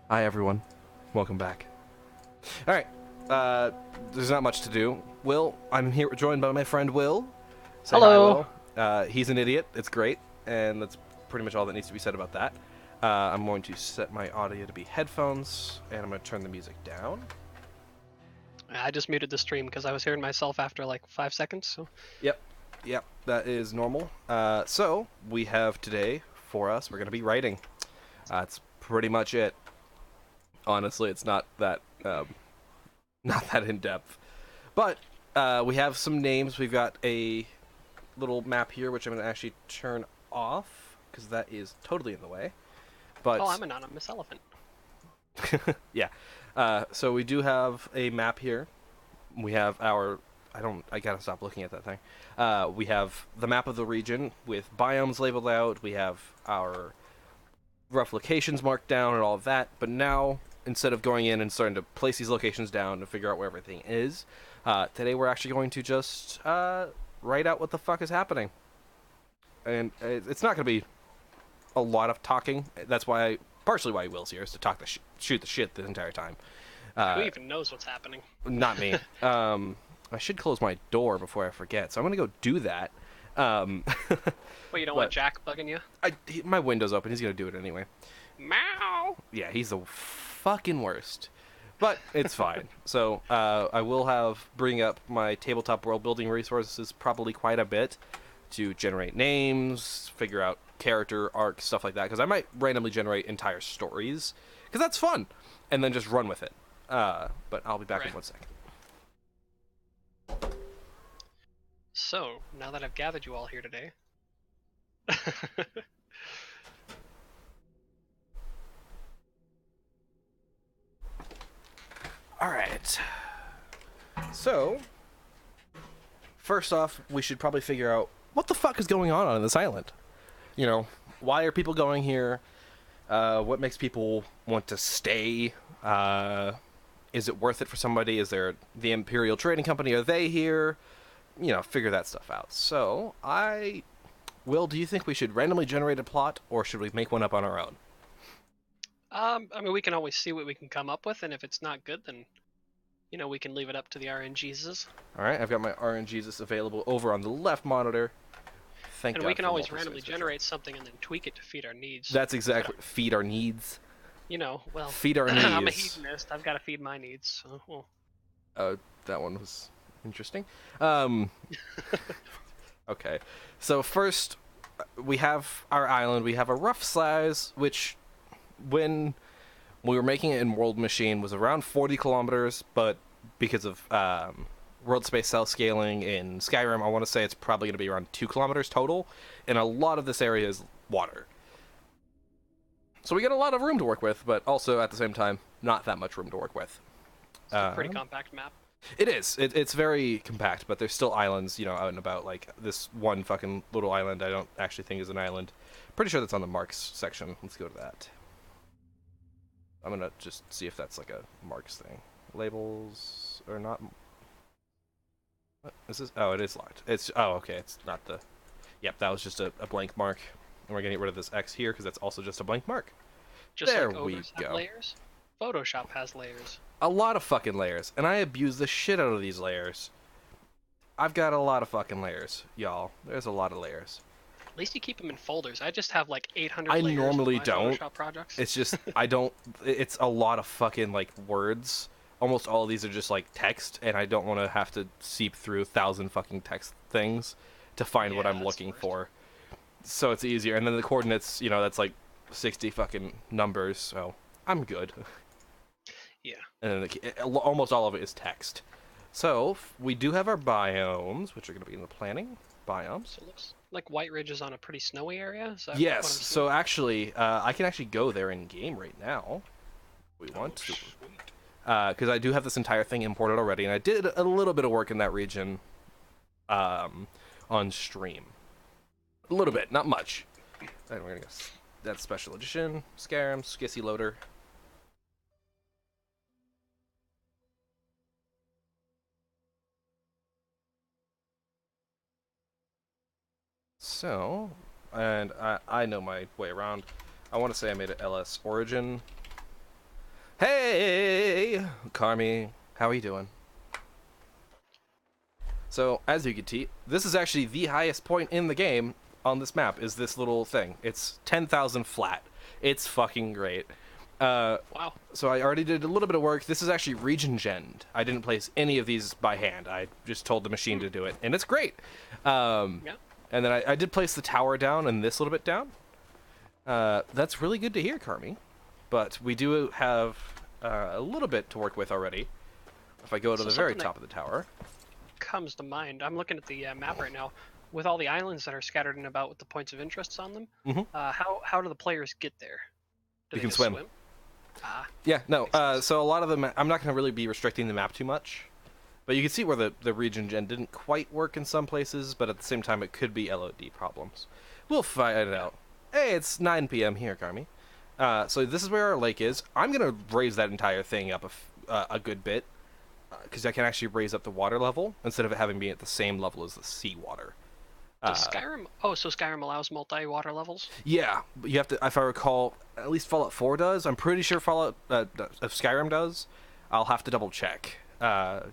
Hi everyone, welcome back. All right, there's not much to do. I'm here joined by my friend Will. Say hi, Hello. Will. He's an idiot. It's great, and that's pretty much all that needs to be said about that. I'm going to set my audio to be headphones, and I'm going to turn the music down. I just muted the stream because I was hearing myself after like 5 seconds. So. Yep, yep, that is normal. So we have today for us. We're going to be writing. That's pretty much it. Honestly, it's not that not that in depth. But we have some names. We've got a little map here, which I'm going to actually turn off because that is totally in the way. Oh, But I'm an anonymous elephant. yeah, so we do have a map here. We have our. I gotta stop looking at that thing. We have the map of the region with biomes labeled out. We have our rough locations marked down and all of that. But now, instead of going in and starting to place these locations down to figure out where everything is, today we're actually going to just write out what the fuck is happening. And it's not going to be a lot of talking. That's partially why Will's here, is to shoot the shit the entire time. Who even knows what's happening? Not me. I should close my door before I forget, so I'm going to go do that. Um, Well, you don't but want Jack bugging you? my window's open. He's going to do it anyway. Meow. Yeah, he's the fucking worst. But it's fine. So I will bring up my tabletop world building resources probably quite a bit to generate names, figure out character arcs, stuff like that. Because I might randomly generate entire stories, because that's fun, and then just run with it. But I'll be back in Right. 1 second. So, now that I've gathered you all here today. All right. So first off, we should probably figure out what the fuck is going on this island. You know, why are people going here? What makes people want to stay? Is it worth it for somebody? Is there the Imperial Trading Company? Are they here? You know, figure that stuff out. So, Will, do you think we should randomly generate a plot, or should we make one up on our own? I mean, we can always see what we can come up with, and if it's not good, then we can leave it up to the RNGs. All right, I've got my RNGs available over on the left monitor. Thank And God we can for always multi-screen randomly switcher. generate something and then tweak it to feed our needs. That's exactly feed our needs. Well, Feed our I'm a needs. hedonist. I've got to feed my needs. So, well. That one was interesting. Okay, so first we have our island. We have a rough size, which when we were making it in World Machine was around 40 kilometers, but because of world space cell scaling in Skyrim, I want to say it's probably going to be around 2 kilometers total, and a lot of this area is water. So we get a lot of room to work with, but also at the same time, not that much room to work with. It's a pretty compact map. It is. It's very compact, but there's still islands, out and about. Like this one fucking little island I don't actually think is an island. Pretty sure that's on the marks section. Let's go to that. I'm gonna just see if that's like a marks thing. Labels or not. What is this? Oh, it is locked. Okay. It's not the. Yep, that was just a blank mark, and we're gonna get rid of this X here because that's also just a blank mark. Just There like we ogres have go. layers, Photoshop has layers. A lot of fucking layers, and I abuse the shit out of these layers. I've got a lot of fucking layers, y'all. There's a lot of layers. At least you keep them in folders. I just have like 800 I layers normally in my don't. Photoshop projects. It's just I don't. It's a lot of fucking like words. Almost all of these are just like text, and I don't want to have to seep through 1,000 fucking text things to find what Yeah, I'm that's the looking worst. for. So it's easier, and then the coordinates, that's like 60 fucking numbers. So I'm good. Yeah. And then almost all of it is text. So we do have our biomes, which are going to be in the planning biomes. So it looks like White Ridge is on a pretty snowy area. Is that Yes. what I'm So seeing? actually, I can actually go there in game right now. If we want to, Sweet. because I do have this entire thing imported already, and I did a little bit of work in that region, on stream. A little bit, not much. And we're gonna go. That's special edition. Skyrim Skissy Loader. So, and I know my way around. I want to say I made it LS Origin. Hey, Carmi, how are you doing? So, as you can see, this is actually the highest point in the game on this map, is this little thing. It's 10,000 flat. It's fucking great. Wow. So I already did a little bit of work. This is actually region gen. I didn't place any of these by hand. I just told the machine to do it, and it's great. Yeah. And then I did place the tower down and this little bit down. That's really good to hear, Carmi. But we do have a little bit to work with already. If I go to So the very something top of the tower. comes to mind. I'm looking at the map right now. With all the islands that are scattered in about with the points of interest on them, how do the players get there? Do You they can just swim. Ah, Yeah, no. makes sense. So a lot of them, I'm not going to really be restricting the map too much. But you can see where the region gen didn't quite work in some places, but at the same time, it could be LOD problems. We'll find it out. Hey, it's 9 p.m. here, Carmi. So this is where our lake is. I'm going to raise that entire thing up a good bit, because I can actually raise up the water level instead of it having been at the same level as the seawater. Does Skyrim? Oh, so Skyrim allows multi-water levels. Yeah, but you have to, if I recall, at least Fallout 4 does. I'm pretty sure Fallout, if Skyrim does, I'll have to double check.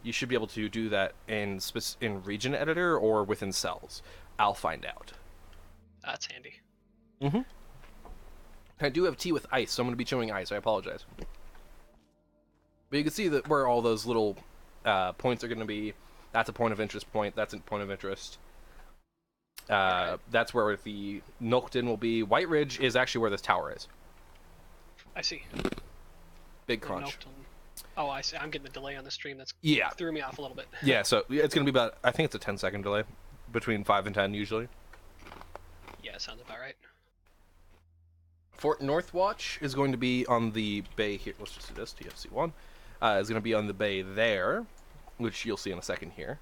You should be able to do that in region editor or within cells. I'll find out. That's handy. Mm-hmm. I do have tea with ice, so I'm going to be chewing ice. I apologize. But you can see that where all those little points are going to be. That's a point of interest point. That's a point of interest. That's where the Noctin will be. White Ridge is actually where this tower is. I see. Big crunch. Oh, I see. I'm getting a delay on the stream. That's Yeah. threw me off a little bit. Yeah, so it's going to be about, I think it's a 10-second delay. Between 5 and 10, usually. Yeah, sounds about right. Fort Northwatch is going to be on the bay here. Let's just do this, TFC1. Is going to be on the bay there, which you'll see in a second here.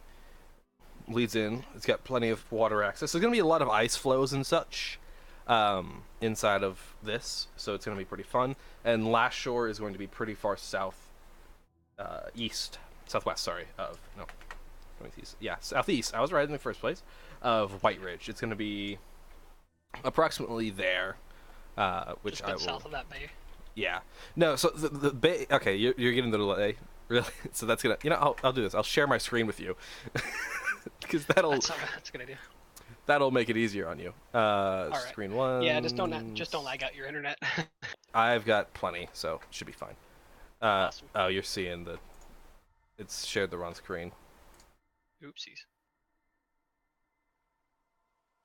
Leads in. It's got plenty of water access. There's going to be a lot of ice flows and such inside of this, so it's going to be pretty fun. And Last Shore is going to be pretty far southwest, sorry, of, no, northeast, yeah, southeast, I was right in the first place, of White Ridge. It's going to be approximately there, which Just I will... south of that bay. Yeah. No, so the bay, okay, you're getting the delay, really? So that's going to, I'll do this. I'll share my screen with you. Because That's a good idea. that'll make it easier on you. Right. Screen one. Yeah, just don't lag out your internet. I've got plenty, so it should be fine. Awesome. Oh, you're seeing it's shared the wrong screen. Oopsies.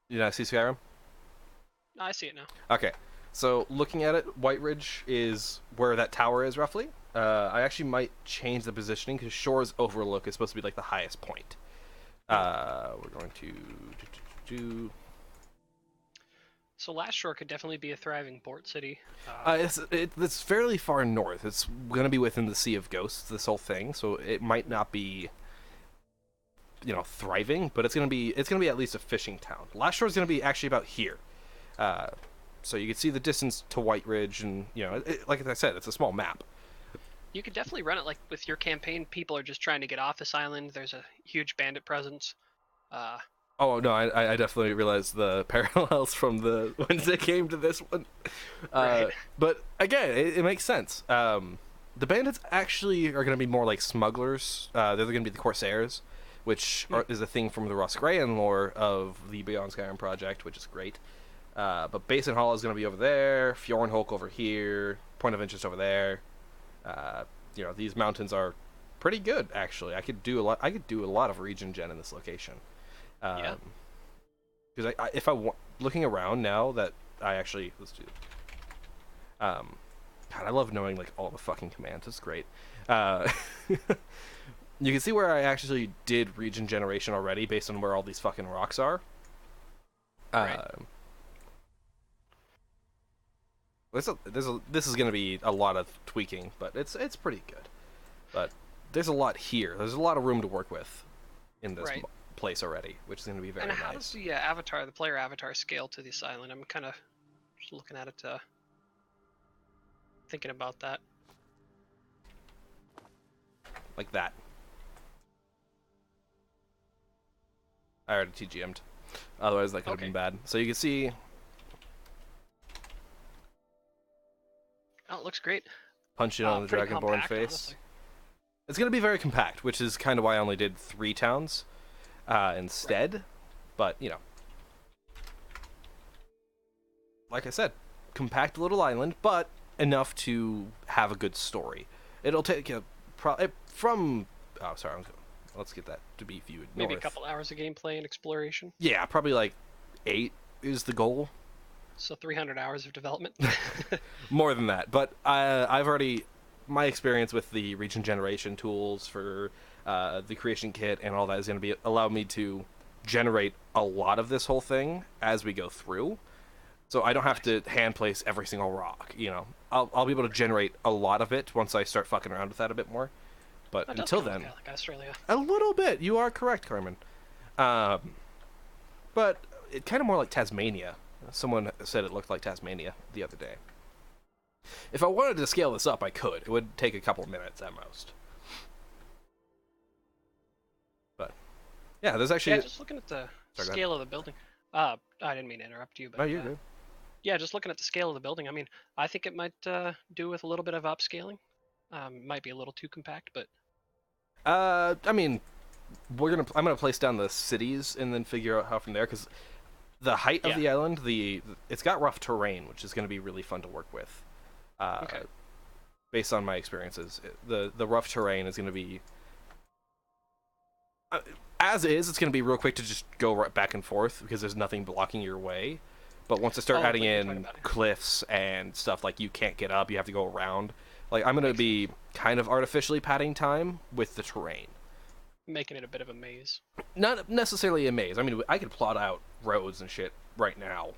You not see Skyrim? I see it now. Okay, so looking at it, White Ridge is where that tower is roughly. I actually might change the positioning because Shore's Overlook is supposed to be like the highest point. We're going to do. So Last Shore could definitely be a thriving port city. It's fairly far north. It's going to be within the Sea of Ghosts, this whole thing, so it might not be, thriving, but it's going to be at least a fishing town. Last Shore is going to be actually about here. So you can see the distance to White Ridge, and like I said, it's a small map. You could definitely run it like with your campaign. People are just trying to get off this island. There's a huge bandit presence. Oh no, I definitely realized the parallels from the when it came to this one. Right. But again, it makes sense. The bandits actually are going to be more like smugglers. They're going to be the corsairs, which is a thing from the Rosgrayan lore of the Beyond Skyrim project, which is great. But Basin Hall is going to be over there. Fjornholk over here. Point of interest over there. These mountains are pretty good actually. I could do a lot of region gen in this location. Because if I want, looking around now that I actually, let's do. God, I love knowing like all the fucking commands. It's great. You can see where I actually did region generation already based on where all these fucking rocks are. Right. This is going to be a lot of tweaking, but it's pretty good. But there's a lot here. There's a lot of room to work with in this place already, which is going to be very nice. And how does the player avatar scale to this island? I'm kind of just looking at it, thinking about that. Like that. I already TGM'd. Otherwise, that could have been bad. So you can see. Oh, it looks great. punch it on the Pretty Dragonborn compact, face. honestly. It's going to be very compact, which is kind of why I only did 3 towns instead. Right. But, you know. Like I said, compact little island, but enough to have a good story. It'll take from... Oh, sorry. Let's get that to be viewed Maybe north. a couple hours of gameplay and exploration. Yeah, probably like 8 is the goal. So 300 hours of development. More than that, but I've already... My experience with the region generation tools for the creation kit and all that is going to be allow me to generate a lot of this whole thing as we go through. So I don't have to hand place every single rock, you know. I'll be able to generate a lot of it once I start fucking around with that a bit more. But until then, like Australia. A little bit. You are correct, Carmen. But it kind of more like Tasmania. Someone said it looked like Tasmania the other day. If I wanted to scale this up, I could. It would take a couple minutes at most. But yeah, there's actually just looking at the scale of the building. I didn't mean to interrupt you, but no, you're good. Yeah, just looking at the scale of the building. I mean, I think it might do with a little bit of upscaling. Might be a little too compact, but I mean, I'm gonna place down the cities and then figure out how from there, because the height of the island, it's got rough terrain, which is going to be really fun to work with. Okay. Based on my experiences, the rough terrain is going to be as is. It's going to be real quick to just go right back and forth because there's nothing blocking your way. But once I start adding in cliffs and stuff like you can't get up, you have to go around. Like I'm going to be kind of artificially padding time with the terrain, making it a bit of a maze. Not necessarily a maze. I mean, I could plot out roads and shit right now.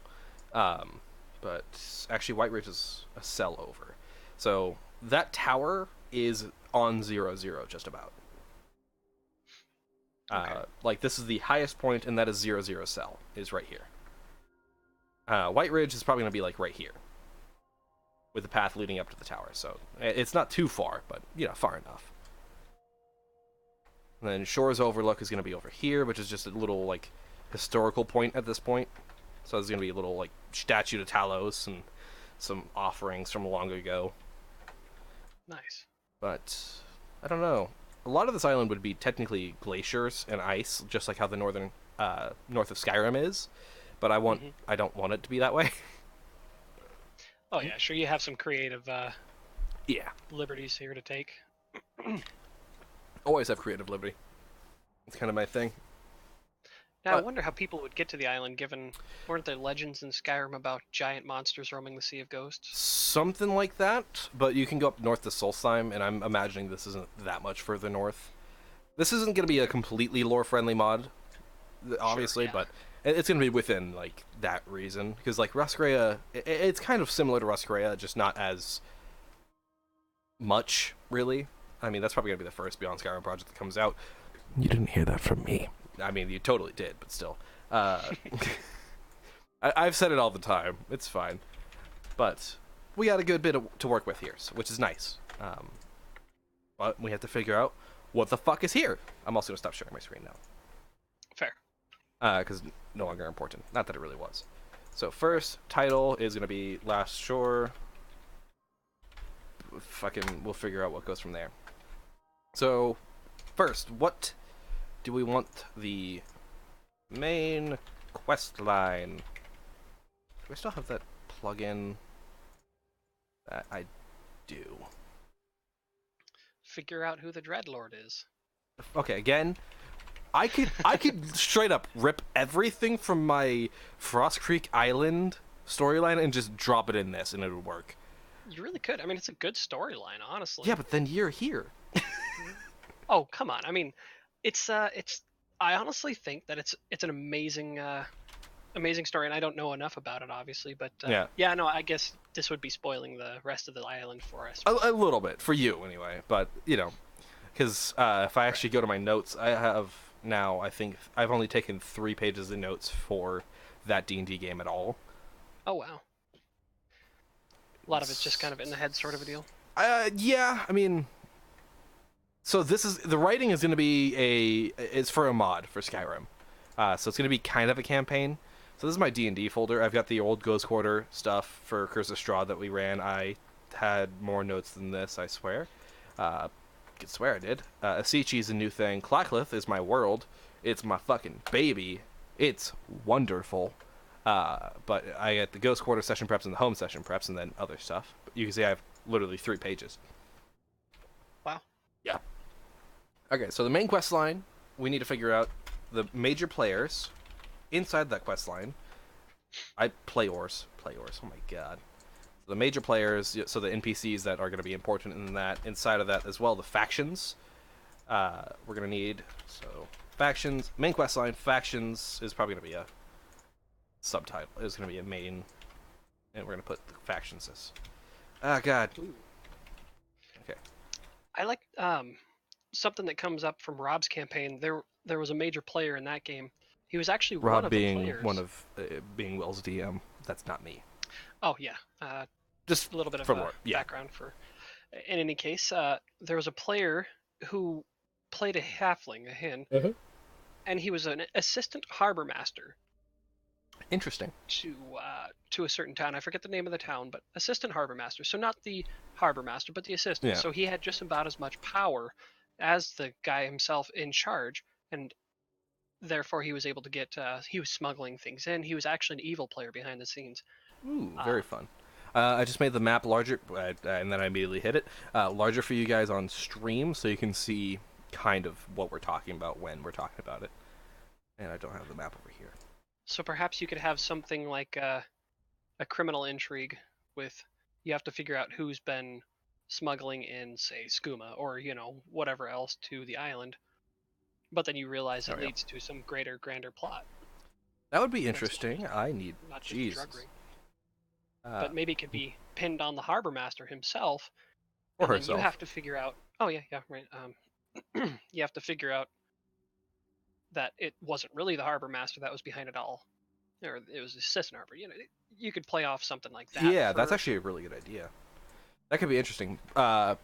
But actually, White Ridge is a cell over. So that tower is on 0-0 just about. Okay. Like, this is the highest point, and that is 0-0 cell, is right here. White Ridge is probably going to be, like, right here. With the path leading up to the tower. So it's not too far, but, you know, far enough. And then Shore's Overlook is going to be over here, which is just a little, like, historical point at this point. So there's going to be a little, like, statue to Talos and some offerings from long ago. Nice. But, I don't know. A lot of this island would be technically glaciers and ice, just like how the north of Skyrim is. But I don't want it to be that way. Oh, yeah, sure. You have some creative liberties here to take. Always have creative liberty. It's kind of my thing. Now, I wonder how people would get to the island, given, weren't there legends in Skyrim about giant monsters roaming the Sea of Ghosts? Something like that, but you can go up north to Solstheim, and I'm imagining this isn't that much further north. This isn't going to be a completely lore-friendly mod, obviously, but it's going to be within, like, that reason. Because, like, Ruscrea, it's kind of similar to Ruscrea, just not as much, really. I mean, that's probably going to be the first Beyond Skyrim project that comes out. You didn't hear that from me. I mean, you totally did, but still. I've said it all the time. It's fine. But we got a good bit to work with here, which is nice. But we have to figure out what the fuck is here. I'm also going to stop sharing my screen now. Fair. Because no longer important. Not that it really was. So first, title is going to be Last Shore. We'll figure out what goes from there. So, first, what do we want the main quest line? Do I still have that plugin? That I do. Figure out who the Dreadlord is. Okay, again, I could straight up rip everything from my Frost Creek Island storyline and just drop it in this, and it would work. You really could. I mean, it's a good storyline, honestly. Yeah, but then you're here. Oh, come on. I mean, it's. I honestly think that it's an amazing, amazing story, and I don't know enough about it, obviously. But yeah, no, I guess this would be spoiling the rest of the island for us. A little bit for you, anyway. But you know, because if I actually go to my notes, I have now. I think I've only taken 3 pages of notes for that D&D game at all. Oh wow. A lot of it's just kind of in the head, sort of a deal. Yeah, I mean. So the writing is going to be it's for a mod for Skyrim, so it's going to be kind of a campaign. So this is my D&D folder. I've got the old Ghost Quarter stuff for Curse of Strahd that we ran. I had more notes than this, I swear. I could swear I did. Asichi's a new thing. Clacklith is my world. It's my fucking baby. It's wonderful. But I get the Ghost Quarter session preps and the Home session preps and then other stuff. But you can see I have literally 3 pages. Wow. Yeah. Okay, so the main quest line, we need to figure out the major players inside that quest line. Players. Oh my god. The major players, so the NPCs that are going to be important in that, inside of that as well, the factions. We're going to need, so, factions, main quest line, factions is probably going to be a subtitle. It's going to be a main, and we're going to put the factions as. Ah, god. Okay. I like something that comes up from Rob's campaign. There was a major player in that game. He was actually one of the players. Being Will's DM. That's not me. Oh yeah. Just a little bit of background for. In any case, there was a player who played a halfling, a hin, and he was an assistant harbor master. Interesting. To a certain town. I forget the name of the town, but assistant harbor master. So not the harbor master, but the assistant. Yeah. So he had just about as much power as the guy himself in charge, and therefore he was able to get. He was smuggling things in. He was actually an evil player behind the scenes. Ooh, very fun. I just made the map larger, and then I immediately hit it. Larger for you guys on stream, so you can see kind of what we're talking about when we're talking about it. And I don't have the map over here. So perhaps you could have something like a criminal intrigue with, you have to figure out who's been smuggling in, say, skooma, or, whatever else to the island. But then you realize it leads to some grander plot. That would be interesting. I need... Not just drug ring. But maybe it could be pinned on the harbor master himself, or herself. You have to figure out. Oh yeah, right. You have to figure out that it wasn't really the harbor master that was behind it all, or it was the assistant harbor. You could play off something like that. Yeah, that's actually a really good idea. That could be interesting. That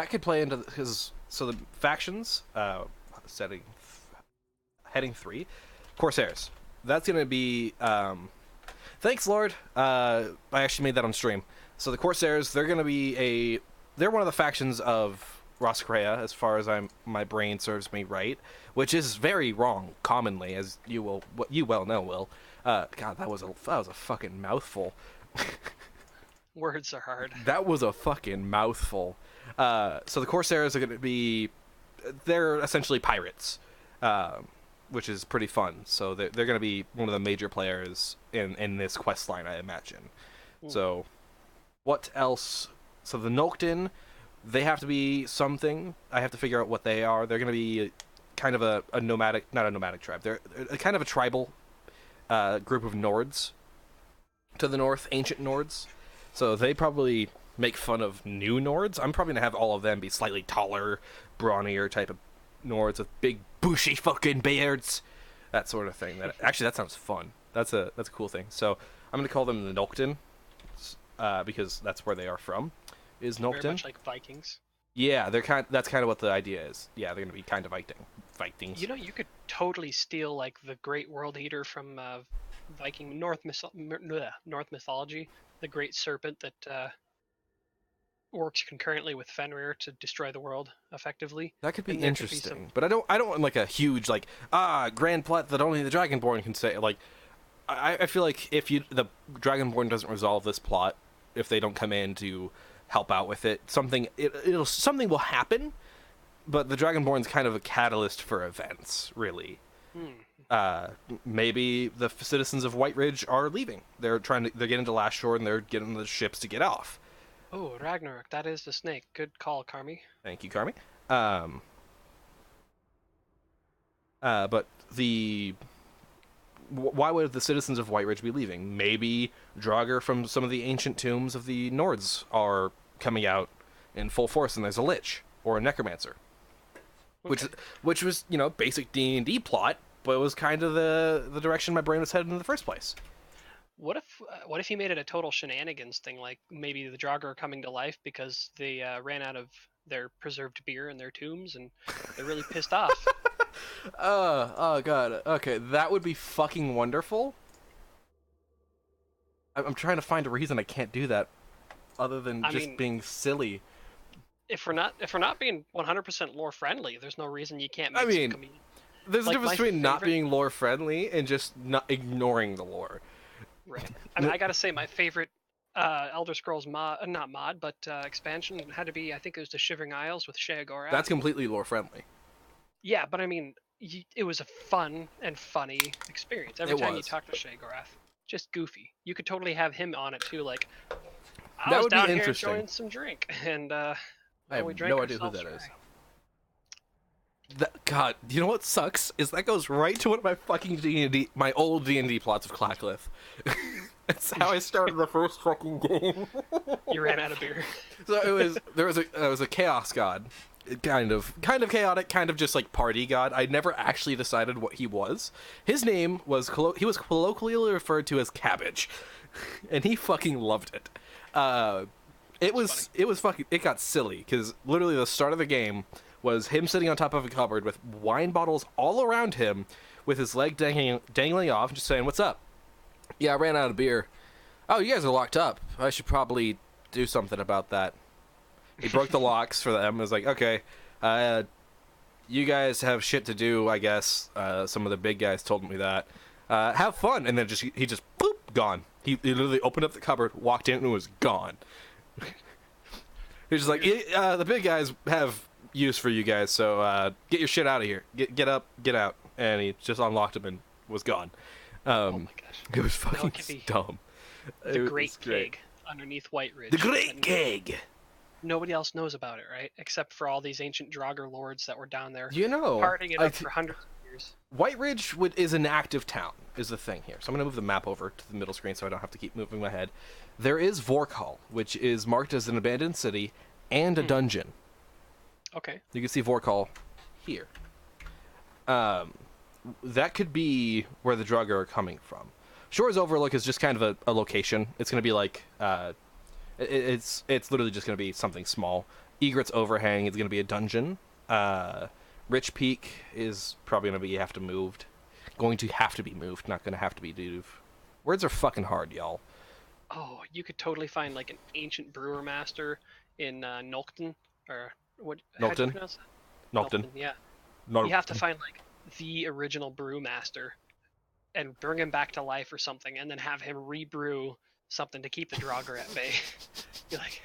could play into his. So the factions, heading 3, Corsairs. That's gonna be. Thanks, Lord. I actually made that on stream. So the Corsairs, they're going to be they're one of the factions of Roscrea, as far as my brain serves me right, which is very wrong, commonly, as you well know, Will. God, that was a fucking mouthful. Words are hard. That was a fucking mouthful. So the Corsairs are going to be, they're essentially pirates. Which is pretty fun. So they're going to be one of the major players in this quest line, I imagine. So what else? So the Noctin, they have to be something. I have to figure out what they are. They're going to be kind of a nomadic, not a nomadic tribe. They're kind of a tribal group of Nords to the north, ancient Nords. So they probably make fun of new Nords. I'm probably going to have all of them be slightly taller, brawnier type of Nords with big bushy fucking beards, that sort of thing. That sounds fun. That's a cool thing. So I'm gonna call them the Noctin, because that's where they are from. Is Noctin very much like Vikings? Yeah, that's kind of what the idea is. Yeah, they're gonna be kind of Vikings. You could totally steal like the Great World Eater from Viking North mythology, the Great Serpent that works concurrently with Fenrir to destroy the world effectively. That could be interesting, but I don't want like a huge grand plot that only the Dragonborn can say. Like, I feel like if the Dragonborn doesn't resolve this plot, if they don't come in to help out with it, something will happen. But the Dragonborn's kind of a catalyst for events, really. Maybe the citizens of Whiteridge are leaving. They're getting to Last Shore and they're getting the ships to get off. Oh, Ragnarok, that is the snake. Good call, Carmi. Thank you, Carmi. But why would the citizens of Whiteridge be leaving? Maybe Draugr from some of the ancient tombs of the Nords are coming out in full force, and there's a Lich or a Necromancer. Okay. Which was, basic D&D plot, but it was kind of the direction my brain was headed in the first place. What if he made it a total shenanigans thing? Like maybe the Draugr are coming to life because they ran out of their preserved beer in their tombs and they're really pissed off. Oh god. Okay, that would be fucking wonderful. I'm trying to find a reason I can't do that. other than being silly. If we're not being 100% lore friendly, there's no reason you can't make some comedian. There's a difference between not being lore friendly and just not ignoring the lore. Right. I mean, I gotta say, my favorite Elder Scrolls expansion had to be, I think it was the Shivering Isles with Sheogorath. That's completely lore friendly. Yeah, but I mean, it was a fun and funny experience. Every time you talk to Sheogorath, just goofy. You could totally have him on it too, like, I was down here enjoying some drink, and I have no idea who that is. God, you know what sucks? Is that goes right to one of my fucking D&D, my old D&D plots of Clackcliff. That's how I started the first fucking game. You ran out of beer. So there was a chaos god, kind of chaotic, kind of just like party god. I never actually decided what he was. His name was colloquially referred to as Cabbage, and he fucking loved it. It got silly because literally the start of the game was him sitting on top of a cupboard with wine bottles all around him, with his leg dangling off, just saying, "What's up?" "Yeah, I ran out of beer." "Oh, you guys are locked up. I should probably do something about that." He broke the locks for them. It was like, "Okay, you guys have shit to do, I guess." Some of the big guys told me that. "Have fun," and then he just boop, gone. He literally opened up the cupboard, walked in, and was gone. He's just like, "The big guys have use for you guys, so get your shit out of here. Get up, get out." And he just unlocked him and was gone. Oh my gosh. It was fucking dumb. The Great Gig underneath White Ridge. The Great Gig! Nobody else knows about it, right? Except for all these ancient Draugr lords that were down there. Partying it up for hundreds of years. White Ridge is an active town, is the thing here. So I'm going to move the map over to the middle screen so I don't have to keep moving my head. There is Vorkal, which is marked as an abandoned city and a dungeon. Okay. You can see Vorkal here. That could be where the Draugr are coming from. Shores Overlook is just kind of a location. It's going to be like... it's literally just going to be something small. Egret's Overhang is going to be a dungeon. Rich Peak is probably going to be going to have to be moved, not going to have to be moved. Words are fucking hard, y'all. Oh, you could totally find like an ancient brewer master in Nocton, or what? How do you pronounce that? Nocton. Yeah. Nocton. You have to find like the original brewmaster and bring him back to life or something, and then have him rebrew something to keep the Draugr at bay. You're like,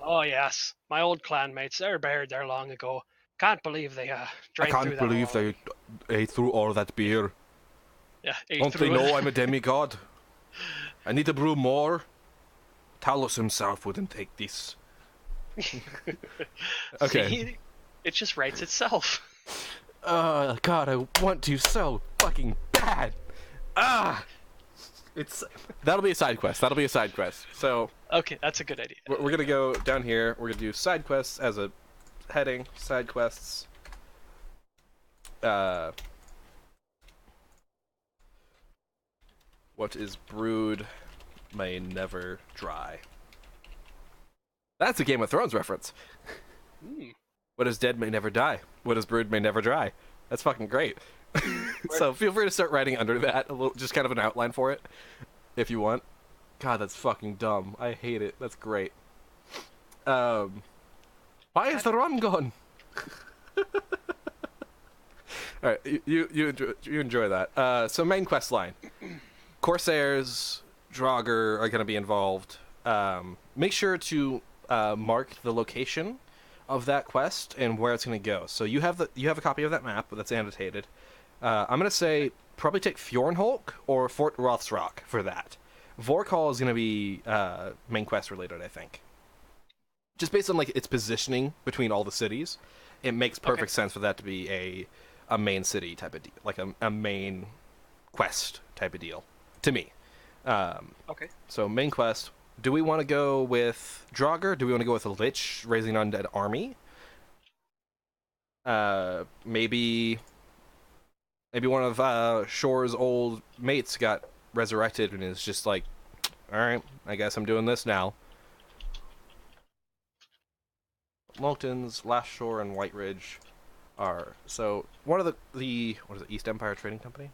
"Oh yes, my old clanmates, they're buried there long ago. Can't believe they drank through that. I can't believe they ate through all that beer. Yeah, don't they know I'm a demigod? I need to brew more. Talos himself wouldn't take this." Okay. See, it just writes itself. God, I want to so fucking bad. That'll be a side quest. So okay, that's a good idea. We're gonna go down here. We're gonna do side quests as a heading. Side quests. What is brewed may never dry. That's a Game of Thrones reference. What is dead may never die. What is brewed may never dry. That's fucking great. So feel free to start writing under that, just kind of an outline for it, if you want. God, that's fucking dumb. I hate it. That's great. Why is the rum gone? All right, you enjoy that. So main quest line. Corsairs, Draugr are going to be involved. Make sure to mark the location of that quest and where it's going to go. So you have a copy of that map that's annotated. I'm going to say probably take Fjornholk or Fort Rothsrock for that. Vorkal is going to be main quest related, I think. Just based on like its positioning between all the cities, it makes perfect sense for that to be a main city type of deal, like a main quest type of deal to me. Okay. So main quest. Do we want to go with Draugr? Do we want to go with a Lich raising an undead army? Maybe one of Shore's old mates got resurrected and is just like, all right, I guess I'm doing this now. Moulton's, Last Shore, and White Ridge are... So, one of the what is it, East Empire Trading Company?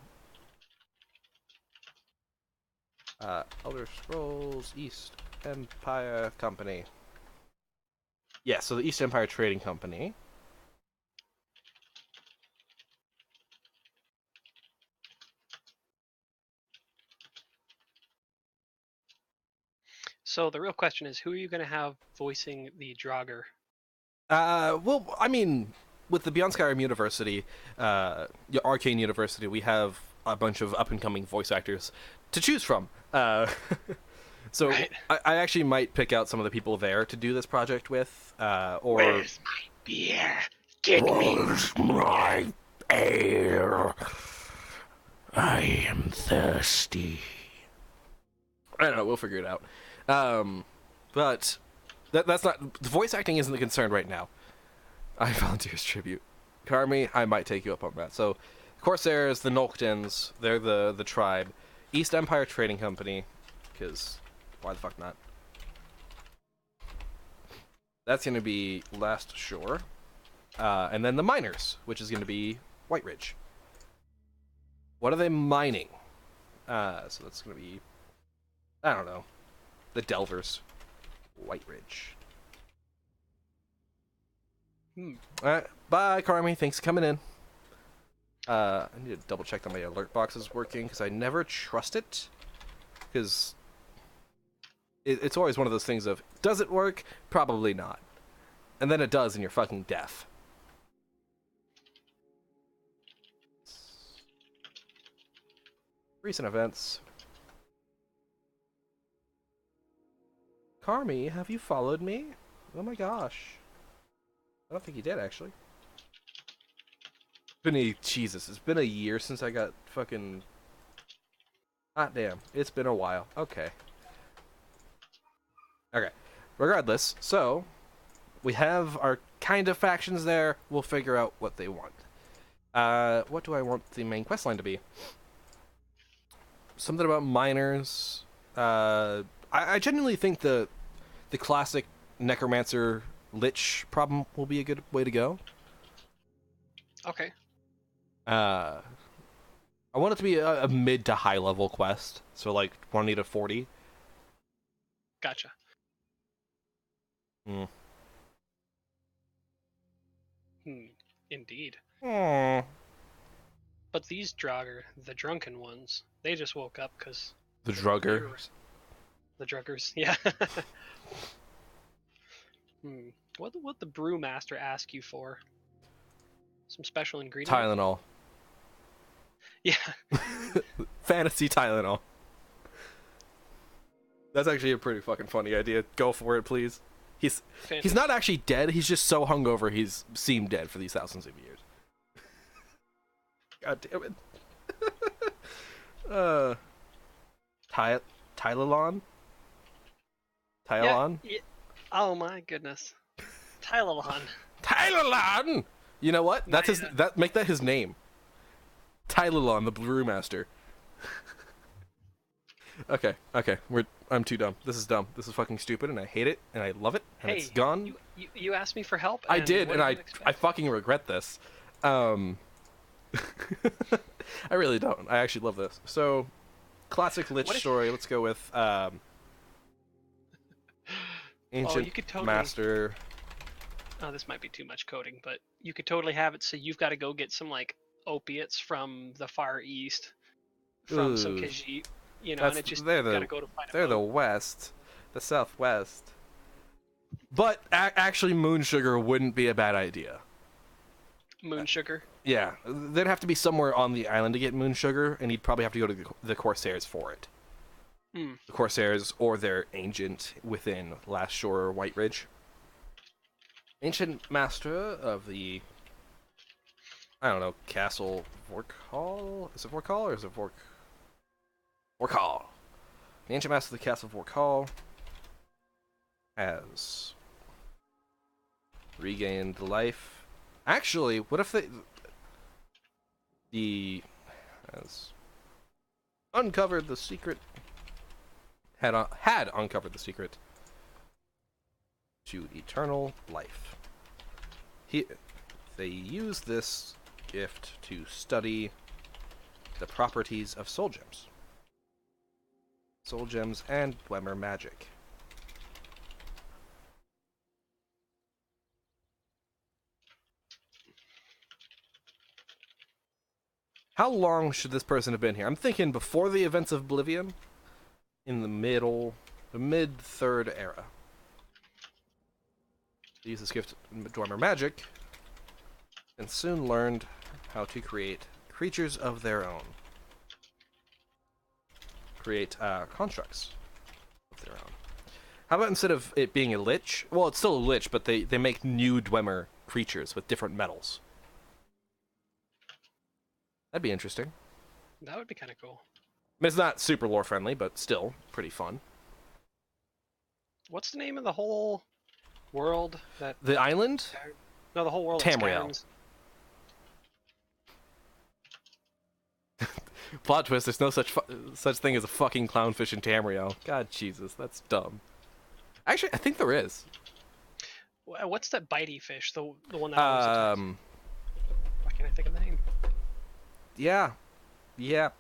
Elder Scrolls East Empire Company. Yeah, so the East Empire Trading Company. So the real question is, who are you going to have voicing the Draugr? Well, I mean, with the Beyond Skyrim University, Arcane University, we have a bunch of up-and-coming voice actors to choose from. So Right. I actually might pick out some of the people there to do this project with, or... Where's my beer? Get me my ale? I am thirsty. I don't know. We'll figure it out. But that's not... The voice acting isn't the concern right now. I volunteer as tribute. Carmi, I might take you up on that. So, Corsairs, the Noctans, they're the tribe. East Empire Trading Company, because why the fuck not? That's going to be Last Shore. And then the Miners, which is going to be White Ridge. What are they mining? So that's going to be... I don't know. The Delvers. White Ridge. Alright, bye, Carmi. Thanks for coming in. I need to double check that my alert box is working, because I never trust it. Because it's always one of those things of, does it work? Probably not. And then it does, and you're fucking deaf. Recent events. Carmi, have you followed me? Oh my gosh. I don't think you did, actually. Jesus, it's been a year since I got fucking... Hot damn, it's been a while. Okay. Okay. Regardless, so... We have our kind of factions there. We'll figure out what they want. What do I want the main questline to be? Something about miners. I genuinely think the classic necromancer lich problem will be a good way to go. Okay. I want it to be a mid to high level quest, so like 20 to 40. Gotcha. Indeed. Aww. But these Draugr, the drunken ones, they just woke up because... The Druggers. The Druggers, yeah. What the brewmaster ask you for? Some special ingredient? Tylenol. Yeah. Fantasy Tylenol. That's actually a pretty fucking funny idea. Go for it, please. He's not actually dead. He's just so hungover he's seemed dead for these thousands of years. God damn it. Tylenol? Tylenol? Yeah. Oh my goodness. Tylenol. Tylenol! You know what? That's his. Make that his name. Tylenol, the brewmaster. Okay. I'm too dumb. This is dumb. This is fucking stupid, and I hate it, and I love it, and it's gone. You asked me for help. I did, and I fucking regret this. I really don't. I actually love this. So, classic lich story. Let's go with ancient master. Oh, this might be too much coding, but you could totally have it so you've got to go get some like opiates from the Far East, from some Khajiit, you know, and it just got to go to find They're the West, the Southwest. But actually, moon sugar wouldn't be a bad idea. Moon sugar? Yeah, there'd have to be somewhere on the island to get moon sugar, and you'd probably have to go to the Corsairs for it. The Corsairs or their agent within Last Shore or White Ridge. Ancient master of the... I don't know, Castle Vorkhal? Is it Vorkhal or is it Vorkhal? The ancient master of the Castle Vorkhal has regained life. Actually, what if has uncovered the secret... Had uncovered the secret to eternal life. They use this gift to study the properties of soul gems. Soul gems and Dwemer magic. How long should this person have been here? I'm thinking before the events of Oblivion, in the mid-third era. They used this gift in Dwemer magic, and soon learned how to create creatures of their own. Create constructs of their own. How about instead of it being a lich? Well, it's still a lich, but they make new Dwemer creatures with different metals. That'd be interesting. That would be kind of cool. I mean, it's not super lore friendly, but still pretty fun. What's the name of the whole world that... The island? No, the whole world. Tamriel. Plot twist, there's no such thing as a fucking clownfish in Tamriel. God, Jesus, that's dumb. Actually, I think there is. What's that bitey fish? The one that always attacks? Why can't I think of the name? Yeah. Yeah.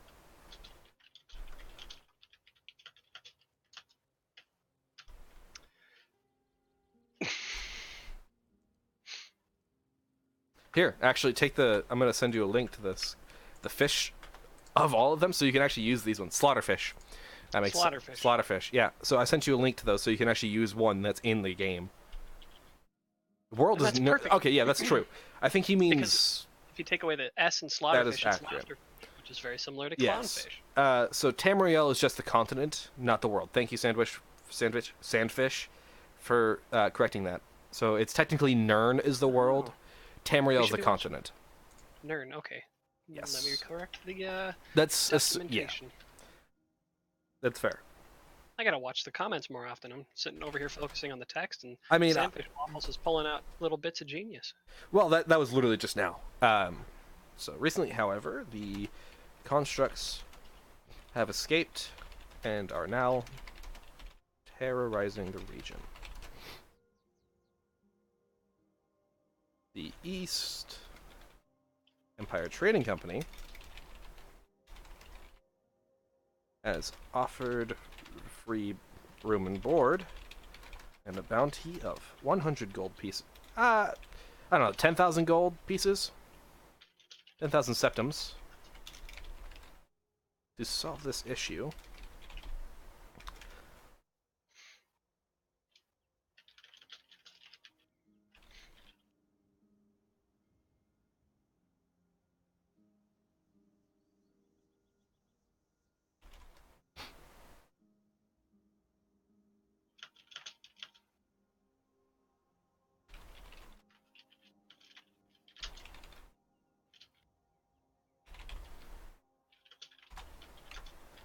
Here, actually, take the... I'm going to send you a link to this. The fish of all of them, so you can actually use these ones. Slaughterfish. That makes Slaughterfish. Slaughterfish, yeah. So I sent you a link to those, so you can actually use one that's in the game. The world is... perfect. Okay, yeah, that's true. I think he means... Because if you take away the S in slaughterfish, that is it's accurate. which is very similar to Yes. clownfish. So Tamriel is just the continent, not the world. Thank you, Sandfish, for correcting that. So it's technically Nirn is the world. Tamriel is the continent. Nirn, okay. Yes. Let me correct the That's documentation. Yeah. That's fair. I gotta watch the comments more often. I'm sitting over here focusing on the text, and I mean, Sandfish Waffles is pulling out little bits of genius. Well, that was literally just now. So recently, however, the constructs have escaped and are now terrorizing the region. The East Empire Trading Company has offered free room and board and a bounty of 100 gold pieces. I don't know, 10,000 gold pieces? 10,000 septums. To solve this issue.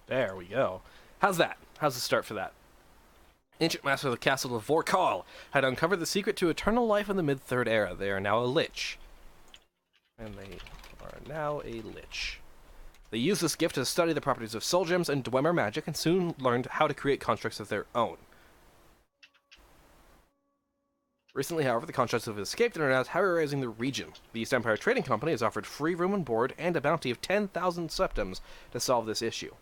There we go. How's that? How's the start for that? Ancient master of the castle of Vorkal had uncovered the secret to eternal life in the mid-third era. They are now a lich. And they are now a lich. They used this gift to study the properties of soul gems and Dwemer magic and soon learned how to create constructs of their own. Recently, however, the constructs have escaped and are now terrorizing the region. The East Empire Trading Company has offered free room and board and a bounty of 10,000 septums to solve this issue.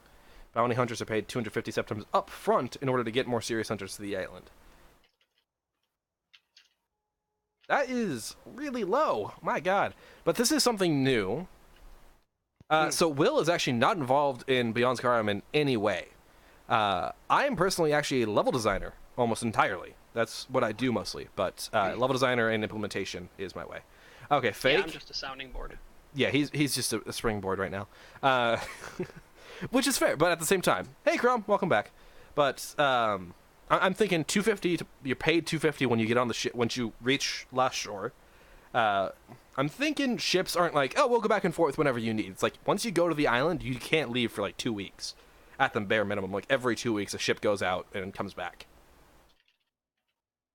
Bounty hunters are paid 250 septums up front in order to get more serious hunters to the island. That is really low. My god. But this is something new. So Will is actually not involved in Beyond Skyrim in any way. I am personally actually a level designer, almost entirely. That's what I do mostly. But level designer and implementation is my way. Okay, Fake. Yeah, I'm just a sounding board. Yeah, he's just a springboard right now. Which is fair, but at the same time, hey Chrome, welcome back. But I'm thinking 250. You're paid 250 when you get on the ship once you reach Last Shore. I'm thinking ships aren't like, oh, we'll go back and forth whenever you need. It's like once you go to the island, you can't leave for like 2 weeks, at the bare minimum. Like every 2 weeks, a ship goes out and comes back.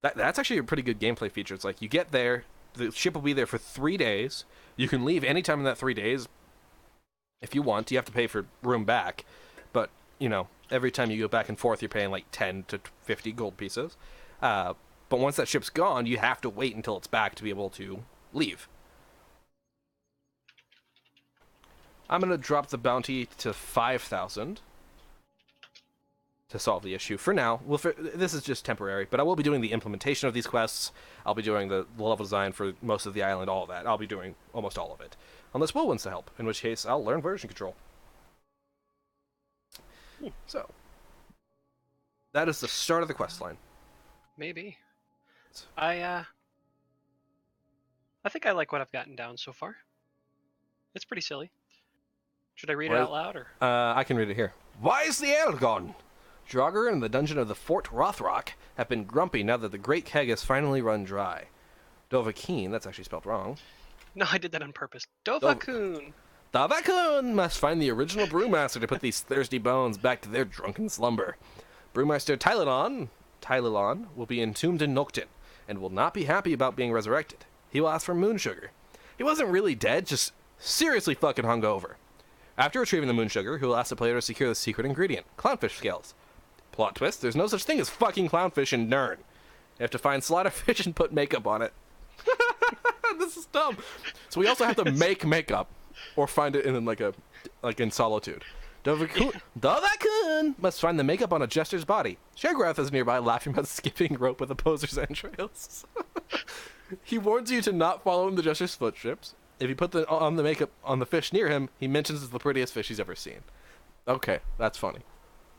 That's actually a pretty good gameplay feature. It's like you get there, the ship will be there for 3 days. You can leave anytime in that 3 days. If you want, you have to pay for room back. But, you know, every time you go back and forth, you're paying like 10 to 50 gold pieces. But once that ship's gone, you have to wait until it's back to be able to leave. I'm going to drop the bounty to 5,000. to solve the issue. For now, this is just temporary, but I will be doing the implementation of these quests. I'll be doing the level design for most of the island, all of that. I'll be doing almost all of it. Unless Will wants to help, in which case I'll learn version control. So, that is the start of the quest line. Maybe. I think I like what I've gotten down so far. It's pretty silly. Should I read it out loud, or? I can read it here. Why is the ale gone? Draugr and the dungeon of the Fort Rothrock have been grumpy now that the great keg has finally run dry. Dovahkiin, that's actually spelled wrong. No, I did that on purpose. Dovahkiin. Dovahkiin must find the original brewmaster to put these thirsty bones back to their drunken slumber. Brewmaster Tylilon will be entombed in Noctin, and will not be happy about being resurrected. He will ask for moon sugar. He wasn't really dead, just seriously fucking hungover. After retrieving the moon sugar, he will ask the player to secure the secret ingredient, clownfish scales. Plot twist, there's no such thing as fucking clownfish in Nirn. You have to find slaughterfish and put makeup on it. This is dumb. So we also have to make makeup, or find it in in solitude. Dovahkiin must find the makeup on a jester's body. Shegrath is nearby, laughing about skipping rope with a poser's entrails. He warns you to not follow in the jester's footsteps. If you put the makeup on the fish near him, he mentions it's the prettiest fish he's ever seen. Okay, that's funny.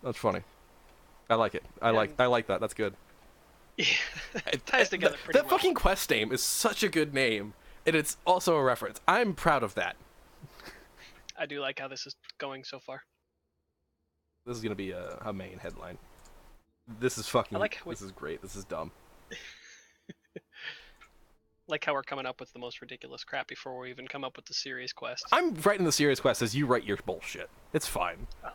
That's funny. I like it. I like that. That's good. Yeah, it ties together pretty well. That fucking quest name is such a good name, and it's also a reference. I'm proud of that. I do like how this is going so far. This is gonna be a main headline. This is fucking. This is great. This is dumb. Like how we're coming up with the most ridiculous crap before we even come up with the serious quest. I'm writing the serious quest as you write your bullshit. It's fine. Oh.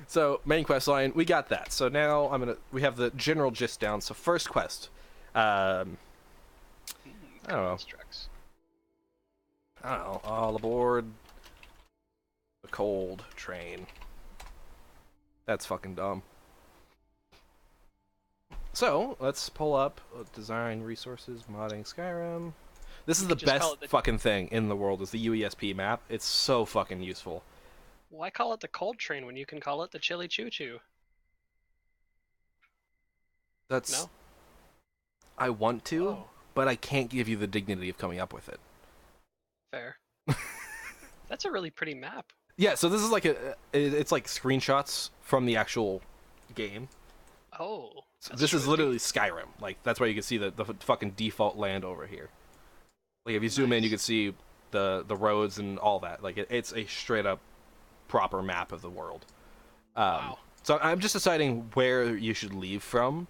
So, main quest line, we got that. So now we have the general gist down. So first quest. I don't know. All aboard the cold train. That's fucking dumb. So, let's pull up design resources, modding Skyrim. This is the best fucking thing in the world, is the UESP map. It's so fucking useful. Why call it the cold train when you can call it the chili choo-choo? No? I want to, but I can't give you the dignity of coming up with it. Fair. That's a really pretty map. Yeah, so this is it's like screenshots from the actual game. Oh. So this is literally Skyrim. Like, that's why you can see the fucking default land over here. Like, if you zoom in, you can see the roads and all that. Like, it's a straight up proper map of the world. Wow. So I'm just deciding where you should leave from.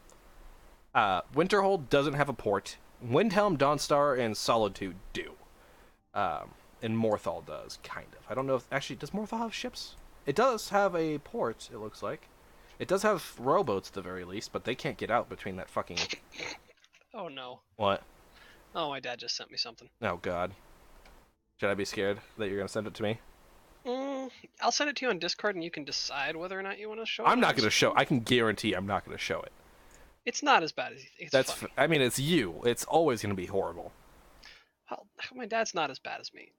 Winterhold doesn't have a port. Windhelm, Dawnstar, and Solitude do. And Morthal does, kind of. I don't know if... Actually, does Morthal have ships? It does have a port, it looks like. It does have rowboats at the very least, but they can't get out between that fucking... Oh, no. What? Oh, my dad just sent me something. Oh, God. Should I be scared that you're going to send it to me? I'll send it to you on Discord, and you can decide whether or not you want to show it. I'm not going to show... I can guarantee I'm not going to show it. It's not as bad as you think. It's funny. I mean, it's you. It's always going to be horrible. Well, my dad's not as bad as me.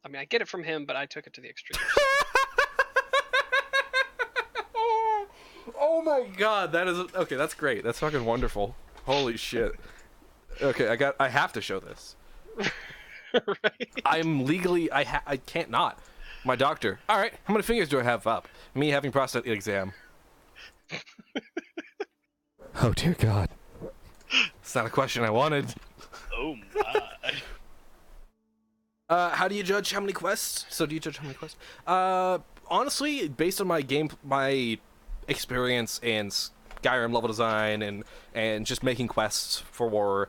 I mean, I get it from him, but I took it to the extreme. Oh my God, that is... Okay, that's great. That's fucking wonderful. Holy shit. Okay, I have to show this. Right? I'm legally... I can't not. My doctor. All right, how many fingers do I have up? Me having prostate exam. Oh, dear God. It's not a question I wanted. Oh, my. How do you judge how many quests? So do you judge how many quests? Honestly, based on my experience in Skyrim level design and just making quests for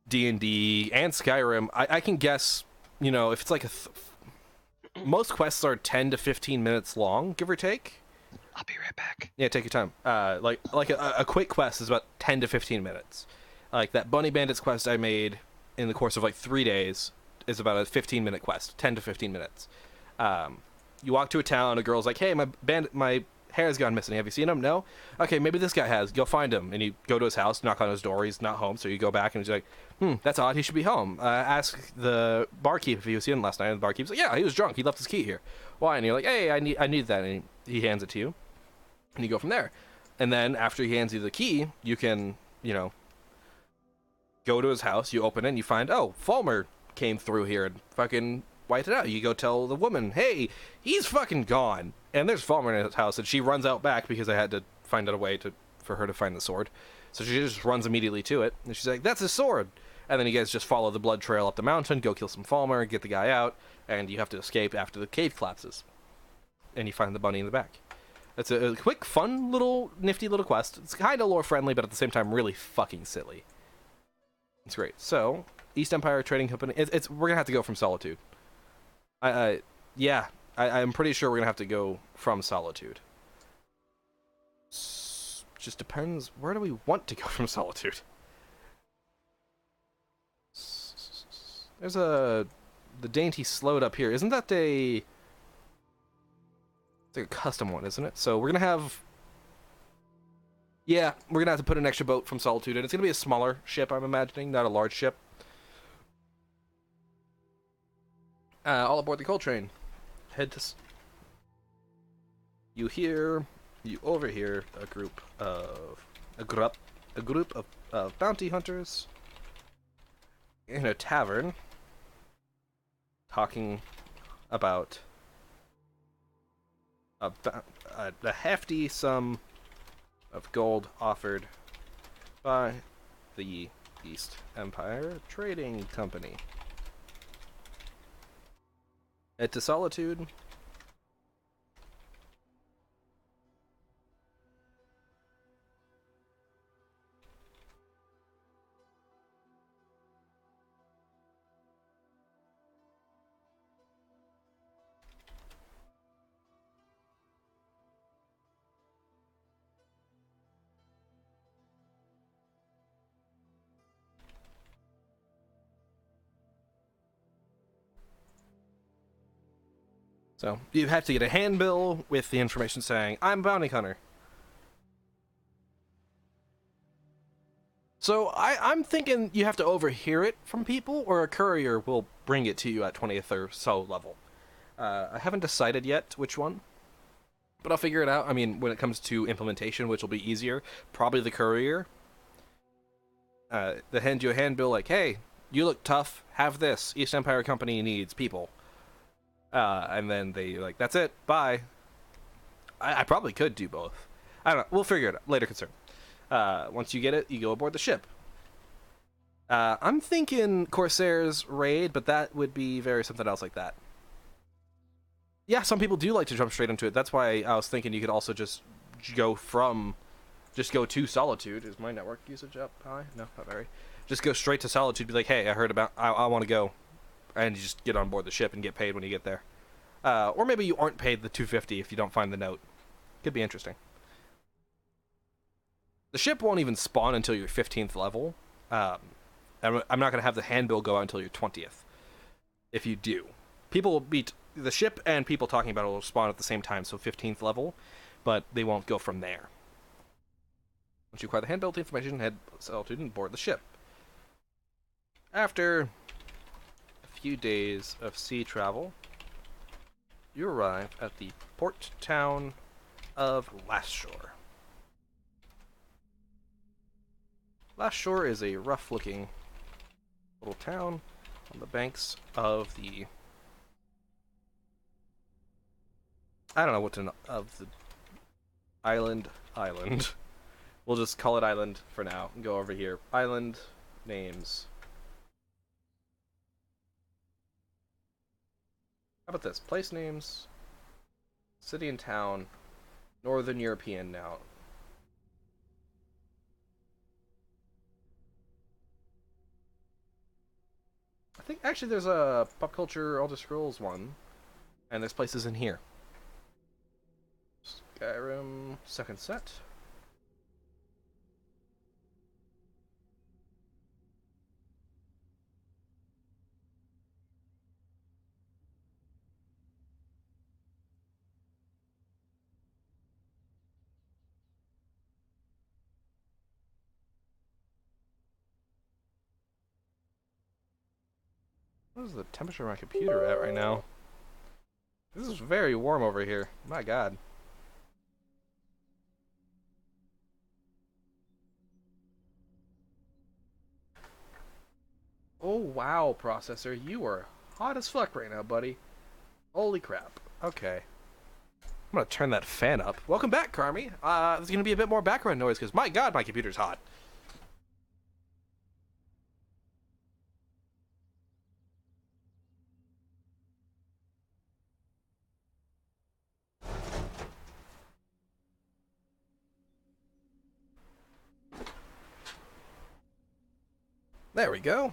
D&D and Skyrim, I can guess, if it's like most quests are 10 to 15 minutes long, give or take. I'll be right back. Yeah, take your time. Like a quick quest is about 10 to 15 minutes. Like that Bunny Bandits quest I made in the course of like 3 days is about a 15-minute quest, 10 to 15 minutes. You walk to a town, a girl's like, "Hey, my hair's gone missing. Have you seen him?" "No." "Okay, maybe this guy has. Go find him." And you go to his house, knock on his door. He's not home, so you go back and he's like, "That's odd. He should be home." Ask the barkeep if he was seen last night. And the barkeep's like, "Yeah, he was drunk. He left his key here." "Why?" And you're like, "Hey, I need that." And he hands it to you. and you go from there. And then after he hands you the key, you can, go to his house, you open it, and you find, oh, Fulmer came through here and fucking wiped it out. You go tell the woman, hey, he's fucking gone. And there's Fulmer in his house, and she runs out back because I had to find out a way for her to find the sword. So she just runs immediately to it, and she's like, that's his sword. And then you guys just follow the blood trail up the mountain, go kill some Fulmer, get the guy out, and you have to escape after the cave collapses. And you find the bunny in the back. It's a quick, fun, little, nifty little quest. It's kind of lore-friendly, but at the same time really fucking silly. It's great. So, East Empire Trading Company. We're gonna have to go from Solitude. Yeah, I'm pretty sure we're gonna have to go from Solitude. Just depends. Where do we want to go from Solitude? There's the Dainty Sloat up here. Isn't that it's like a custom one, isn't it? So we're gonna have. Yeah, we're gonna have to put an extra boat from Solitude, and it's gonna be a smaller ship, I'm imagining, not a large ship. All aboard the coal train. Head to. You overhear a group of bounty hunters in a tavern talking about the hefty sum of gold offered by the East Empire Trading Company. Head to Solitude. So, you have to get a handbill with the information saying, I'm a bounty hunter. So, I'm thinking you have to overhear it from people, or a courier will bring it to you at 20th or so level. I haven't decided yet which one, but I'll figure it out. I mean, when it comes to implementation, which will be easier, probably the courier. They hand you a handbill like, hey, you look tough, have this. East Empire Company needs people. And then they like, that's it, bye. I probably could do both. I don't know. We'll figure it out. Later concern. Once you get it, you go aboard the ship. I'm thinking Corsair's raid, but that would be something else like that. Yeah, some people do like to jump straight into it. That's why I was thinking you could also just go to Solitude. Is my network usage up high? No, not very. Just go straight to Solitude. Be like, hey, I want to go. And you just get on board the ship and get paid when you get there. Or maybe you aren't paid the $250 if you don't find the note. Could be interesting. The ship won't even spawn until your 15th level. I'm not going to have the handbill go out until your 20th. If you do. People will beat the ship, and people talking about it will spawn at the same time, so 15th level, but they won't go from there. Once you acquire the handbill, the information, head Solitude and board the ship. After few days of sea travel, you arrive at the port town of Last Shore. Last Shore is a rough-looking little town on the banks of the of the island. We'll just call it island for now and go over here. Island names. How about this? Place names, city and town, Northern European now. I think actually there's a pop culture Elder Scrolls one, and there's places in here. Skyrim second set. What is the temperature of my computer at right now? This is very warm over here. My god. wow, processor, you are hot as fuck right now, buddy. Holy crap. Okay. I'm gonna turn that fan up. Welcome back, Carmi. There's gonna be a bit more background noise because, my god, my computer's hot. There we go.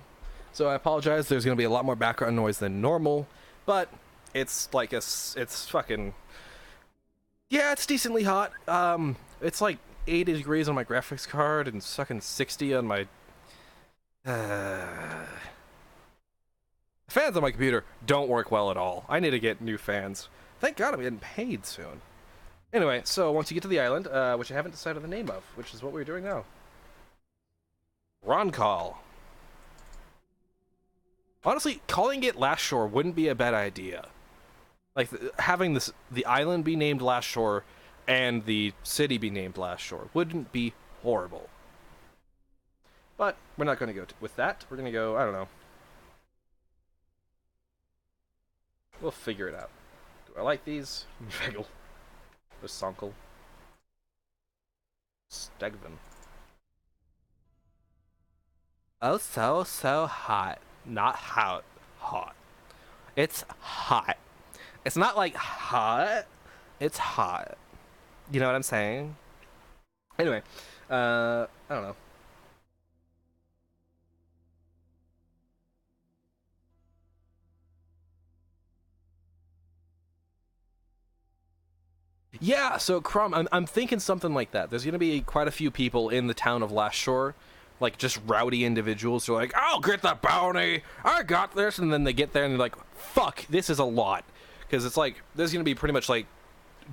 So I apologize, there's gonna be a lot more background noise than normal, but it's like it's fucking... Yeah, it's decently hot. It's like 80 degrees on my graphics card and fucking 60 on my... Fans on my computer don't work well at all. I need to get new fans. Thank God I'm getting paid soon. Anyway, so once you get to the island, which I haven't decided the name of, which is what we're doing now. Roncall. Honestly, calling it Last Shore wouldn't be a bad idea. Like, having the island be named Last Shore and the city be named Last Shore wouldn't be horrible. But we're not going to go with that. We're going to go, I don't know. We'll figure it out. Do I like these? Vegel. Sonkel. Stegvin. Oh, so hot. Not hot. Hot. It's hot. It's not like hot. It's hot. You know what I'm saying? Anyway, I don't know. Yeah, so Crumb, I'm thinking something like that. There's gonna be quite a few people in the town of Last Shore, like just rowdy individuals who are like, I'll get the bounty, I got this, and then they get there and they're like, fuck, this is a lot. Because it's like, there's gonna be pretty much like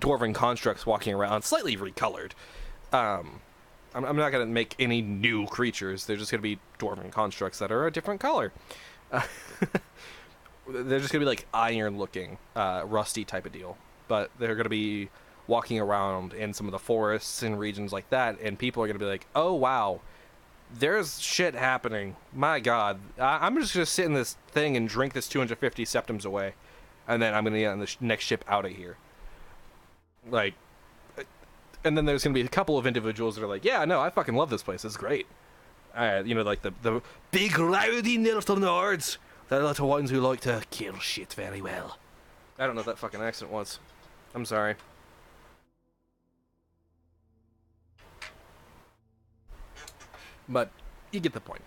dwarven constructs walking around, slightly recolored. I'm not gonna make any new creatures, they're just gonna be dwarven constructs that are a different color. They're just gonna be like iron looking, rusty type of deal. But they're gonna be walking around in some of the forests and regions like that, and people are gonna be like, oh wow, there's shit happening. My god, I'm just gonna sit in this thing and drink this 250 septims away, and then I'm gonna get on the next ship out of here. Like, and then there's gonna be a couple of individuals that are like, yeah, no, I fucking love this place, it's great. You know, like the big rowdy little nerds, the little ones who like to kill shit very well. I don't know what that fucking accent was. I'm sorry. But you get the point.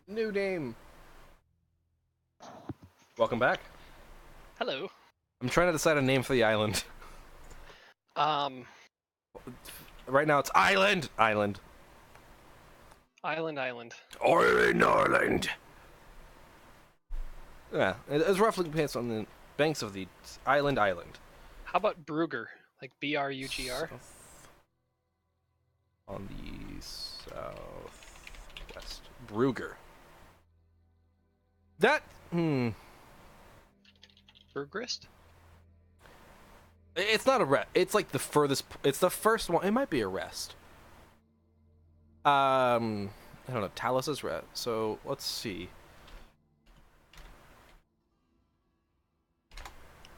New name. Welcome back. Hello. I'm trying to decide a name for the island. Right now it's Island. Island. Island. Island. Yeah, it's roughly based on the banks of the island. How about Brugger? Like B-R-U-G-R? On the southwest. Brugger. That, Brugrist? It's not a rest. It's like the furthest, it's the first one. It might be a rest. I don't know, Talus is rest. So, let's see.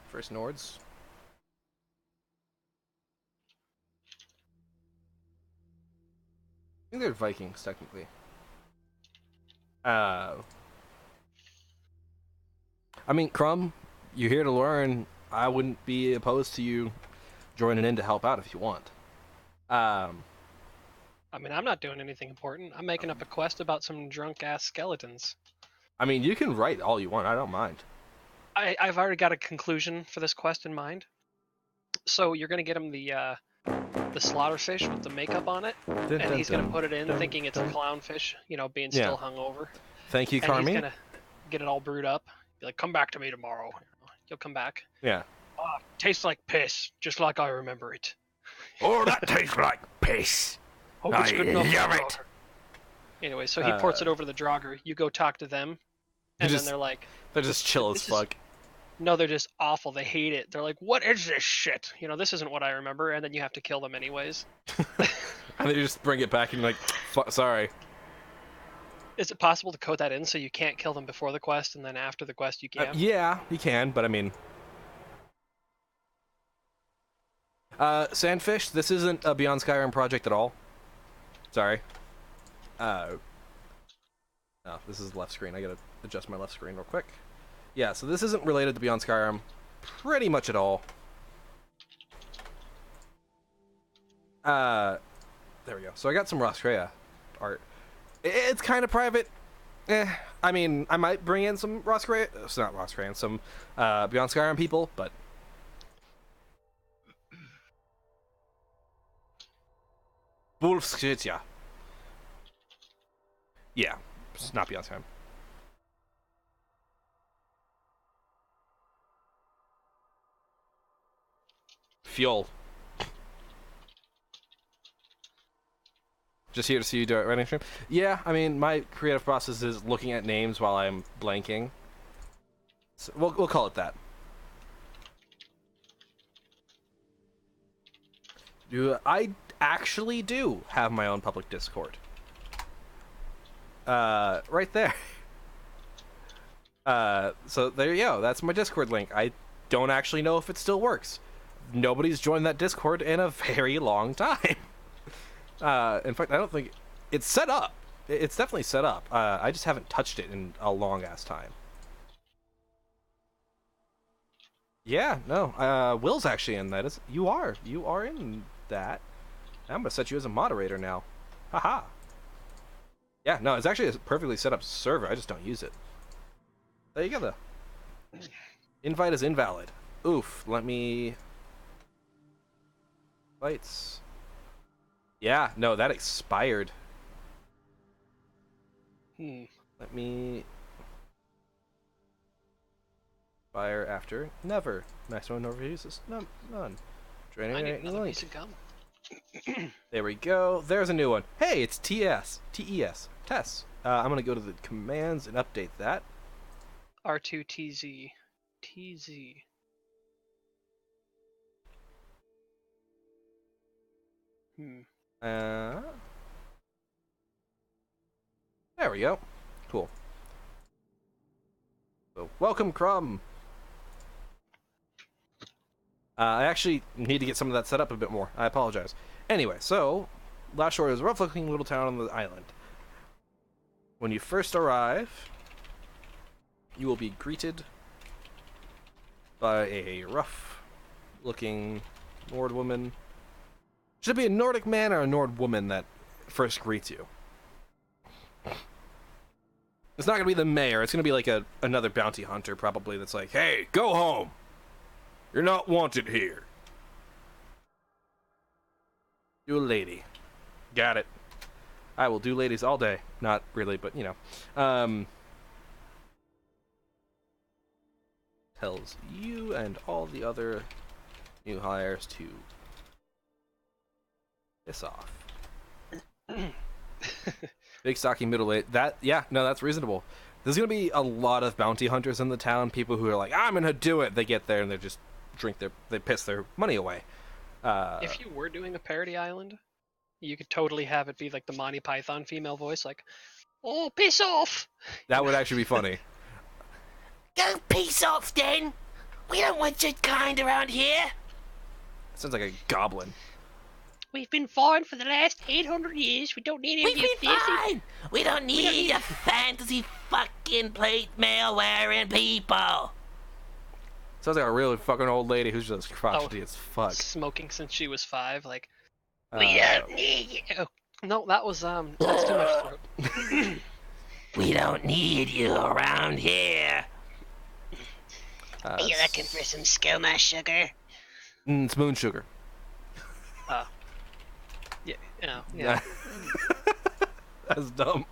First Nords. I think they're Vikings, technically. I mean, Crumb, you're here to learn. I wouldn't be opposed to you joining in to help out if you want. I mean, I'm not doing anything important. I'm making up a quest about some drunk-ass skeletons. I mean, you can write all you want. I don't mind. I've already got a conclusion for this quest in mind. So you're gonna get him the slaughterfish with the makeup on it, and he's gonna put it in thinking it's a clownfish, you know, being still hungover. Thank you, Carmi. And he's gonna get it all brewed up. Be like, come back to me tomorrow. You'll come back. Yeah. Tastes like piss, just like I remember it. Oh, that tastes like piss. Hope it's good enough. Yum it. Anyway, so he ports it over the Draugr. You go talk to them, and then they're like, they're just chill as fuck. No, they're just awful. They hate it. They're like, "What is this shit? You know, this isn't what I remember." And then you have to kill them anyways. And they just bring it back and like, sorry. Is it possible to code that in so you can't kill them before the quest and then after the quest you can? Yeah, you can, but I mean... Sandfish, this isn't a Beyond Skyrim project at all. Sorry. Oh, this is the left screen. I gotta adjust my left screen real quick. Yeah, so this isn't related to Beyond Skyrim pretty much at all. There we go. So I got some Roscrea art. It's kind of private. I mean, I might bring in some Roscrea. It's not Roscrea, some Beyond Skyrim people, but Wolfskitja. Yeah, it's not Beyond Skyrim. Fuel. Just here to see you do it writing stream. Yeah, I mean, my creative process is looking at names while I'm blanking. So we'll call it that. I actually do have my own public Discord. Right there. So there you go. That's my Discord link. I don't actually know if it still works. Nobody's joined that Discord in a very long time. In fact, I don't think it's set up. It's definitely set up. I just haven't touched it in a long ass time. Yeah, no. Will's actually in that. You are in that. I'm gonna set you as a moderator now. Haha. Yeah, no, it's actually a perfectly set up server. I just don't use it. There you go, though. Invite is invalid. Oof. Let me. Lights. Yeah, no, that expired. Let me... Expire after. Never. Maximum number of uses. None. Draining I need any another link. piece of gum. There we go. There's a new one. Hey, it's TS. TES. Tess. I'm going to go to the commands and update that. R2TZ. TZ. There we go. Cool. So, welcome, Crumb. I actually need to get some of that set up a bit more. I apologize. Anyway, so, Last Shore is a rough-looking little town on the island. When you first arrive, you will be greeted by a rough-looking Nord woman. Should it be a Nordic man or a Nord woman that first greets you? It's not going to be the mayor. It's going to be like another bounty hunter, probably, that's like, hey, go home. You're not wanted here. You a lady. Got it. I will do ladies all day. Not really, but, you know. Tells you and all the other new hires to piss off. Big, stocky, middle-aged. That's reasonable. There's gonna be a lot of bounty hunters in the town. People who are like, I'm gonna do it. They get there and they just they piss their money away. If you were doing a parody island, you could totally have it be like the Monty Python female voice, like, "Oh, piss off." That would actually be funny. Go piss off, then. We don't want your kind around here. Sounds like a goblin. We've been fine for the last 800 years. We don't need any of We've your been fine. We don't need a fantasy fucking plate mail wearing people. Sounds like a really fucking old lady who's just crotchety as fuck. Smoking since she was 5, like. We don't need you. Oh, no, that's too much throat. We don't need you around here. Are you looking for some skooma sugar? It's moon sugar. Yeah. That's dumb.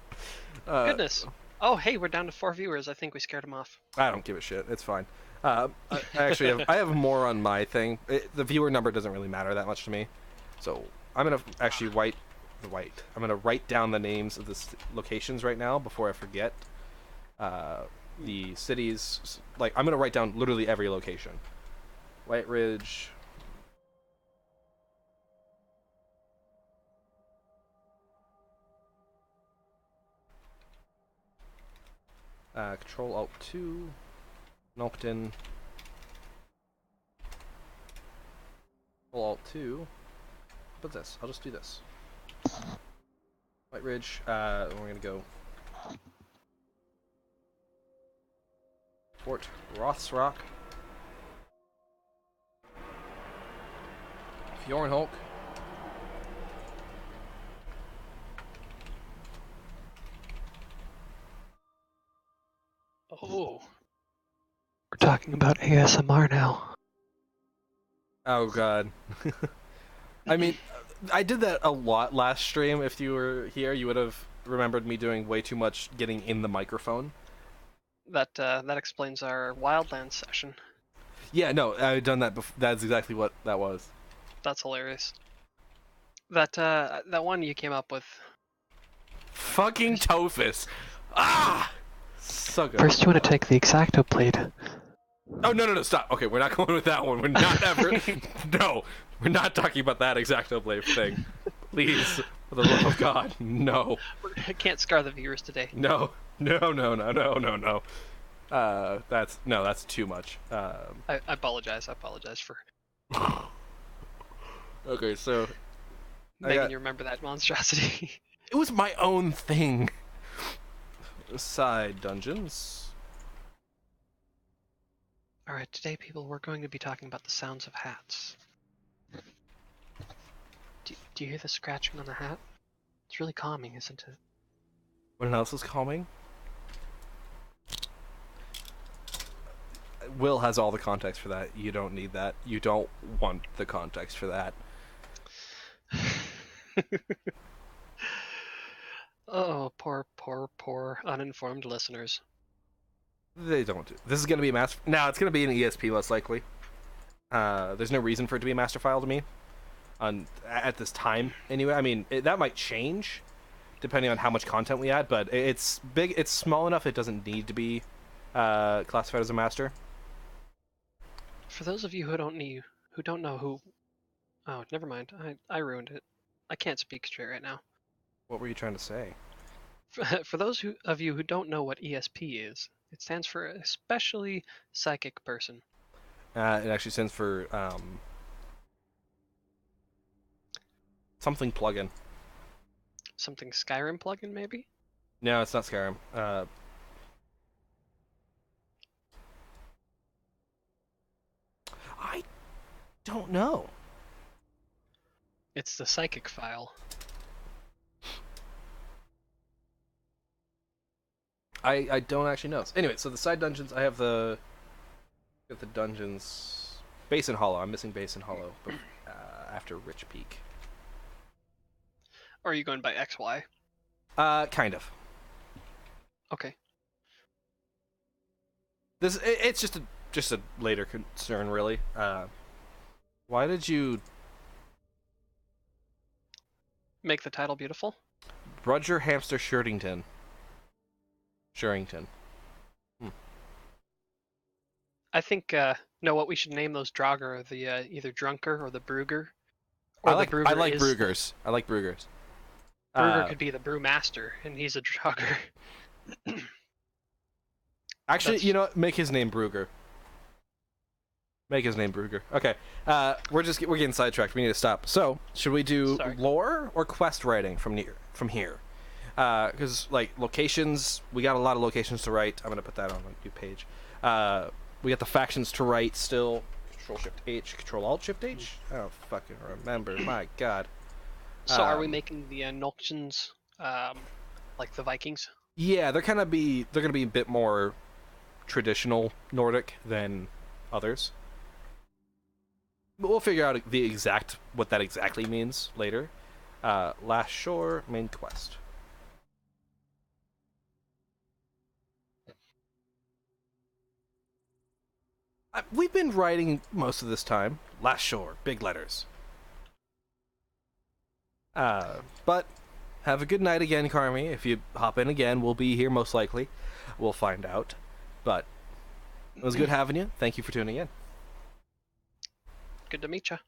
Goodness. Oh, hey, we're down to 4 viewers. I think we scared them off. I don't give a shit. It's fine. I have more on my thing. The viewer number doesn't really matter that much to me. So I'm gonna actually I'm gonna write down the names of the locations right now before I forget. the cities. Like, I'm going to write down literally every location. White Ridge. Control Alt 2. Nocton. Control Alt 2. What's this? I'll just do this. White Ridge. We're going to go Fort Rothsrock. Fjornholk. Oh. We're talking about ASMR now. Oh god. I mean, I did that a lot last stream. If you were here, you would have remembered me doing way too much getting in the microphone. That explains our Wildlands session. Yeah, no, I've done that before. That's exactly what that was. That's hilarious. That one you came up with. Fucking Tophus. Ah! So good. First, you want to take the Exacto plate. Oh, no, stop. Okay, we're not going with that one. We're not ever... No, we're not talking about that Exacto blade thing. Please, for the love of God, no. I can't scar the viewers today. No. That's too much. I apologize. I apologize for... Okay, so... Making you remember that monstrosity. It was my own thing. Side dungeons. Alright, today, people, we're going to be talking about the sounds of hats. Do you hear the scratching on the hat? It's really calming, isn't it? What else is calming? Will has all the context for that. You don't need that. You don't want the context for that. Oh, poor uninformed listeners. They don't do. This is going to be a master. No, it's going to be an ESP most likely. There's no reason for it to be a master file to me. At this time, anyway. I mean, that might change depending on how much content we add, but it's big. It's small enough. It doesn't need to be classified as a master. For those of you who don't know who. Oh, never mind. I ruined it. I can't speak straight right now. What were you trying to say? For those of you who don't know what ESP is, it stands for Especially Psychic Person. It actually stands for something plugin. Something Skyrim plugin, maybe? No, it's not Skyrim. I don't know. It's the psychic file. I don't actually know. Anyway, so the side dungeons, I have the dungeons. Basin Hollow. I'm missing Basin Hollow, but after Rich Peak. Or are you going by XY? Kind of. Okay. It's just a later concern, really. Why did you make the title beautiful? Roger Hamster Shirtington. I think know what we should name those Draugr, the either Drunker or the Brugger. I like Brugers. Brugger could be the Brewmaster, and he's a Draugr. Actually, you know what? Make his name Brugger. Okay, we're getting sidetracked. We need to stop. So, should we do lore or quest writing from here? Because like locations, we got a lot of locations to write. I'm gonna put that on a new page. We got the factions to write still. Control Shift H, Control Alt Shift H. I don't fucking remember. My God. So are we making the Noctions like the Vikings? Yeah, they're gonna be a bit more traditional Nordic than others. But we'll figure out what that exactly means later. Last Shore, main quest. We've been writing most of this time. Last Shore, big letters. But have a good night again, Carmi. If you hop in again, we'll be here most likely. We'll find out. But it was good having you. Thank you for tuning in. Good to meet you.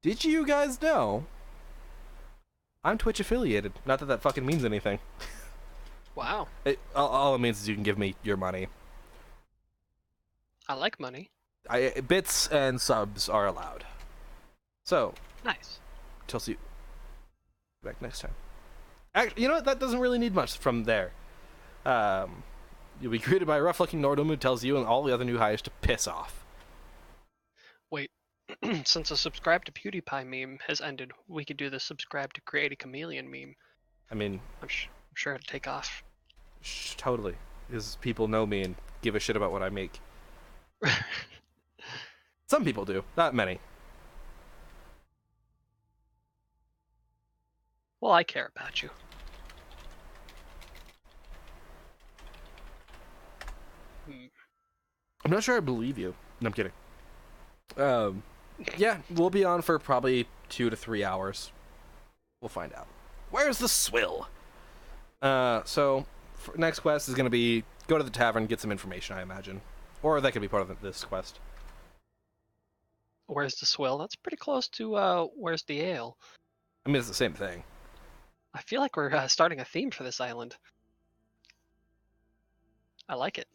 Did you guys know I'm Twitch affiliated? Not that that fucking means anything. Wow. All it means is you can give me your money. I like money. Bits and subs are allowed. So, nice. Till see you back next time. Actually, you know what? That doesn't really need much from there. You'll be greeted by a rough-looking Nordum who tells you and all the other new hires to piss off. Wait, since the subscribe to PewDiePie meme has ended, we could do the subscribe to Create a Chameleon meme. I mean, I'm sure it'd take off. Totally. Because people know me and give a shit about what I make. Some people do, not many. Well, I care about you. I'm not sure I believe you. No, I'm kidding. Yeah, we'll be on for probably 2 to 3 hours. We'll find out. Where's the swill? So, next quest is going to be go to the tavern, get some information, I imagine. Or that could be part of this quest. Where's the swill? That's pretty close to, where's the ale? I mean, it's the same thing. I feel like we're starting a theme for this island. I like it.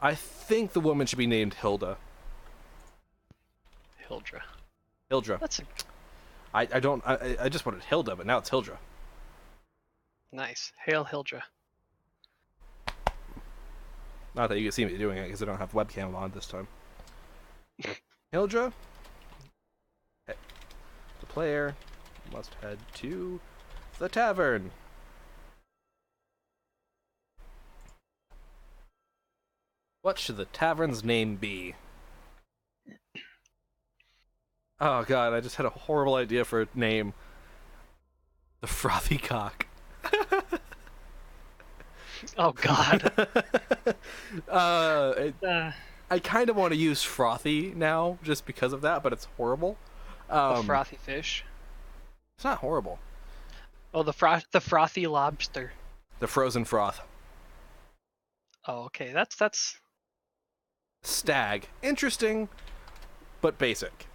I think the woman should be named Hilda. Hildra. That's I just wanted Hilda, but now it's Hildra. Nice. Hail Hildra. Not that you can see me doing it because I don't have webcam on this time. Hildra. The player must head to the tavern. What should the tavern's name be? Oh god, I just had a horrible idea for a name. The Frothy Cock. Oh god. I kind of want to use frothy now just because of that, but it's horrible. The frothy fish. It's not horrible. Oh, the frothy lobster. The frozen froth. Oh, okay. That's Stag. Interesting, but basic.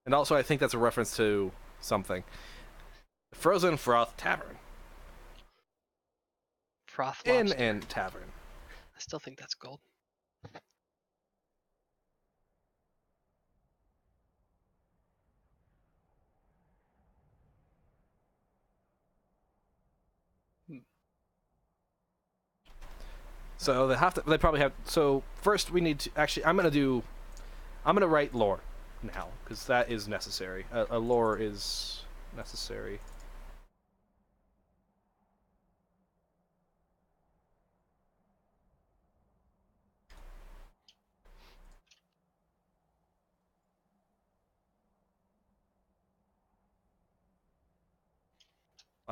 And also, I think that's a reference to something. Frozen Froth Tavern. Froth lobster. Inn and tavern. I still think that's gold. So they probably have. So first we need to actually. I'm gonna write lore now because that is necessary. A lore is necessary.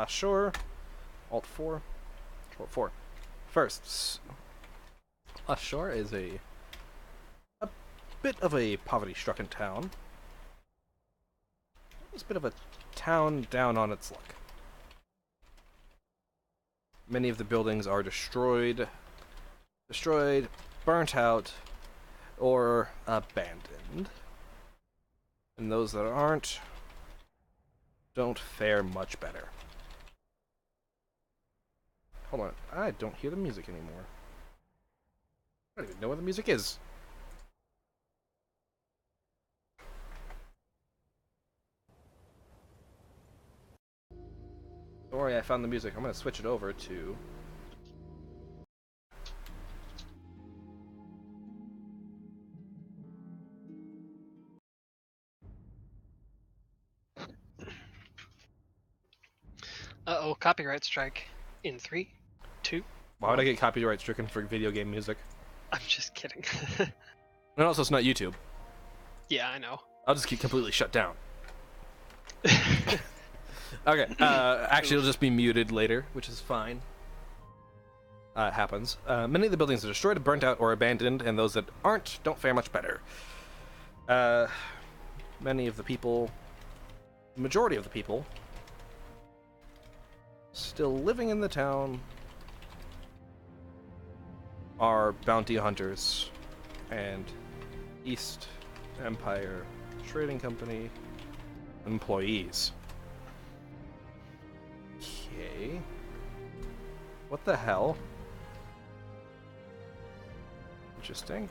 Sure. Alt 4. Alt 4. First, Shore is a bit of a poverty-stricken town. It's a bit of a town down on its luck. Many of the buildings are destroyed, burnt out, or abandoned. And those that aren't don't fare much better. Hold on, I don't hear the music anymore. I don't even know where the music is. Don't worry, I found the music. I'm gonna switch it over to... Uh-oh, copyright strike. In 3, 2... Why would I get copyright stricken for video game music? I'm just kidding. And also, it's not YouTube. Yeah, I know. I'll just get completely shut down. Okay, actually it'll just be muted later, which is fine. It happens. Many of the buildings are destroyed, burnt out, or abandoned, and those that aren't don't fare much better. Many of the people... The majority of the people still living in the town are bounty hunters and East Empire Trading Company employees. Okay. What the hell? Interesting.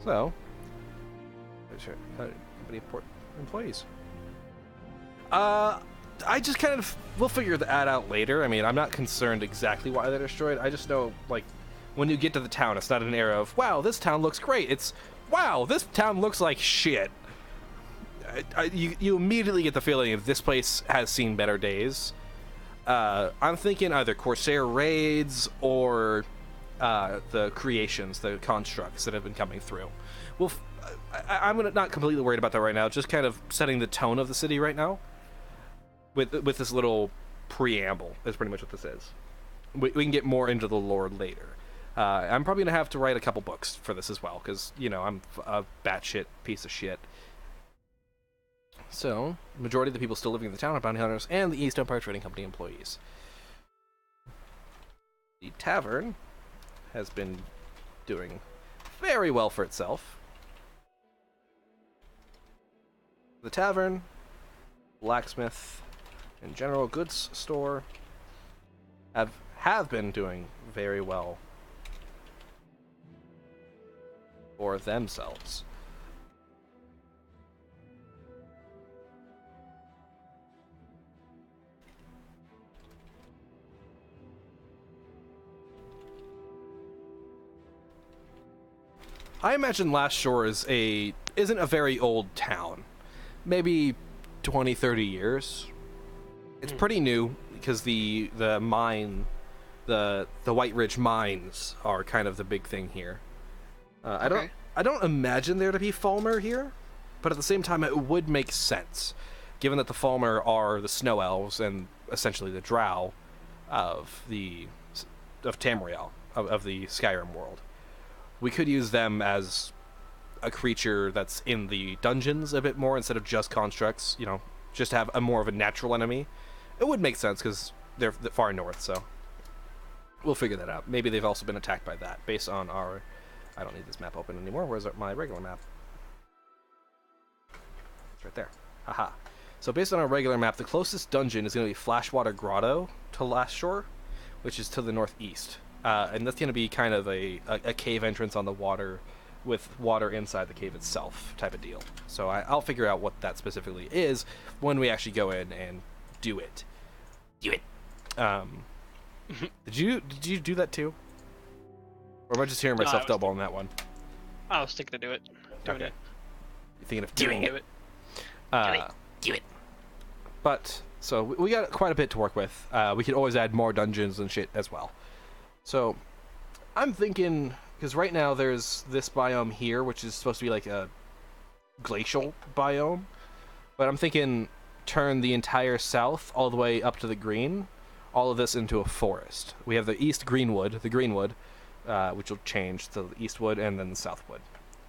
So, company employees. I just kind of, we'll figure that out later. I mean, I'm not concerned exactly why they're destroyed. I just know, like, when you get to the town, it's not an era of, wow, this town looks great. It's, wow, this town looks like shit. You immediately get the feeling of this place has seen better days. I'm thinking either Corsair raids or the creations, the constructs that have been coming through. Well, I'm not completely worried about that right now. Just kind of setting the tone of the city right now with this little preamble is pretty much what this is. We can get more into the lore later. I'm probably going to have to write a couple books for this as well, because, you know, I'm a batshit piece of shit. So, majority of the people still living in the town are bounty hunters and the East Empire Trading Company employees. The tavern has been doing very well for itself. The tavern, blacksmith, and general goods store have been doing very well for themselves. I imagine Last Shore isn't a very old town. Maybe 20, 30 years. It's pretty new because the White Ridge mines are kind of the big thing here. Okay. I don't imagine there to be Falmer here, but at the same time it would make sense, given that the Falmer are the snow elves and essentially the drow of Tamriel, of the Skyrim world. We could use them as a creature that's in the dungeons a bit more instead of just constructs, you know, just have a more of a natural enemy. It would make sense because they're far north, so we'll figure that out. Maybe they've also been attacked by that based on our... I don't need this map open anymore. Where's my regular map? It's right there. Haha. So based on our regular map, the closest dungeon is going to be Flashwater Grotto to Last Shore, which is to the northeast. And that's going to be kind of a cave entrance on the water with water inside the cave itself type of deal. So I'll figure out what that specifically is when we actually go in and do it. Did you do that too? Or am I just hearing myself double on that one? I was thinking to do it. Okay. You're thinking of doing it? Do it. But, so we got quite a bit to work with. We could always add more dungeons and shit as well. So, I'm thinking, because right now there's this biome here, which is supposed to be like a glacial biome, but I'm thinking turn the entire south all the way up to the green, all of this into a forest. We have the East Greenwood, which will change to the Eastwood, and then the Southwood.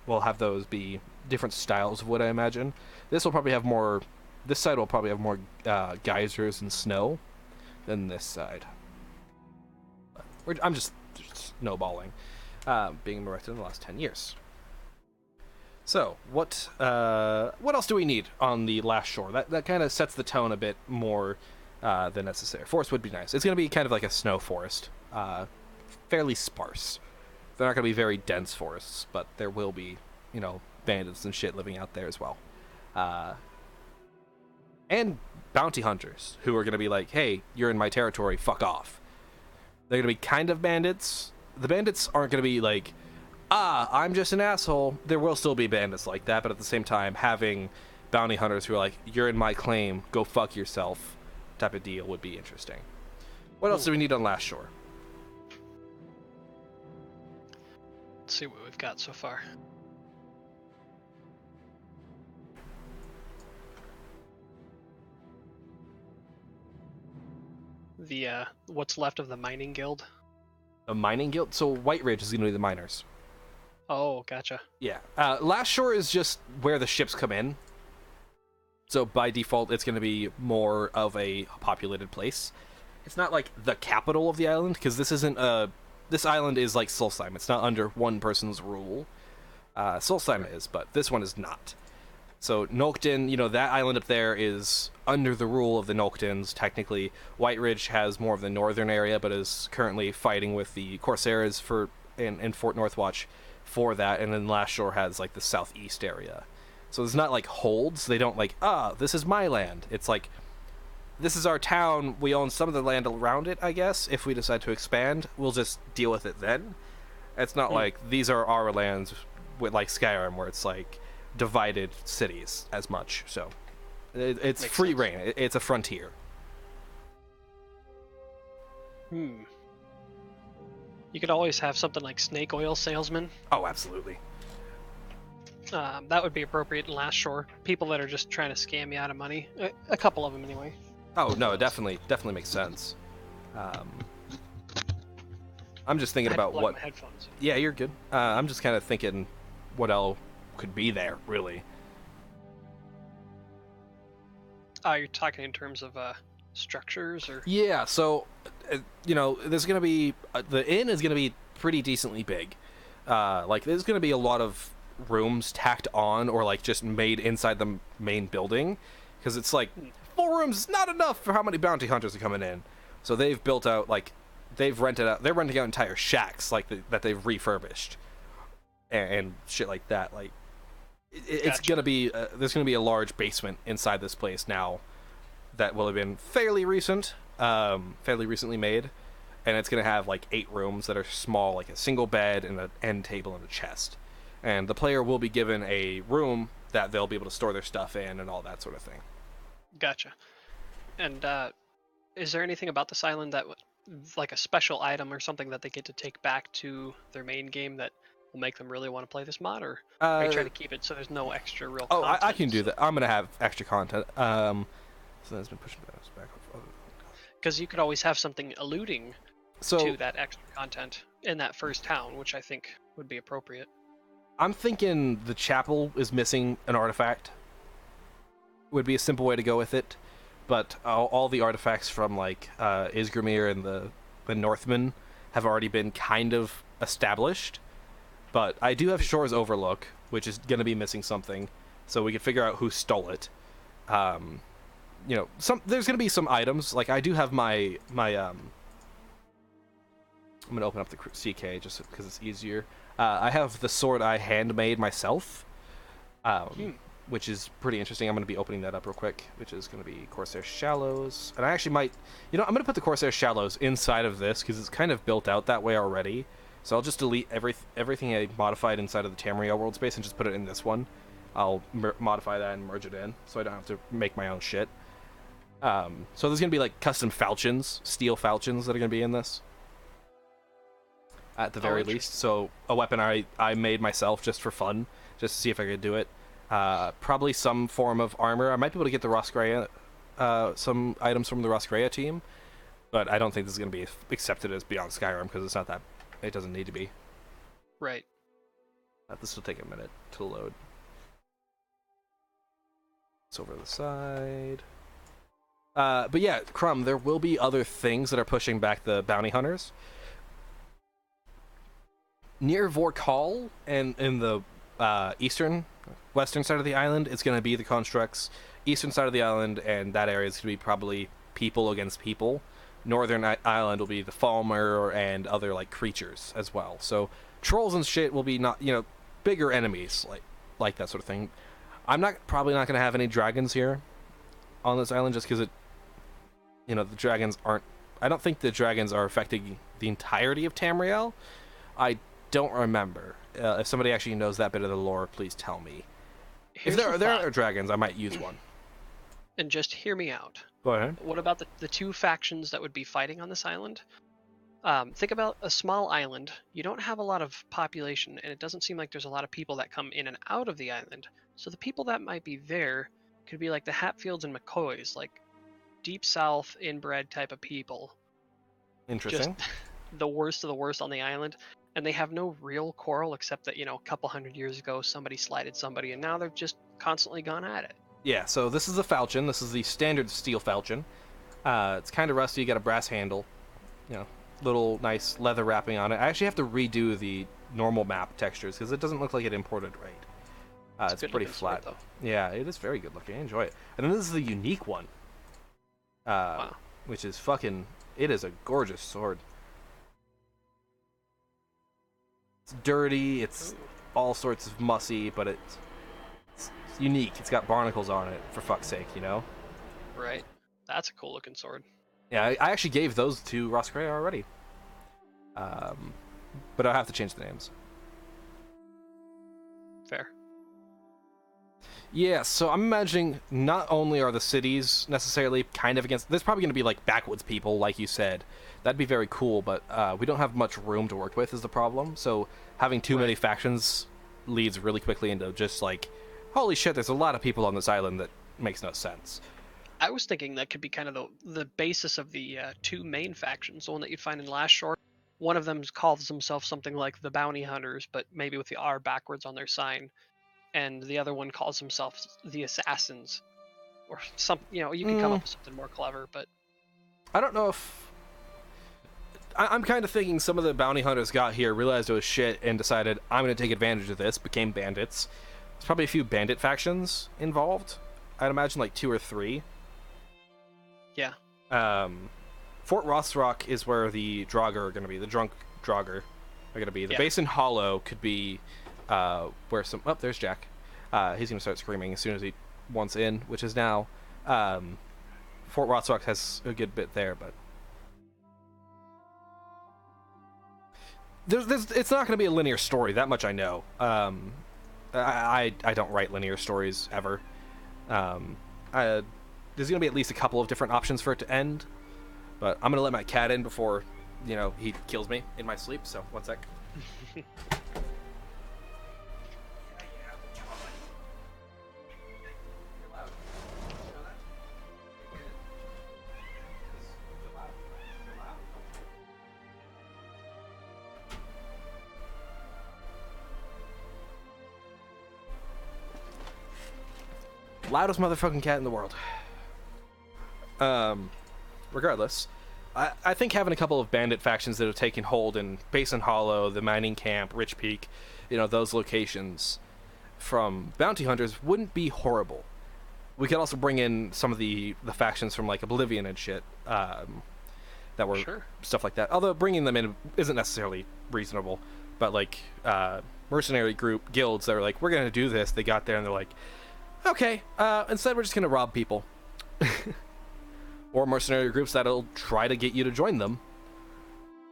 We'll have those be different styles of wood, I imagine. This side will probably have more geysers and snow than this side. I'm just snowballing, being erected in the last 10 years. So, what else do we need on the Last Shore? That kind of sets the tone a bit more than necessary. Forest would be nice. It's going to be kind of like a snow forest, fairly sparse. They're not going to be very dense forests, but there will be, you know, bandits and shit living out there as well. And bounty hunters who are going to be like, hey, you're in my territory, fuck off. They're going to be kind of bandits. The bandits aren't going to be like, I'm just an asshole. There will still be bandits like that, but at the same time, having bounty hunters who are like, you're in my claim, go fuck yourself type of deal would be interesting. What else do we need on Last Shore? Let's see what we've got so far. The what's left of the mining guild. A mining guild? So White Ridge is going to be the miners. Oh, gotcha. Yeah. Last Shore is just where the ships come in. So by default, it's going to be more of a populated place. It's not like the capital of the island, because this isn't a... This island is like Solstheim. It's not under one person's rule. Solstheim is, but this one is not. So Noctin, that island up there is under the rule of the Noctins, technically. White Ridge has more of the northern area, but is currently fighting with the Corsairs in Fort Northwatch for that, and then Last Shore has, like, the southeast area. So it's not, like, holds. They don't, like, this is my land. It's like, this is our town. We own some of the land around it, I guess. If we decide to expand, we'll just deal with it then. It's not like, these are our lands, with, like, Skyrim, where it's, like, divided cities as much. So it's Makes free sense. Reign. It's a frontier. You could always have something like snake oil salesman. Oh, absolutely. That would be appropriate in Last Shore. People that are just trying to scam you out of money. A couple of them, anyway. Oh, no, it definitely makes sense. I'm just thinking about what... My headphones. Yeah, you're good. I'm just kind of thinking what else could be there, really. You're talking in terms of structures, or... Yeah, so, there's going to be... the inn is going to be pretty decently big. There's going to be a lot of rooms tacked on or, like, just made inside the main building. Because it's like, 4 rooms is not enough for how many bounty hunters are coming in. So they've built out, like... They're renting out entire shacks, like, that they've refurbished. And shit like that, like... It's Gotcha. gonna be there's gonna be a large basement inside this place now that will have been fairly recently made, and it's gonna have like 8 rooms that are small, like a single bed and an end table and a chest, and the player will be given a room that they'll be able to store their stuff in and all that sort of thing. Gotcha. And is there anything about this island that, like a special item or something that they get to take back to their main game that will make them really want to play this mod, or are you trying to keep it so there's no extra real content? I can do that. I'm gonna have extra content. So that's been pushing back. Because you could always have something alluding to that extra content in that first town, which I think would be appropriate. I'm thinking the chapel is missing an artifact. Would be a simple way to go with it, but all the artifacts from like Isgrimir and the Northmen have already been kind of established. But I do have Shore's Overlook, which is going to be missing something, so we can figure out who stole it. There's going to be some items. Like, I do have my I'm going to open up the CK just because it's easier. I have the sword I handmade myself, which is pretty interesting. I'm going to be opening that up real quick, which is going to be Corsair Shallows. And I actually might... I'm going to put the Corsair Shallows inside of this because it's kind of built out that way already. So I'll just delete everything I modified inside of the Tamriel world space and just put it in this one. I'll modify that and merge it in, so I don't have to make my own shit. So there's going to be like custom falchions, steel falchions that are going to be in this. At the very least. So a weapon I made myself just for fun, just to see if I could do it. Probably some form of armor. I might be able to get the Roscrea, some items from the Roscrea team, but I don't think this is going to be accepted as Beyond Skyrim because it's not that... It doesn't need to be. Right. This will take a minute to load. It's over the side. But yeah, Crumb, there will be other things that are pushing back the bounty hunters. Near Vorkal and in the western side of the island, it's going to be the constructs. Eastern side of the island and that area is going to be probably people against people. Northern Island will be the Falmer and other like creatures as well. So trolls and shit will be bigger enemies like that sort of thing. I'm probably not going to have any dragons here on this island just because the dragons aren't... I don't think the dragons are affecting the entirety of Tamriel. I don't remember. If somebody actually knows that bit of the lore, please tell me. If there are dragons, I might use one. And just hear me out. Go ahead. What about the 2 factions that would be fighting on this island? Think about a small island. You don't have a lot of population, and it doesn't seem like there's a lot of people that come in and out of the island. So the people that might be there could be like the Hatfields and McCoys, like deep south inbred type of people. Interesting. Just the worst of the worst on the island. and they have no real quarrel except that, a couple hundred years ago somebody slighted somebody, and now they've just constantly gone at it. Yeah, so this is the falchion. This is the standard steel falchion. It's kind of rusty. You got a brass handle, little nice leather wrapping on it. I actually have to redo the normal map textures because it doesn't look like it imported right. It's pretty flat. Sword, yeah, it is very good looking. I enjoy it. And then this is the unique one, wow. which is fucking... It is a gorgeous sword. It's dirty. It's all sorts of mussy, but it's unique. It's got barnacles on it, for fuck's sake, Right. That's a cool looking sword. Yeah, I actually gave those to Roscrea already. But I'll have to change the names. Fair. Yeah, so I'm imagining not only are the cities necessarily kind of against... There's probably going to be, like, backwoods people, like you said. That'd be very cool, but we don't have much room to work with is the problem. So having too many factions leads really quickly into just, like, holy shit, there's a lot of people on this island that makes no sense. I was thinking that could be kind of the basis of the two main factions, the one that you'd find in Last Shore. One of them calls themselves something like the Bounty Hunters, but maybe with the R backwards on their sign. And the other one calls themselves the Assassins, or some. You can come up with something more clever. But I don't know if I'm kind of thinking some of the bounty hunters got here, realized it was shit, and decided I'm going to take advantage of this. Became bandits. There's probably a few bandit factions involved. I'd imagine like 2 or 3. Yeah. Fort Rothrock is where the Draugr are going to be. The drunk Draugr are going to be. The Basin Hollow could be. Where some... Oh, there's Jack. He's going to start screaming as soon as he wants in, which is now. Fort Rothrock has a good bit there, but... It's not going to be a linear story, that much I know. I don't write linear stories, ever. There's going to be at least a couple of different options for it to end, but I'm going to let my cat in before, he kills me in my sleep, so one sec. Loudest motherfucking cat in the world. Regardless, I think having a couple of bandit factions that have taken hold in Basin Hollow, the mining camp, Rich Peak, those locations from bounty hunters wouldn't be horrible. We could also bring in some of the factions from like Oblivion and shit that were stuff like that. Although bringing them in isn't necessarily reasonable, but like mercenary group guilds that are like, we're gonna do this. They got there and they're like, okay, instead we're just gonna rob people. Or mercenary groups that'll try to get you to join them.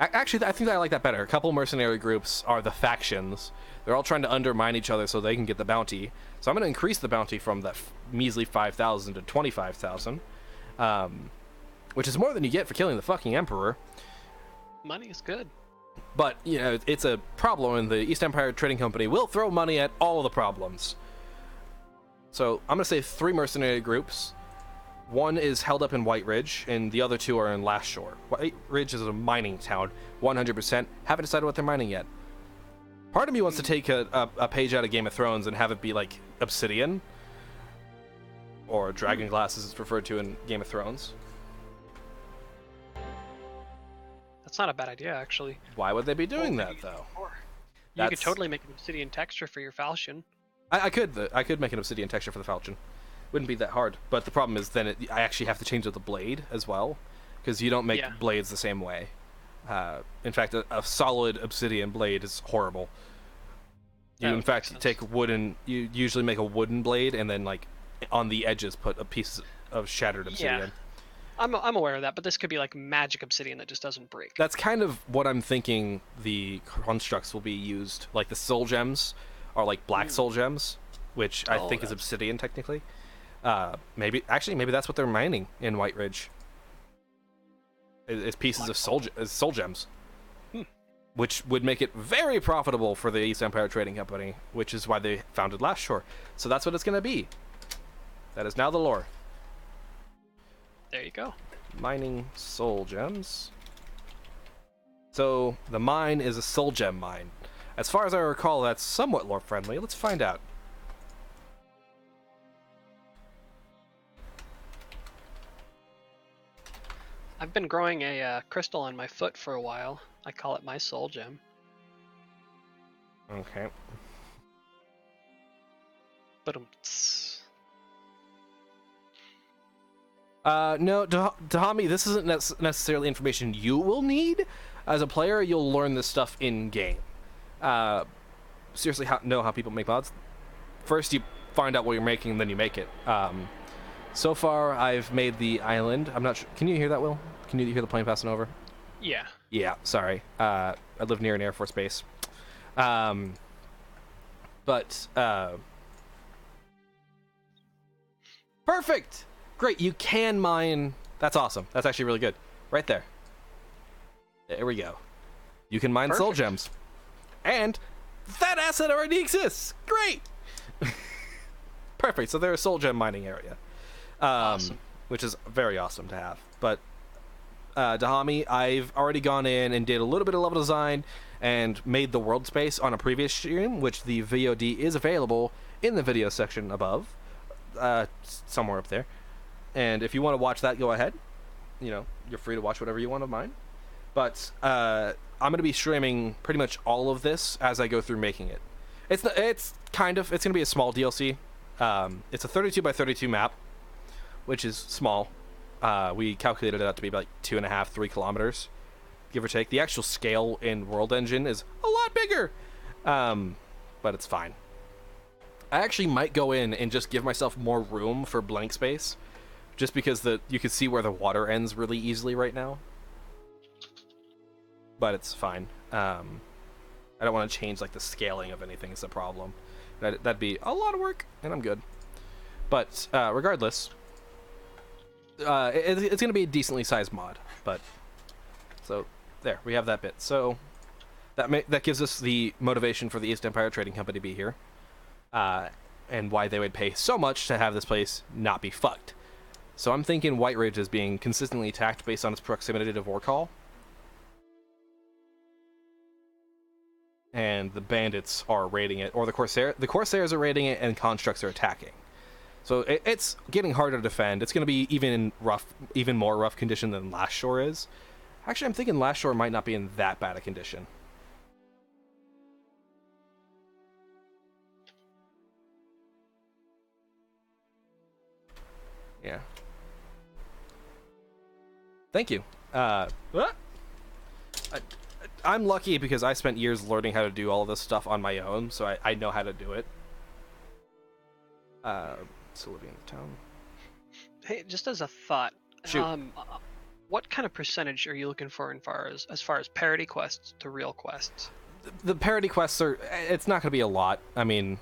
Actually, I think I like that better. A couple mercenary groups are the factions. They're all trying to undermine each other so they can get the bounty. So I'm going to increase the bounty from that measly 5,000 to 25,000. Which is more than you get for killing the fucking Emperor. Money is good. But, it's a problem, and the East Empire Trading Company will throw money at all the problems. So I'm going to say 3 mercenary groups. One is held up in White Ridge, and the other 2 are in Last Shore. White Ridge is a mining town, 100%. Haven't decided what they're mining yet. Part of me wants to take a page out of Game of Thrones and have it be like obsidian. Or dragon glass, as it's referred to in Game of Thrones. That's not a bad idea, actually. Why would they be doing that, though? You could totally make an obsidian texture for your falchion. I could make an obsidian texture for the falchion. Wouldn't be that hard, but the problem is then I actually have to change the blade as well, because you don't make blades the same way. In fact, a solid obsidian blade is horrible. You in fact take wooden. You usually make a wooden blade, and then like on the edges put a piece of shattered obsidian. Yeah. I'm aware of that, but this could be like magic obsidian that just doesn't break. That's kind of what I'm thinking. The constructs will be used, like the soul gems, are like black soul gems, which I think is obsidian technically. Maybe that's what they're mining in White Ridge. Is pieces of soul gems, which would make it very profitable for the East Empire Trading Company, which is why they founded Last Shore. So that's what it's going to be. That is now the lore. There you go. Mining soul gems. So the mine is a soul gem mine. As far as I recall, that's somewhat lore friendly. Let's find out. I've been growing a crystal on my foot for a while. I call it my soul gem. Okay. But no, Dahami, this isn't necessarily information you will need. As a player, you'll learn this stuff in-game. Seriously, know how people make mods. First, you find out what you're making, and then you make it. So far, I've made the island. I'm not sure. Can you hear that, Will? Can you hear the plane passing over? Yeah. Yeah, sorry. I live near an Air Force base. Perfect! Great, you can mine. That's awesome. That's actually really good. Right there. There we go. You can mine soul gems. And that asset already exists. Great! Perfect, so they're a soul gem mining area. Awesome. Which is very awesome to have. But Dahami, I've already gone in and did a little bit of level design and made the world space on a previous stream, which the VOD is available in the video section above, somewhere up there. And if you want to watch that, go ahead. You know, you're free to watch whatever you want of mine. But I'm going to be streaming pretty much all of this as I go through making it. It's going to be a small DLC. It's a 32 by 32 map, which is small. We calculated it out to be like 2.5, 3 kilometers, give or take. The actual scale in World Engine is a lot bigger, but it's fine. I actually might go in and just give myself more room for blank space, just because you can see where the water ends really easily right now. But it's fine. I don't want to change like the scaling of anything. Is a problem. That'd be a lot of work, and I'm good. But regardless. It's going to be a decently sized mod, but so there we have that bit. So that gives us the motivation for the East Empire Trading Company to be here, and why they would pay so much to have this place not be fucked. So I'm thinking White Ridge is being consistently attacked based on its proximity to Vorkal, and the bandits are raiding it, or the Corsairs are raiding it, and constructs are attacking. So it's getting harder to defend. It's going to be even more rough condition than Last Shore is. Actually, I'm thinking Last Shore might not be in that bad a condition. Yeah. Thank you. I'm lucky because I spent years learning how to do all of this stuff on my own, so I know how to do it. Still living in the town. Hey, just as a thought, shoot. What kind of percentage are you looking for as far as parody quests to real quests? The parody quests it's not going to be a lot. I mean,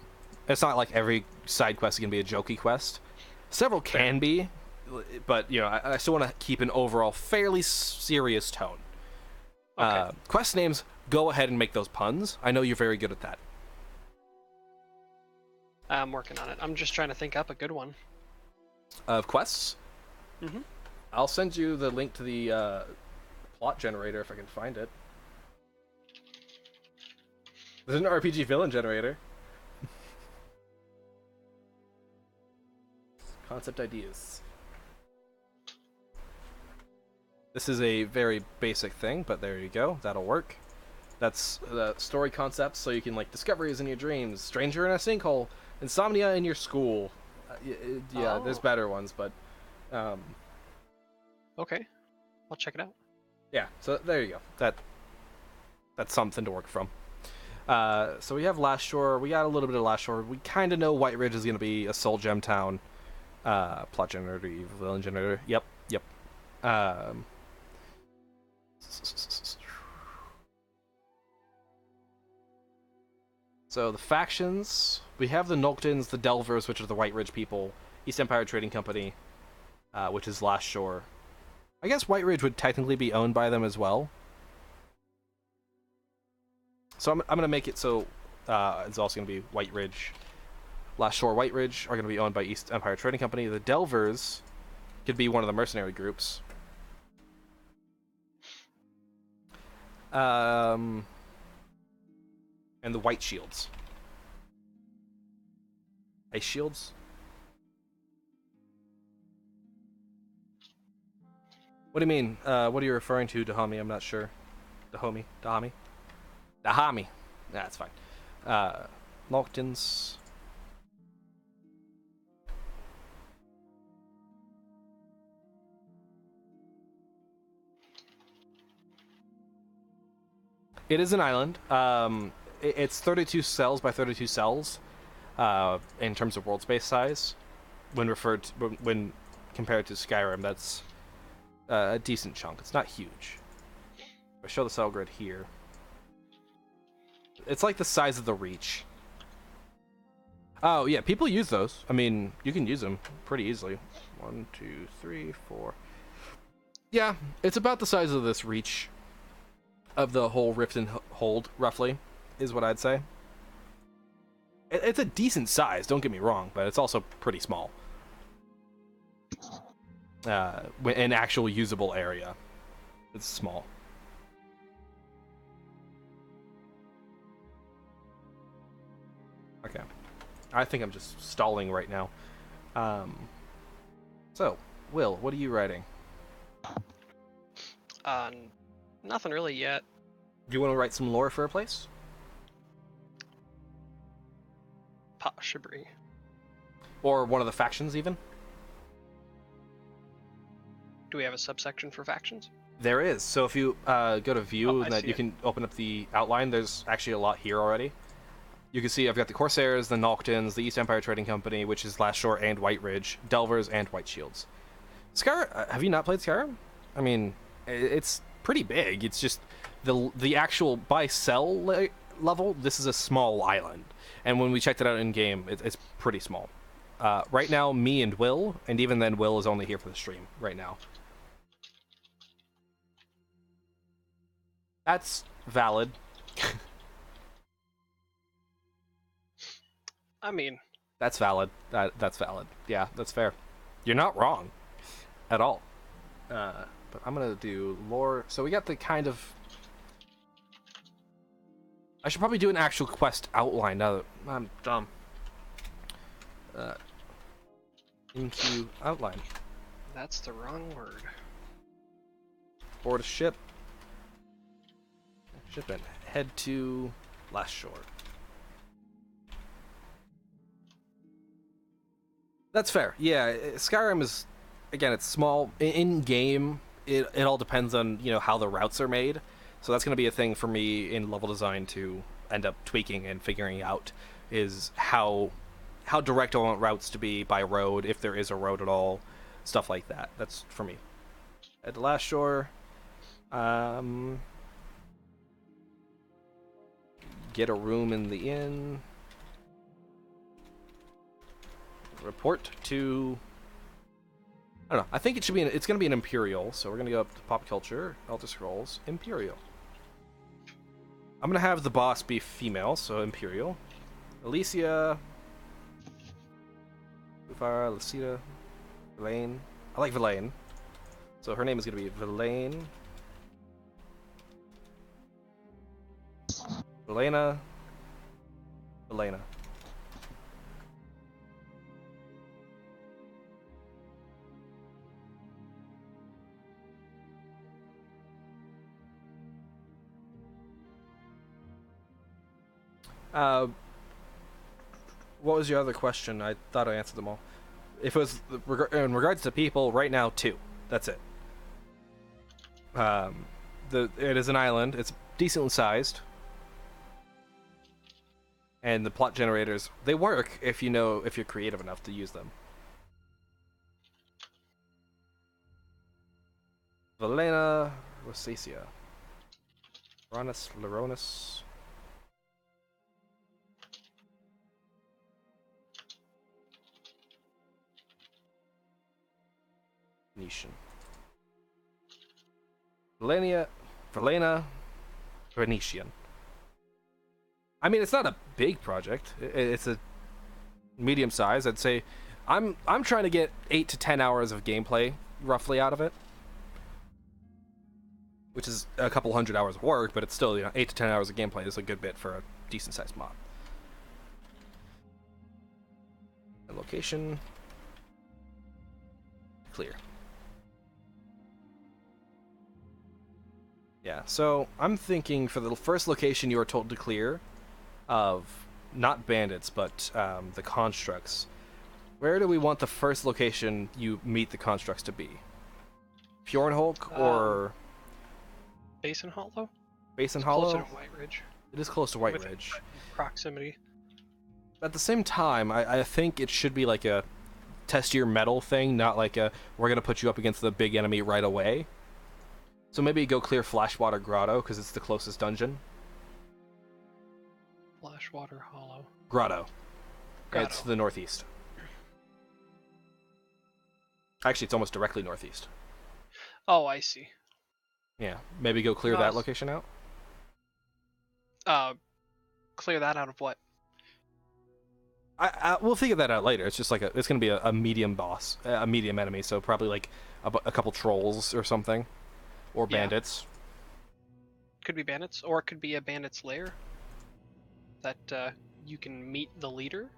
it's not like every side quest is going to be a jokey quest. Several can be, but you know, I still want to keep an overall fairly serious tone. Okay. Quest names, go ahead and make those puns. I know you're very good at that. I'm working on it. I'm just trying to think up a good one. Of quests? Mm-hmm. I'll send you the link to the plot generator if I can find it. There's an RPG villain generator. Concept ideas. This is a very basic thing, but there you go. That'll work. That's the story concepts, so you can like discoveries in your dreams, stranger in a sinkhole, insomnia in your school. There's better ones, but okay, I'll check it out. Yeah, so there you go. That's something to work from. So we have Last Shore. We got a little bit of Last Shore. We kind of know White Ridge is going to be a soul gem town. Plot generator, evil villain generator. Yep. So the factions, we have the Noctins, the Delvers, which are the White Ridge people, East Empire Trading Company, which is Last Shore. I guess White Ridge would technically be owned by them as well. So I'm going to make it so it's also going to be White Ridge. Last Shore, White Ridge are going to be owned by East Empire Trading Company. The Delvers could be one of the mercenary groups. And the white shields. Ice shields? What do you mean? What are you referring to, Dahami? I'm not sure. Dahami? Dahami? Dahami. That's fine. Noctins. It is an island. It's 32 cells by 32 cells in terms of world space size. When when compared to Skyrim, that's a decent chunk. It's not huge. If I show the cell grid here, it's like the size of the Reach. Oh yeah, people use those. I mean, you can use them pretty easily. 1, 2, 3, 4. Yeah, it's about the size of this Reach. Of the whole Rift and Hold, roughly, is what I'd say. It's a decent size, don't get me wrong, but it's also pretty small. An actual usable area. It's small. Okay. I think I'm just stalling right now. So, Will, what are you writing? Nothing really yet. Do you want to write some lore for a place? Possibly. Or one of the factions, even? Do we have a subsection for factions? There is. So if you go to view, and you can open up the outline. There's actually a lot here already. You can see I've got the Corsairs, the Noctins, the East Empire Trading Company, which is Last Shore and White Ridge, Delvers, and White Shields. Skyrim, have you not played Skyrim? I mean, it's pretty big. It's just the actual by cell level. This is a small island, and when we checked it out in game, it's pretty small. Right now, me and Will, and even then, Will is only here for the stream right now. That's valid. I mean, that's valid. That's valid. Yeah, that's fair. You're not wrong at all. But I'm gonna do lore. So we got the kind of. I should probably do an actual quest outline now that I'm dumb. Into outline. That's the wrong word. Board a ship. Ship and head to Last Shore. That's fair. Yeah, Skyrim is, again, it's small. In game, it all depends on how the routes are made. So that's going to be a thing for me in level design to end up tweaking and figuring out is how direct I want routes to be by road, if there is a road at all, stuff like that. That's for me. At the Last Shore, get a room in the inn. Report to. I don't know. I think it should be. It's going to be an Imperial, so we're going to go up to Pop Culture, Elder Scrolls, Imperial. I'm going to have the boss be female, so Imperial. Alicia. Ufara, Lucida, Villain. I like Villain. So her name is going to be Villain. Elena. Elena. What was your other question? I thought I answered them all. If it was in regards to people, right now 2. That's it. It is an island. It's decently sized. And the plot generators, they work if you're creative enough to use them. Valena Rosacia. Leronis. Venetian. Valena Venetian. I mean, it's not a big project. It's a medium size. I'd say I'm trying to get 8 to 10 hours of gameplay roughly out of it. which is a couple 100 hours of work, but it's still 8 to 10 hours of gameplay is a good bit for a decent sized mod. And location clear. Yeah, so I'm thinking for the first location you are told to clear of not bandits, but the constructs. Where do we want the first location you meet the constructs to be? Fjornholk or Basin Hollow? Basin It's Hollow? closer to White Ridge. It is close to White With Ridge. Proximity. At the same time, I think it should be like a test your metal thing, not like a we're going to put you up against the big enemy right away. So maybe go clear Flashwater Grotto, because it's the closest dungeon. Flashwater Hollow. Grotto. Grotto. It's to the northeast. Actually, it's almost directly northeast. Oh, I see. Yeah, maybe go clear that location out. Clear that out of what? We'll figure that out later. It's just like it's gonna be a medium boss, a medium enemy. So probably like a couple trolls or something, or bandits. Could be bandits, or it could be a bandit's lair. That you can meet the leader,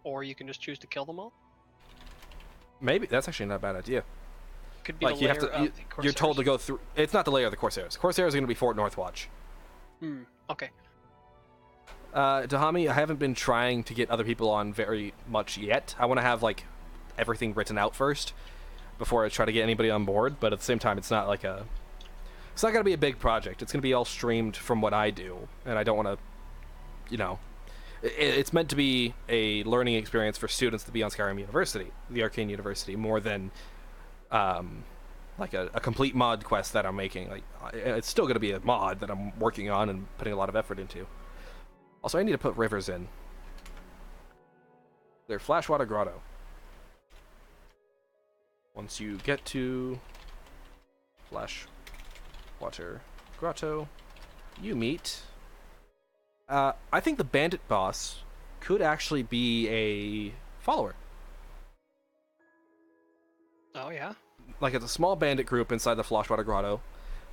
or you can just choose to kill them all. Maybe that's actually not a bad idea. Could be like the you lair have to, of the Corsairs. you're told to go through. It's not the lair of the Corsairs. Corsairs are gonna be Fort Northwatch. Okay. Dahami, I haven't been trying to get other people on very much yet. I want to have like everything written out first before I try to get anybody on board. But at the same time, it's not going to be a big project. It's gonna be all streamed from what I do, and I don't want to, it's meant to be a learning experience for students to be on Skyrim University, the Arcane University, more than like a complete mod quest that I'm making. Like it's still gonna be a mod that I'm working on and putting a lot of effort into. Also, I need to put rivers in. They're Flashwater Grotto. Once you get to Flashwater Grotto, you meet... I think the bandit boss could actually be a follower. Oh, yeah? Like, it's a small bandit group inside the Flashwater Grotto.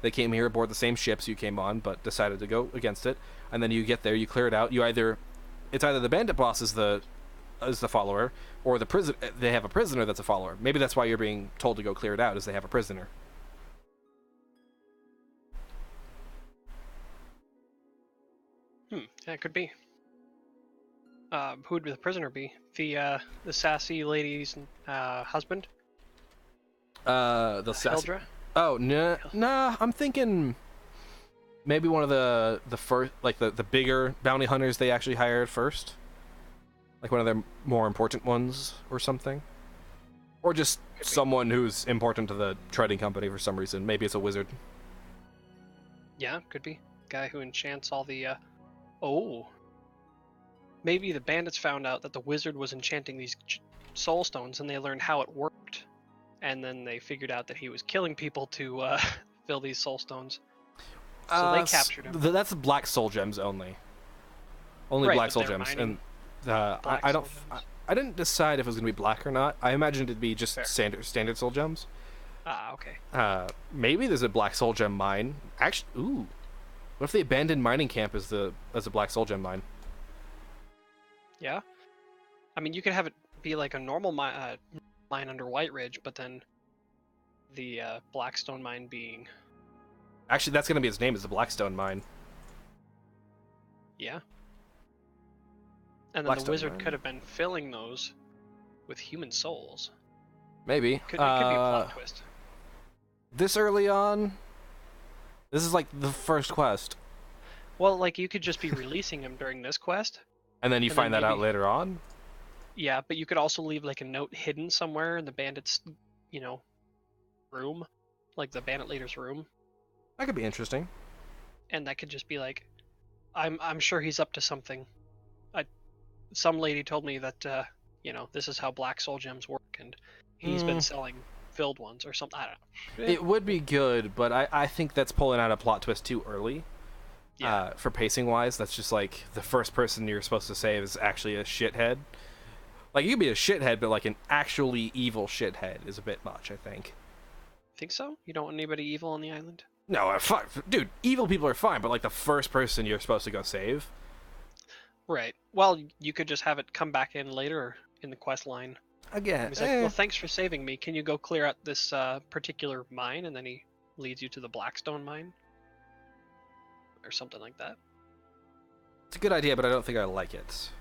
They came here aboard the same ships you came on, but decided to go against it. And then you get there, you clear it out. It's either the bandit boss is the follower, or they have a prisoner that's a follower. Maybe that's why you're being told to go clear it out, is they have a prisoner. Yeah, it could be. Who would the prisoner be? The sassy lady's husband? The sassy... Hildra? Oh, nah, I'm thinking maybe one of the first, like the bigger bounty hunters they actually hired first. Like one of their more important ones or something. Or just someone who's important to the trading company for some reason. Maybe it's a wizard. Yeah, could be. Guy who enchants all the, Oh. Maybe the bandits found out that the wizard was enchanting these soul stones and they learned how it worked. And then they figured out that he was killing people to fill these soul stones. So they captured him. That's black soul gems only. Only right, black soul gems. And I didn't decide if it was going to be black or not. I imagined it'd be just standard soul gems. Ah, okay. Maybe there's a black soul gem mine. Actually, ooh. What if the abandoned mining camp is a black soul gem mine? Yeah. I mean, you could have it be like a normal mine under White Ridge, but then the Blackstone mine being... Actually, that's going to be its name, is the Blackstone mine. Yeah. And then the wizard could have been filling those with human souls. Maybe. It could be a plot twist. This early on? This is like the first quest. Well, like, you could just be releasing him during this quest. And then you find that out later on? Yeah, but you could also leave like a note hidden somewhere in the bandit's, room, like the bandit leader's room. That could be interesting. And that could just be like, I'm sure he's up to something. Some lady told me that this is how black soul gems work, and he's been selling filled ones or something. I don't know. It would be good, but I think that's pulling out a plot twist too early. Yeah. For pacing wise, that's just like the first person you're supposed to save is actually a shithead. Like, you could be a shithead, but like an actually evil shithead is a bit much, I think. Think so? You don't want anybody evil on the island? No, dude, evil people are fine, but like the first person you're supposed to go save. Right. Well, you could just have it come back in later in the quest line. Again, He's like, well, thanks for saving me. Can you go clear out this particular mine? And then he leads you to the Blackstone mine. Or something like that. It's a good idea, but I don't think I like it.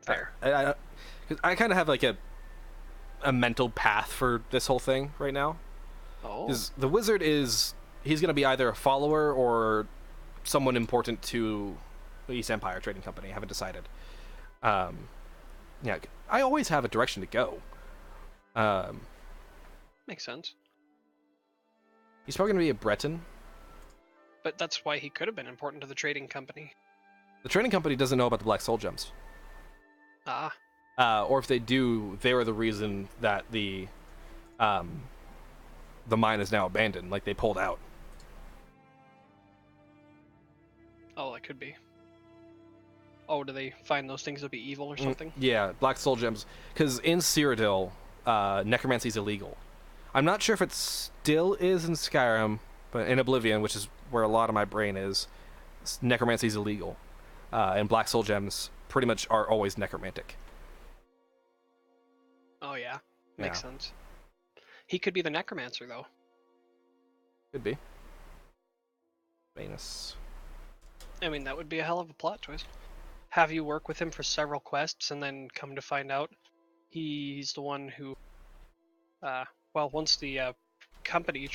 Fair. I kind of have like a mental path for this whole thing right now. Oh. Because the wizard he's going to be either a follower or someone important to the East Empire Trading Company. I haven't decided. Yeah, I always have a direction to go. Makes sense. He's probably going to be a Breton. But that's why he could have been important to the trading company. The trading company doesn't know about the Black Soul Gems. Ah. Or if they do, they are the reason that the mine is now abandoned. Like, they pulled out. Oh, that could be. Oh, do they find those things to be evil or something? Yeah, Black Soul Gems. Because in Cyrodiil, necromancy is illegal. I'm not sure if it still is in Skyrim, but in Oblivion, which is where a lot of my brain is, necromancy is illegal. And Black Soul Gems pretty much are always necromantic. Oh, yeah. Makes sense. He could be the necromancer, though. Could be. Venus. I mean, that would be a hell of a plot twist. Have you work with him for several quests, and then come to find out he's the one who... once the company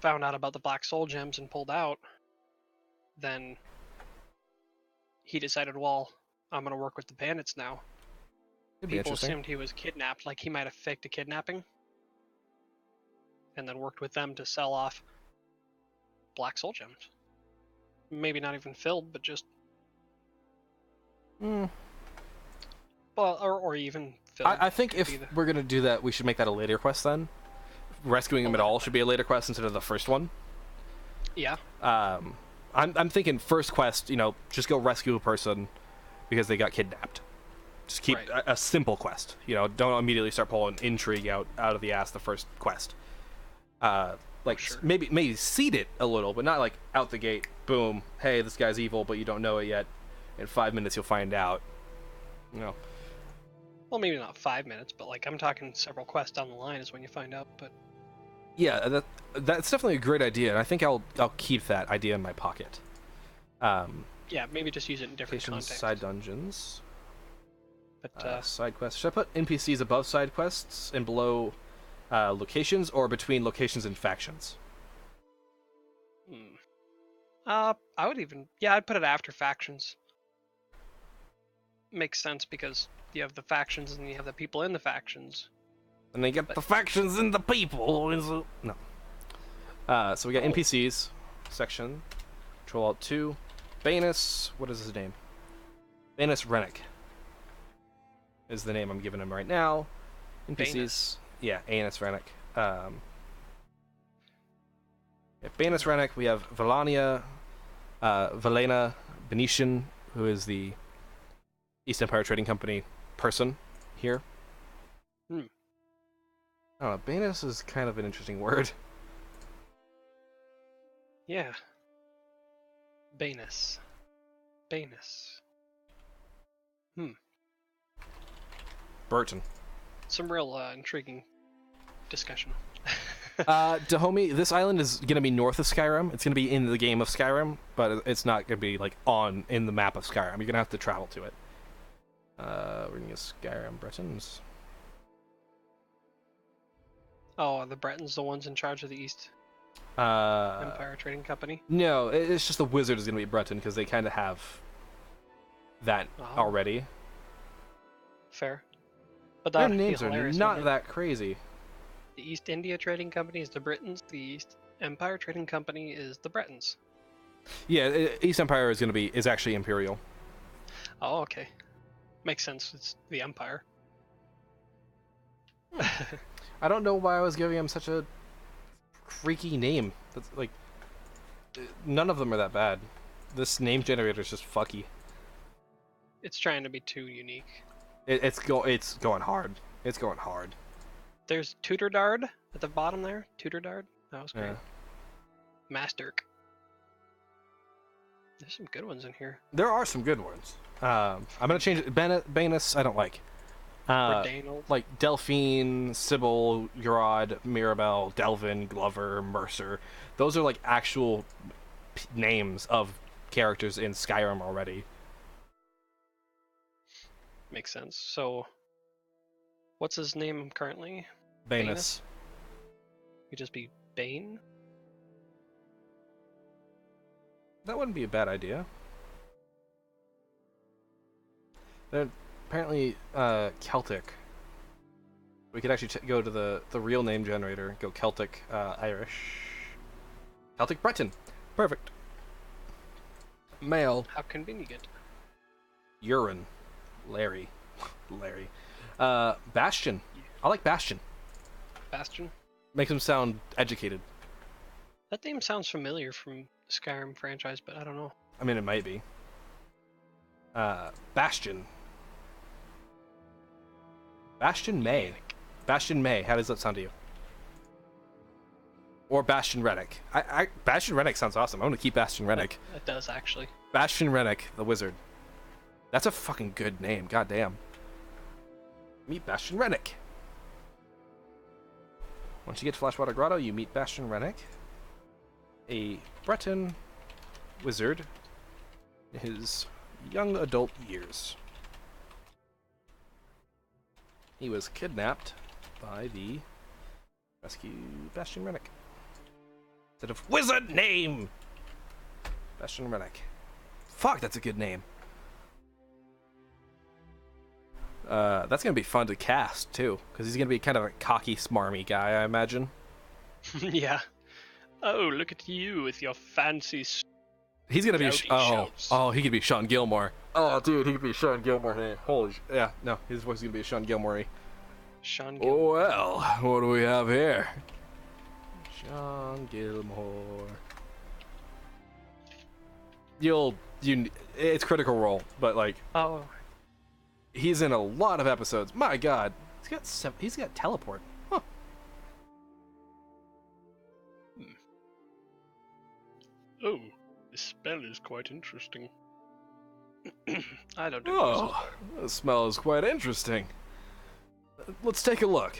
found out about the Black Soul Gems and pulled out, then he decided, well, I'm going to work with the bandits now. People assumed he was kidnapped, like he might have faked a kidnapping, and then worked with them to sell off Black Soul Gems. Maybe not even filled, but just... Well, or even filled. I think if we're going to do that, we should make that a later quest then. Rescuing him at all should be a later quest instead of the first one. Yeah. I'm thinking first quest, just go rescue a person because they got kidnapped. Just keep a simple quest. Don't immediately start pulling intrigue out of the ass the first quest. Maybe seed it a little, but not like out the gate. Boom. Hey, this guy's evil, but you don't know it yet. In 5 minutes, you'll find out. Well, maybe not 5 minutes, but I'm talking several quests down the line is when you find out. But yeah, that's definitely a great idea, and I think I'll keep that idea in my pocket. Yeah, maybe just use it in different contexts. Side dungeons. But side quests. Should I put NPCs above side quests and below locations, or between locations and factions? I would even... Yeah, I'd put it after factions. Makes sense because you have the factions and you have the people in the factions. And they get the factions and the people. No. So we got NPCs section. Control-Alt-2. Banus. What is his name? Banus Rennick is the name I'm giving him right now. NPCs. Banus. Yeah, Anus Rennick. Banus Rennick. We have Valenia Venetian, who is the East Empire Trading Company person here. I don't know. Banus is kind of an interesting word. Yeah. Banus. Burton. Some real intriguing discussion. Dahomey, this island is going to be north of Skyrim. It's going to be in the game of Skyrim, but it's not going to be in the map of Skyrim. You're going to have to travel to it. We're going to use Skyrim Bretons. Oh, are the Bretons the ones in charge of the East Empire Trading Company? No, it's just the wizard is going to be Breton because they kind of have that already. Fair. But their names are not that crazy. The East India Trading Company is the Britons. The East Empire Trading Company is the Bretons. Yeah, East Empire is actually Imperial. Oh, okay. Makes sense. It's the Empire. I don't know why I was giving him such a freaky name. That's none of them are that bad. This name generator is just fucky. It's trying to be too unique. It's going hard. It's going hard. There's Tutordard at the bottom there. Tutordard. That was great. Masterk. There's some good ones in here. There are some good ones. I'm gonna change it. Banus, I don't like. Like Delphine, Sybil, Urod, Mirabelle, Delvin, Glover, Mercer. Those are like actual names of characters in Skyrim already. Makes sense. So, what's his name currently? Banus. Could just be Bane? That wouldn't be a bad idea. They're apparently Celtic. We could actually go to the real name generator, go Celtic Irish. Celtic Breton. Perfect. Male. How convenient. Urine. Larry. Bastion. I like Bastion. Bastion? Makes him sound educated. That name sounds familiar from the Skyrim franchise, but I don't know. I mean, it might be. Bastion. Bastion May. Bastion May. How does that sound to you? Or Bastion Rennick. Bastion Rennick sounds awesome. I'm gonna keep Bastion Rennick. That does, actually. Bastion Rennick, the wizard. That's a fucking good name. Goddamn. Meet Bastion Rennick. Once you get to Flashwater Grotto, you meet Bastion Rennick, a Breton wizard in his young adult years. He was kidnapped by the rescue Bastion Rennick. Instead of wizard name! Bastion Rennick. Fuck, that's a good name. That's gonna be fun to cast too, because he's gonna be kind of a cocky, smarmy guy, I imagine. Yeah. Oh, look at you with your fancy. He's gonna be. Shouts. He could be Sean Gilmore. Oh, dude, he could be Sean Gilmore. Hey, holy. Yeah, no, his voice is gonna be Sean Gilmore. Sean Gilmore. Well, what do we have here? Sean Gilmore. It's Critical Role, but like. Oh. He's in a lot of episodes. My God, he's got teleport. Huh. Oh, this spell is quite interesting. I don't know. Oh, the smell is quite interesting. Let's take a look.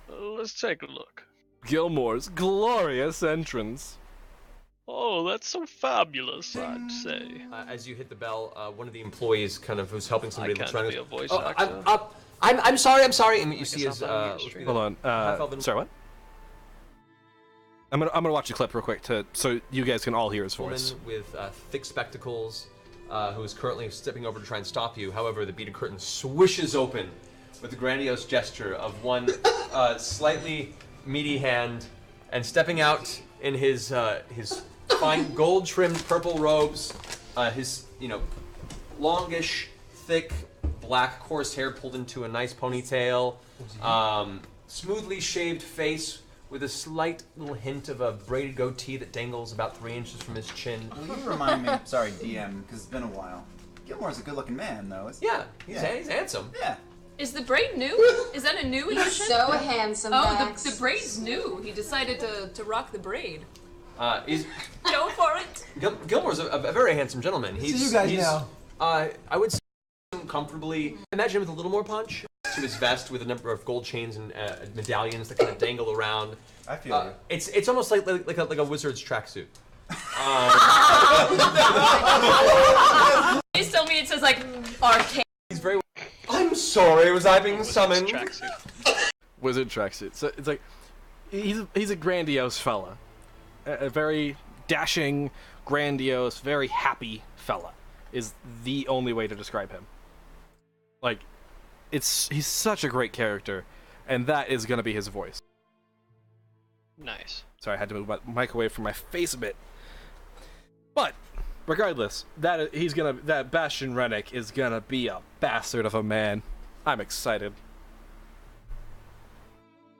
Let's take a look. Gilmore's glorious entrance. Oh, that's so fabulous, I'd say. As you hit the bell, one of the employees kind of who's helping somebody I trying be a voice to. actor. I'm sorry. And you see his. Hold on. Sorry, what? I'm gonna watch the clip real quick so you guys can all hear his voice. With thick spectacles, who is currently stepping over to try and stop you. However, the beaded curtain swishes open with a grandiose gesture of one slightly meaty hand, and stepping out in his fine gold-trimmed purple robes, his longish, thick, black, coarse hair pulled into a nice ponytail, smoothly shaved face with a slight little hint of a braided goatee that dangles about 3 inches from his chin. Will you remind me? Sorry, DM, because it's been a while. Gilmore's a good-looking man, though, isn't he? Yeah, he's handsome. Yeah. Is the braid new? Is that a new addition? So handsome, Max. The braid's new. He decided to rock the braid. He's Go for it. Gilmore's a very handsome gentleman. So you guys know. I would say comfortably. Imagine him with a little more punch to his vest with a number of gold chains and medallions that kind of dangle around. I feel you. It's almost like a wizard's tracksuit. Please tell me it says like arcane. He's very. I'm sorry, was I being summoned? Wizard tracksuit. So it's like he's a grandiose fella, a very dashing, grandiose, very happy fella is the only way to describe him. Like, he's such a great character, and that is gonna be his voice. Nice. Sorry, I had to move my mic away from my face a bit. But regardless, that Bastion Rennick is gonna be a bastard of a man. I'm excited.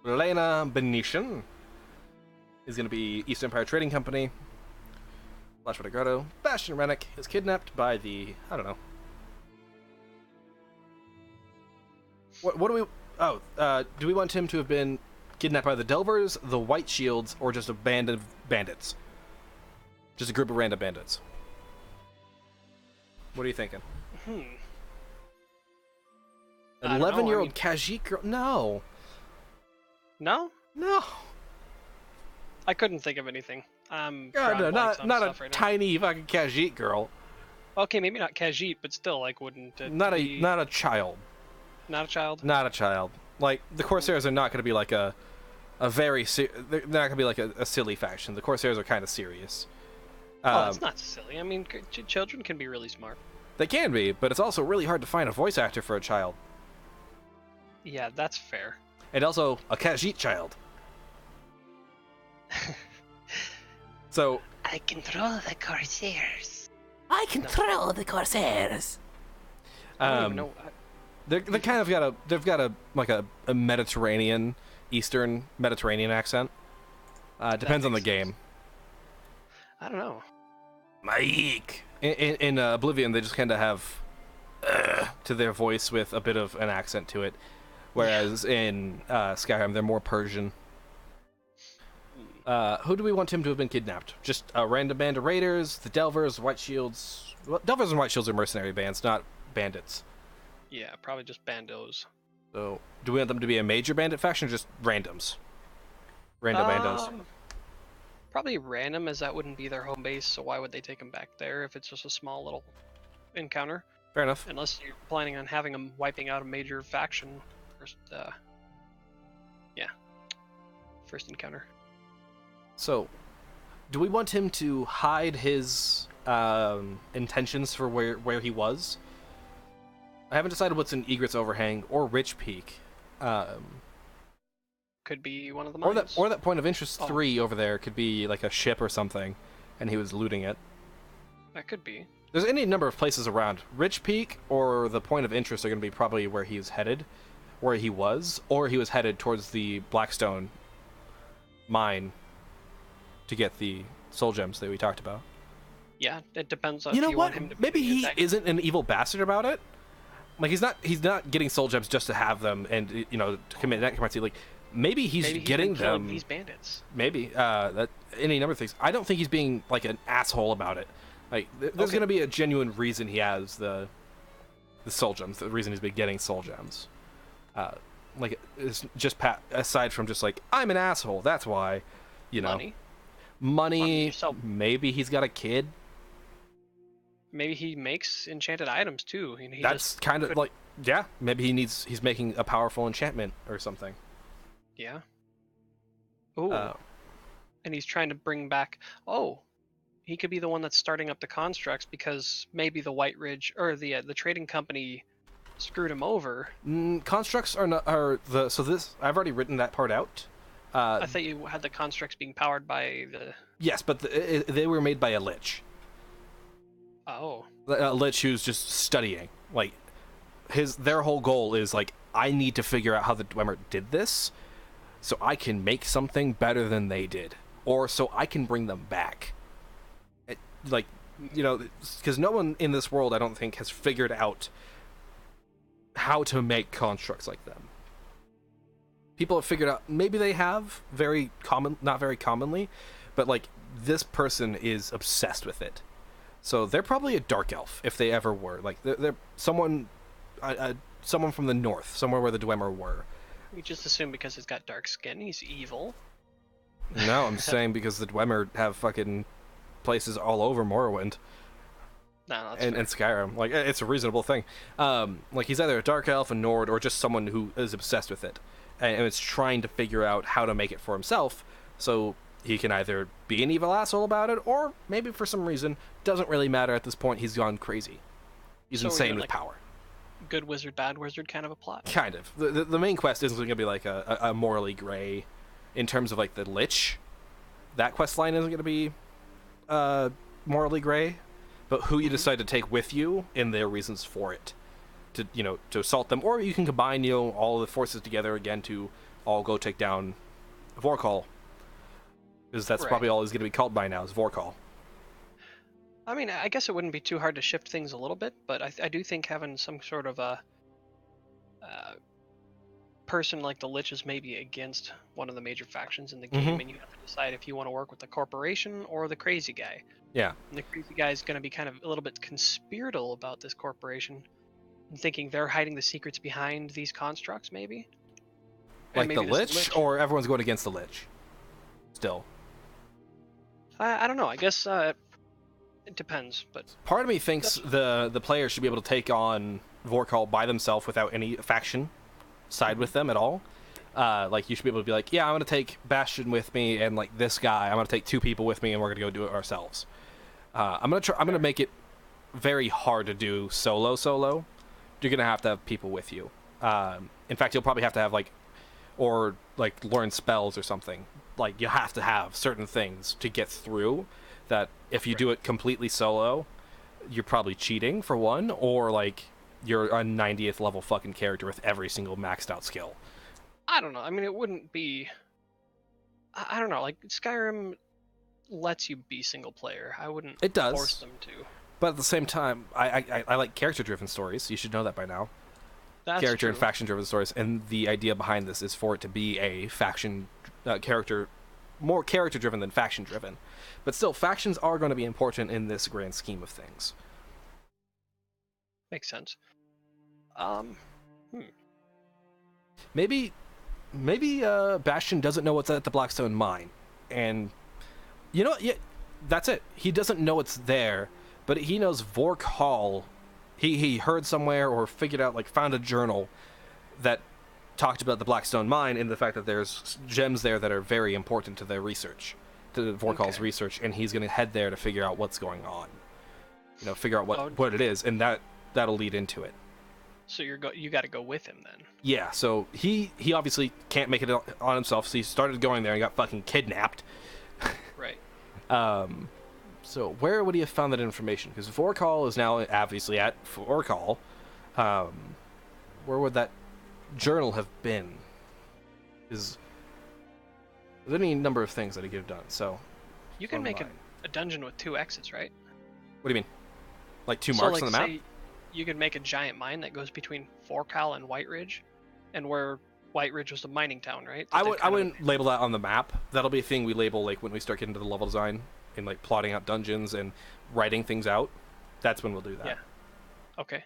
Elena Benetian is gonna be East Empire Trading Company. Flashwater Grotto. Bastion Rennick is kidnapped by the What do we? Do we want him to have been kidnapped by the Delvers, the White Shields, or just a band of bandits? Just a group of random bandits. What are you thinking? 11-year-old Khajiit girl? No. No? No. I couldn't think of anything. God, no, not a right tiny fucking Khajiit girl. Okay, maybe not Khajiit, but still, like, wouldn't it Not be... a child. Not a child? Not a child. Like, the Corsairs are not going to be like a very... they're not going to be like a silly faction. The Corsairs are kind of serious. It's not silly. I mean, children can be really smart. They can be, but it's also really hard to find a voice actor for a child. Yeah, that's fair. And also, a Khajiit child. So... I control the Corsairs. I control the Corsairs. I don't even know. They kind of they've got a Mediterranean, Eastern Mediterranean accent. Depends on the game. I don't know. Mike. In Oblivion, they just kind of have to their voice with a bit of an accent to it, whereas in Skyrim they're more Persian. Who do we want him to have been kidnapped? Just a random band of raiders, the Delvers, White Shields. Well, Delvers and White Shields are mercenary bands, not bandits. Yeah, probably just bandos. So, do we want them to be a major bandit faction or just randoms? Random bandos. Probably random, as that wouldn't be their home base, so why would they take them back there if it's just a small little encounter? Fair enough. Unless you're planning on having them wiping out a major faction first, first encounter. So, do we want him to hide his intentions for where he was? I haven't decided what's in Egret's Overhang or Rich Peak. Could be one of the mines. Or that Point of Interest 3 over there could be like a ship or something, and he was looting it. That could be. There's any number of places around. Rich Peak or the Point of Interest are going to be probably where he's headed, where he was, or he was headed towards the Blackstone mine to get the soul gems that we talked about. Yeah, it depends on you know if you what? want him to Maybe he attack. isn't an evil bastard about it. Like he's not getting soul gems just to have them and to commit necromancy. Like maybe he's getting them. These bandits. Maybe that any number of things. I don't think he's being like an asshole about it. Like there's going to be a genuine reason he has the soul gems. The reason he's been getting soul gems. Like it's just aside from just like I'm an asshole. That's why, money. Maybe he's got a kid. Maybe he makes enchanted items too. That's kind of like maybe he's making a powerful enchantment or something. Yeah. Oh. And he's trying to bring back. Oh, he could be the one that's starting up the constructs because maybe the White Ridge or the trading company screwed him over. Constructs so this I've already written that part out. I thought you had the constructs being powered by the. Yes, but they were made by a lich. Oh. A lich who's just studying. Like their whole goal is like I need to figure out how the Dwemer did this, so I can make something better than they did, or so I can bring them back. Because no one in this world, I don't think, has figured out how to make constructs like them. People have figured out, maybe they have, not very commonly, but like this person is obsessed with it. So they're probably a dark elf if they ever were. Like they're someone from the north, somewhere where the Dwemer were. We just assume because he's got dark skin, he's evil. No, I'm saying because the Dwemer have fucking places all over Morrowind. No, and Skyrim. Like it's a reasonable thing. Like he's either a dark elf, a Nord, or just someone who is obsessed with it, and is trying to figure out how to make it for himself. So he can either be an evil asshole about it, or maybe for some reason, doesn't really matter at this point, he's gone crazy. He's insane with power. Good wizard, bad wizard kind of a plot. Kind of. The main quest isn't going to be like a morally gray, in terms of like the Lich. That quest line isn't going to be morally gray, but who you decide to take with you and their reasons for it. To assault them, or you can combine all the forces together again to all go take down Vorkal. Because that's probably all he's going to be called by now, is Vorkal. I mean, I guess it wouldn't be too hard to shift things a little bit, but I do think having some sort of a person like the Lich is maybe against one of the major factions in the game, and you have to decide if you want to work with the corporation or the crazy guy. Yeah. And the crazy guy is going to be kind of a little bit conspiratorial about this corporation, and thinking they're hiding the secrets behind these constructs, maybe. Like the Lich, or everyone's going against the Lich? Still. I don't know. I guess it depends, but part of me thinks the players should be able to take on Vorkal by themselves without any faction side with them at all. Like you should be able to be like, yeah, I'm gonna take Bastion with me, and like this guy, I'm gonna take 2 people with me, and we're gonna go do it ourselves. I'm gonna make it very hard to do solo. You're gonna have to have people with you. In fact, you'll probably have to have like learn spells or something. Like you have to have certain things to get through. That if you do it completely solo, you're probably cheating for one, or like you're a 90th level fucking character with every single maxed out skill. I don't know. I mean, it wouldn't be. I don't know. Like Skyrim lets you be single player. I wouldn't. It does force them to. But at the same time, I like character-driven stories. You should know that by now. That's character true. and faction-driven stories, and the idea behind this is for it to be a faction character, more character-driven than faction-driven. But still, factions are going to be important in this grand scheme of things. Makes sense. Maybe Bastion doesn't know what's at the Blackstone mine, and you know, yeah, that's it. He doesn't know it's there, but he knows Vork Hall. He heard somewhere or figured out, like, found a journal that talked about the Blackstone mine and the fact that there's gems there that are very important to their research, to Vork Hall's research, and he's going to head there to figure out what's going on. You know, figure out what it is, and that'll lead into it. So you got to go with him then. Yeah, so he obviously can't make it on himself, so he started going there and got fucking kidnapped. Right. So where would he have found that information? Because Vorkal is now obviously at Vorkal. Where would that journal have been? There's any number of things that he could have done. So you can make a dungeon with 2 exits, right? What do you mean? Like 2 marks on the map? Say you could make a giant mine that goes between Vorkal and White Ridge, and where White Ridge was the mining town, right? I wouldn't label that on the map. That'll be a thing we label like when we start getting to the level design and like plotting out dungeons and writing things out. That's when we'll do that. Yeah. Okay.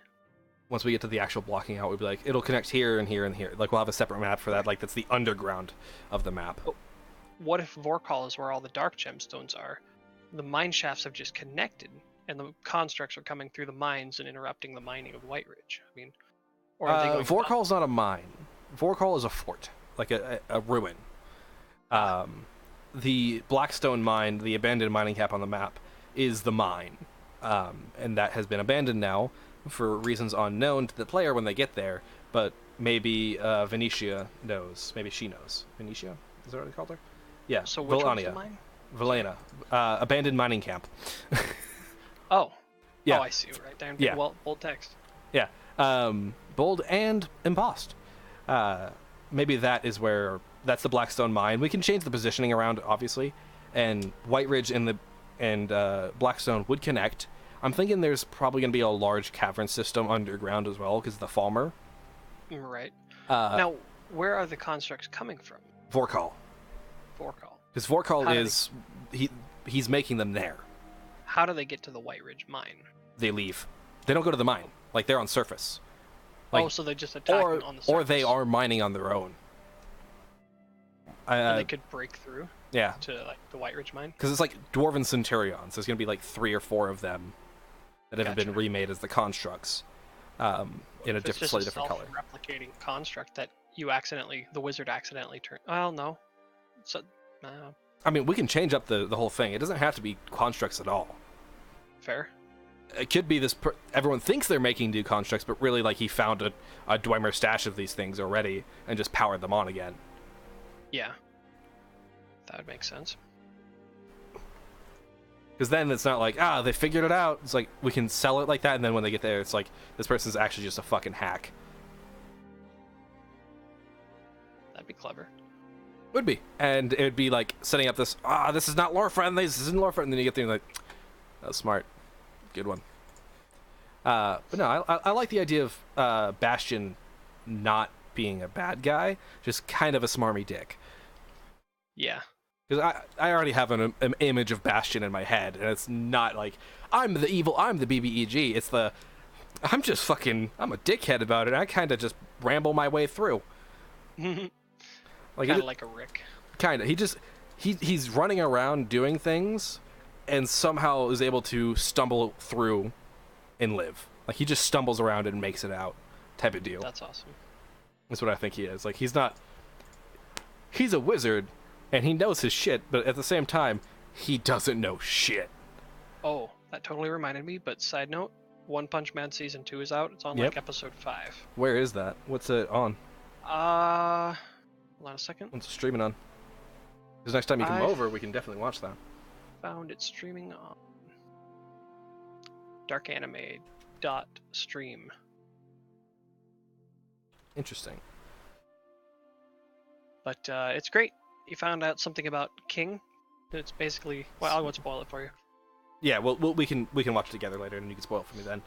Once we get to the actual blocking out, we'll be like, it'll connect here and here and here. Like we'll have a separate map for that. Like that's the underground of the map. What if Vorkal is where all the dark gemstones are? The mine shafts have just connected, and the constructs are coming through the mines and interrupting the mining of White Ridge. I mean, or are they going? Vorkal's not a mine. Vorkal is a fort, like a ruin. The Blackstone mine, the abandoned mining cap on the map, is the mine, and that has been abandoned now for reasons unknown to the player when they get there. But maybe Venetia knows. Maybe she knows. Venetia? Is that what they called her? Yeah. So which one's the mine? Velena. Abandoned mining camp. Oh. Yeah. Oh, I see. Right there in yeah. bold text. Yeah. Bold and embossed. Maybe that's the Blackstone mine. We can change the positioning around, obviously, and White Ridge and Blackstone would connect. I'm thinking there's probably going to be a large cavern system underground as well because of the Falmer. Right. Now, where are the constructs coming from? Vorkal. Because Vorkal he's making them there. How do they get to the White Ridge mine? They leave. They don't go to the mine. Like they're on surface. Like, so they just attack on the surface. Or they are mining on their own. And they could break through. Yeah. To like the White Ridge mine. Because it's like Dwarven Centurions. There's gonna be like 3 or 4 of them that have been remade as the constructs, in a slightly different color. Replicating construct that the wizard accidentally turned. Well, no. So. I mean, we can change up the whole thing. It doesn't have to be constructs at all. Fair. It could be this. Everyone thinks they're making new constructs, but really, like he found a Dwemer stash of these things already and just powered them on again. Yeah. That would make sense. Because then it's not like, they figured it out. It's like, we can sell it like that, and then when they get there, it's like, this person's actually just a fucking hack. That'd be clever. Would be. And it would be like setting up this, this is not lore friendly, this isn't lore friendly, and then you get there and like, that was smart. Good one. But no, I like the idea of Bastion not being a bad guy, just kind of a smarmy dick. Yeah. Because I already have an image of Bastion in my head, and it's not like, I'm the evil, I'm the BBEG. It's the, I'm a dickhead about it, and I kind of just ramble my way through. Like kind of like a Rick. Kind of. He's running around doing things, and somehow is able to stumble through and live. Like, he just stumbles around and makes it out, type of deal. That's awesome. That's what I think he is. Like, he's a wizard, and he knows his shit, but at the same time, he doesn't know shit. Oh, that totally reminded me, but side note, One Punch Man Season 2 is out. It's on, like, episode 5. Where is that? What's it on? Hold on a second. What's it streaming on? Because next time you come over, we can definitely watch that. Found it streaming on darkanime.stream. Interesting. But it's great. You found out something about King. It's basically, well, I won't spoil it for you. Yeah, well, we can watch it together later, and you can spoil it for me then.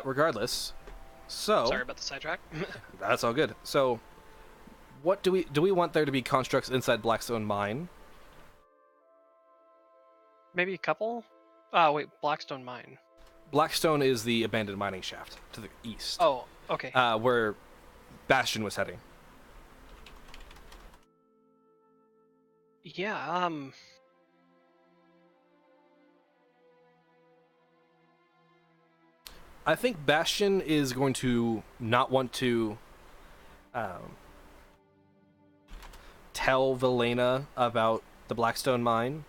Regardless, so sorry about the sidetrack. That's all good. So, what do we want there to be constructs inside Blackstone Mine? Maybe a couple. Oh wait, Blackstone Mine. Blackstone is the abandoned mining shaft to the east. Oh, okay. Where Bastion was heading. Yeah. I think Bastion is going to not want to tell Velena about the Blackstone mine.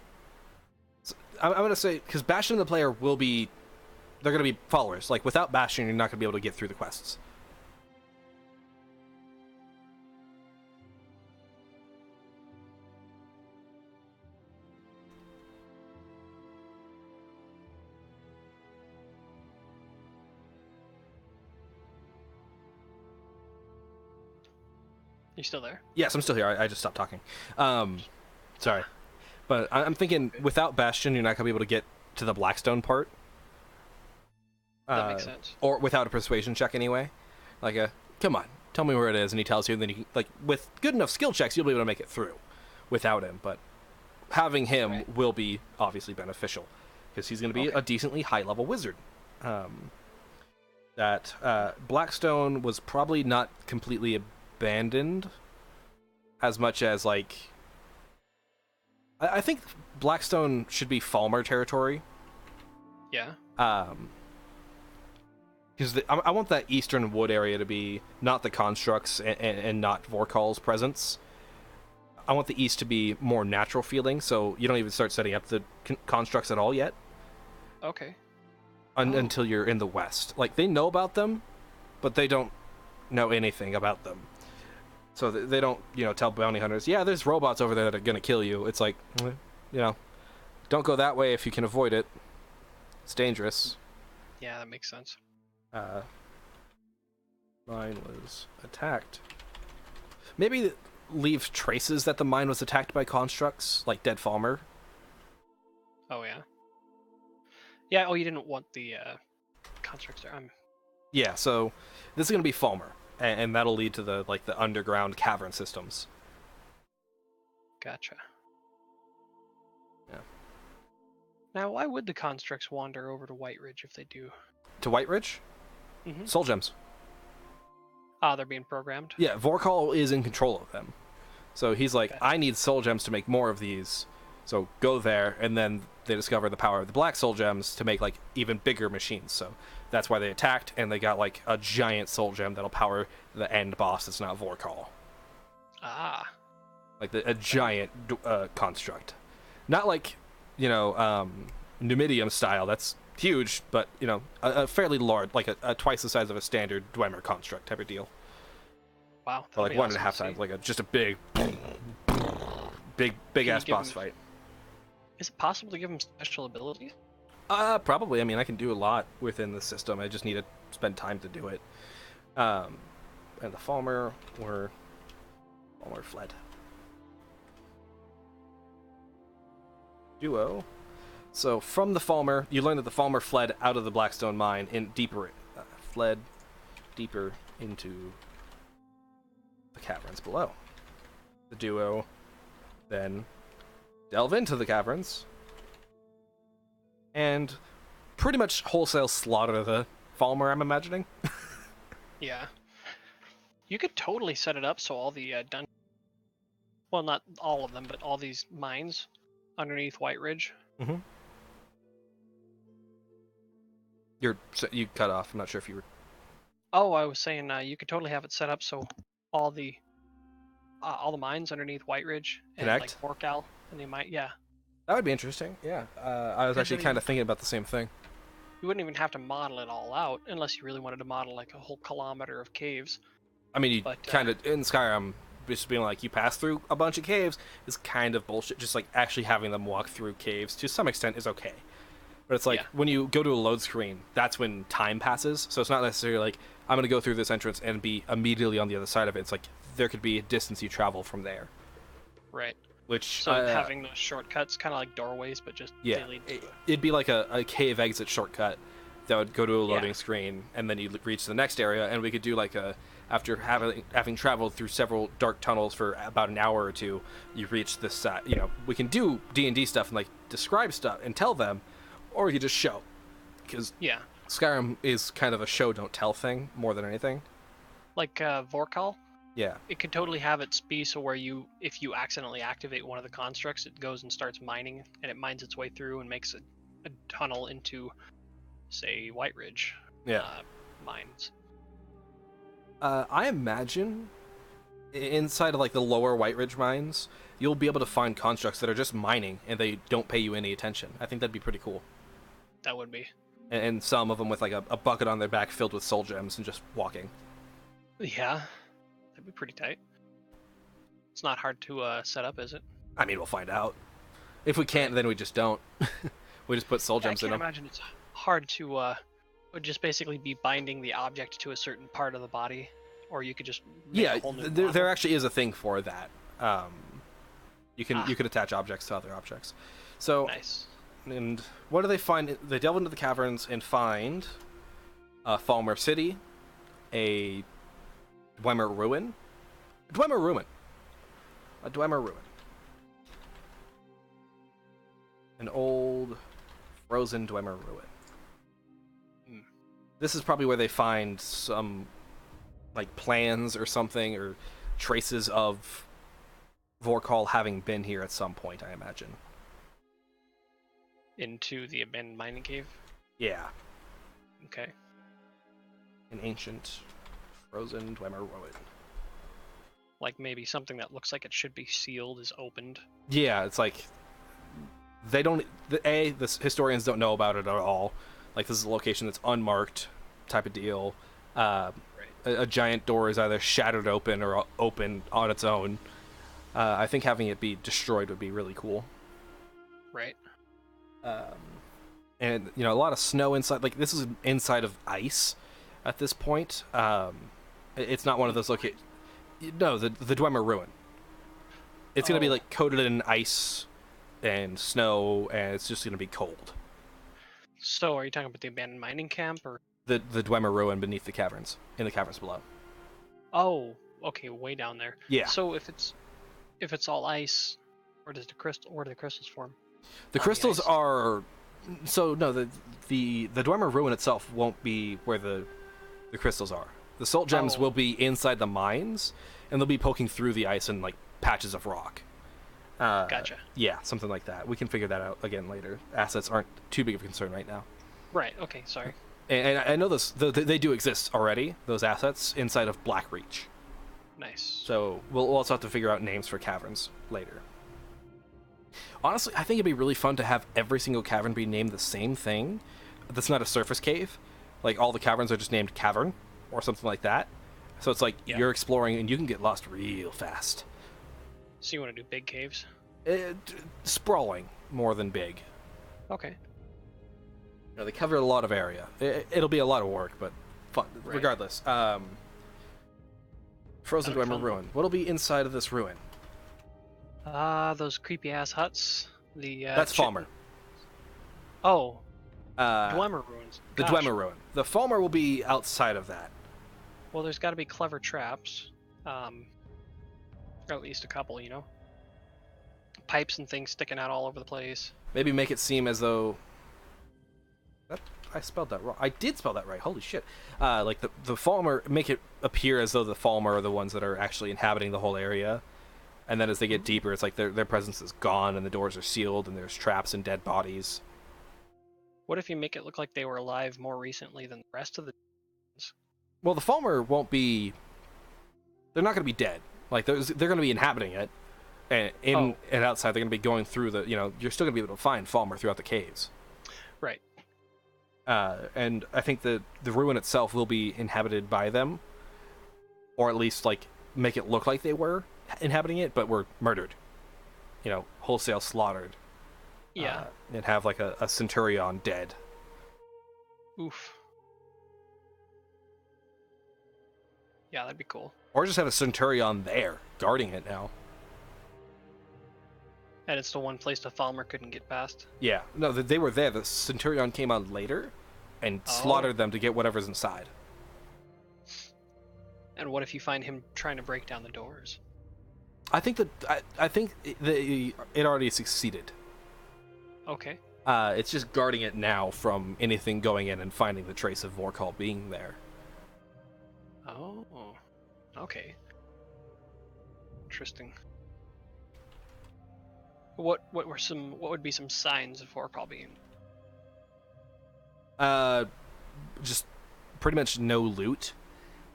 So I'm going to say, because Bastion and the player will be, they're going to be followers. Like, without Bastion, you're not going to be able to get through the quests. You still there? Yes, I'm still here. I just stopped talking. Sorry. But I'm thinking, without Bastion, you're not going to be able to get to the Blackstone part. That makes sense. Or without a persuasion check, anyway. Like, come on, tell me where it is, and he tells you, and then you can, like, with good enough skill checks, you'll be able to make it through without him. But having him will be obviously beneficial, because he's going to be a decently high-level wizard. Blackstone was probably not completely abandoned as much as, like, I think Blackstone should be Falmer territory. Yeah. Because I want that eastern wood area to be not the constructs and not Vorkal's presence. I want the east to be more natural feeling, so you don't even start setting up the constructs at all yet. Okay. Until you're in the west. Like, they know about them, but they don't know anything about them. So they don't, tell bounty hunters, yeah, there's robots over there that are going to kill you. It's like, don't go that way if you can avoid it. It's dangerous. Yeah, that makes sense. Mine was attacked. Maybe leave traces that the mine was attacked by constructs, like dead Falmer. Oh, yeah. Yeah, you didn't want the constructs there. Yeah, so this is going to be Falmer. And that'll lead to the underground cavern systems. Gotcha. Yeah. Now, why would the constructs wander over to White Ridge if they do? To White Ridge? Mm-hmm. Soul gems. They're being programmed? Yeah, Vorkal is in control of them. So he's like, gotcha. I need soul gems to make more of these. So go there, and then they discover the power of the black soul gems to make, like, even bigger machines. So that's why they attacked, and they got, like, a giant soul gem that'll power the end boss. It's not Vorkal. Ah. Like, a giant construct. Not like, Numidium style. That's huge, but, a fairly large, like a twice the size of a standard Dwemer construct type of deal. Wow. Or like 1.5 times, like just a big ass boss fight. Is it possible to give him special abilities? Probably. I mean, I can do a lot within the system. I just need to spend time to do it. And the Falmer fled. Duo. So from the Falmer, you learn that the Falmer fled out of the Blackstone mine fled deeper into caverns below. The duo then delve into the caverns and pretty much wholesale slaughter the Falmer, I'm imagining. Yeah. You could totally set it up so all the dungeons, well, not all of them, but all these mines underneath White Ridge. Mm-hmm. You cut off. I'm not sure if you were... Oh, I was saying you could totally have it set up so all the mines underneath White Ridge and connect? like Vorkal, and they might, yeah. That would be interesting, yeah. I was actually kind of thinking about the same thing. You wouldn't even have to model it all out unless you really wanted to model like a whole kilometer of caves. I mean, you kind of, in Skyrim, just being like, you pass through a bunch of caves is kind of bullshit. Just like actually having them walk through caves to some extent is okay. But it's like, when you go to a load screen, that's when time passes. So it's not necessarily like, I'm going to go through this entrance and be immediately on the other side of it. It's like, there could be a distance you travel from there. Right. Which, so having those shortcuts, kind of like doorways, but just yeah, it'd be like a cave exit shortcut that would go to a loading screen, and then you'd reach the next area, and we could do like after having traveled through several dark tunnels for about an hour or two, you reach this, we can do D&D stuff and like describe stuff and tell them, or we could just show, because Skyrim is kind of a show don't tell thing more than anything. Like Vorkal. Yeah. It could totally have its be so where if you accidentally activate one of the constructs, it goes and starts mining, and it mines its way through and makes a tunnel into, say, White Ridge mines. I imagine inside of like the lower White Ridge mines, you'll be able to find constructs that are just mining and they don't pay you any attention. I think that'd be pretty cool. That would be. And some of them with like a bucket on their back filled with soul gems and just walking. Yeah. That'd be pretty tight. It's not hard to set up, is it? I mean, we'll find out. If we can't, then we just don't. We just put soul gems in them. I can't imagine it's hard to... It would just basically be binding the object to a certain part of the body, or you could just make a whole new there actually is a thing for that. You could attach objects to other objects. So, nice. And what do they find? They delve into the caverns and find a Falmer City, a Dwemer Ruin. A Dwemer Ruin. An old frozen Dwemer Ruin. This is probably where they find some like plans or something, or traces of Vorkal having been here at some point, I imagine. Into the abandoned mining cave? Yeah. Okay. An ancient frozen Dwemer Ruin. Like maybe something that looks like it should be sealed is opened. Yeah, it's like the historians don't know about it at all. Like, this is a location that's unmarked type of deal. A giant door is either shattered open or open on its own. I think having it be destroyed would be really cool. Right. And, a lot of snow inside. Like, this is inside of ice at this point. It's not one of those locations. No, the Dwemer Ruin. It's going to be, like, coated in ice and snow, and it's just going to be cold. So, are you talking about the abandoned mining camp, or the Dwemer Ruin beneath the caverns, in the caverns below? Oh, okay, way down there. Yeah. So if it's all ice, where do the crystals form? The crystals are. So no, the Dwemer Ruin itself won't be where the crystals are. The soul gems will be inside the mines, and they'll be poking through the ice and like patches of rock. Gotcha. Yeah, something like that. We can figure that out again later. Assets aren't too big of a concern right now. Right. Okay. Sorry. And I know they do exist already. Those assets inside of Blackreach. Nice. So we'll also have to figure out names for caverns later. Honestly, I think it'd be really fun to have every single cavern be named the same thing. That's not a surface cave. Like, all the caverns are just named Cavern or something like that. So it's like you're exploring and you can get lost real fast. So you want to do big caves? Sprawling more than big. Okay. They cover a lot of area. It'll be a lot of work, but fun. Right. Regardless. Frozen Dwemer Ruin. What'll be inside of this ruin? Those creepy ass huts. That's Falmer. Oh. Dwemer ruins. The Dwemer Ruin. The Falmer will be outside of that. Well, there's got to be clever traps. Or at least a couple, pipes and things sticking out all over the place. Maybe make it seem as though... I spelled that wrong. I did spell that right. Holy shit. Like the Falmer, make it appear as though the Falmer are the ones that are actually inhabiting the whole area. And then as they get deeper, it's like their presence is gone and the doors are sealed and there's traps and dead bodies. What if you make it look like they were alive more recently than the rest of the... Well, the Falmer won't be... They're not going to be dead. Like, they're going to be inhabiting it. And and outside, they're going to be going through the... you're still going to be able to find Falmer throughout the caves. Right. And I think the ruin itself will be inhabited by them. Or at least, like, make it look like they were inhabiting it, but were murdered. Wholesale slaughtered. Yeah. And have, like, a centurion dead. Oof. Yeah, that'd be cool. Or just have a centurion there, guarding it now. And it's the one place the Falmer couldn't get past? Yeah. No, they were there. The centurion came on later and slaughtered them to get whatever's inside. And what if you find him trying to break down the doors? I think it already succeeded. Okay. It's just guarding it now from anything going in and finding the trace of Vorkal being there. Oh. Okay. Interesting. What would be some signs of Vorkal being? Just pretty much no loot.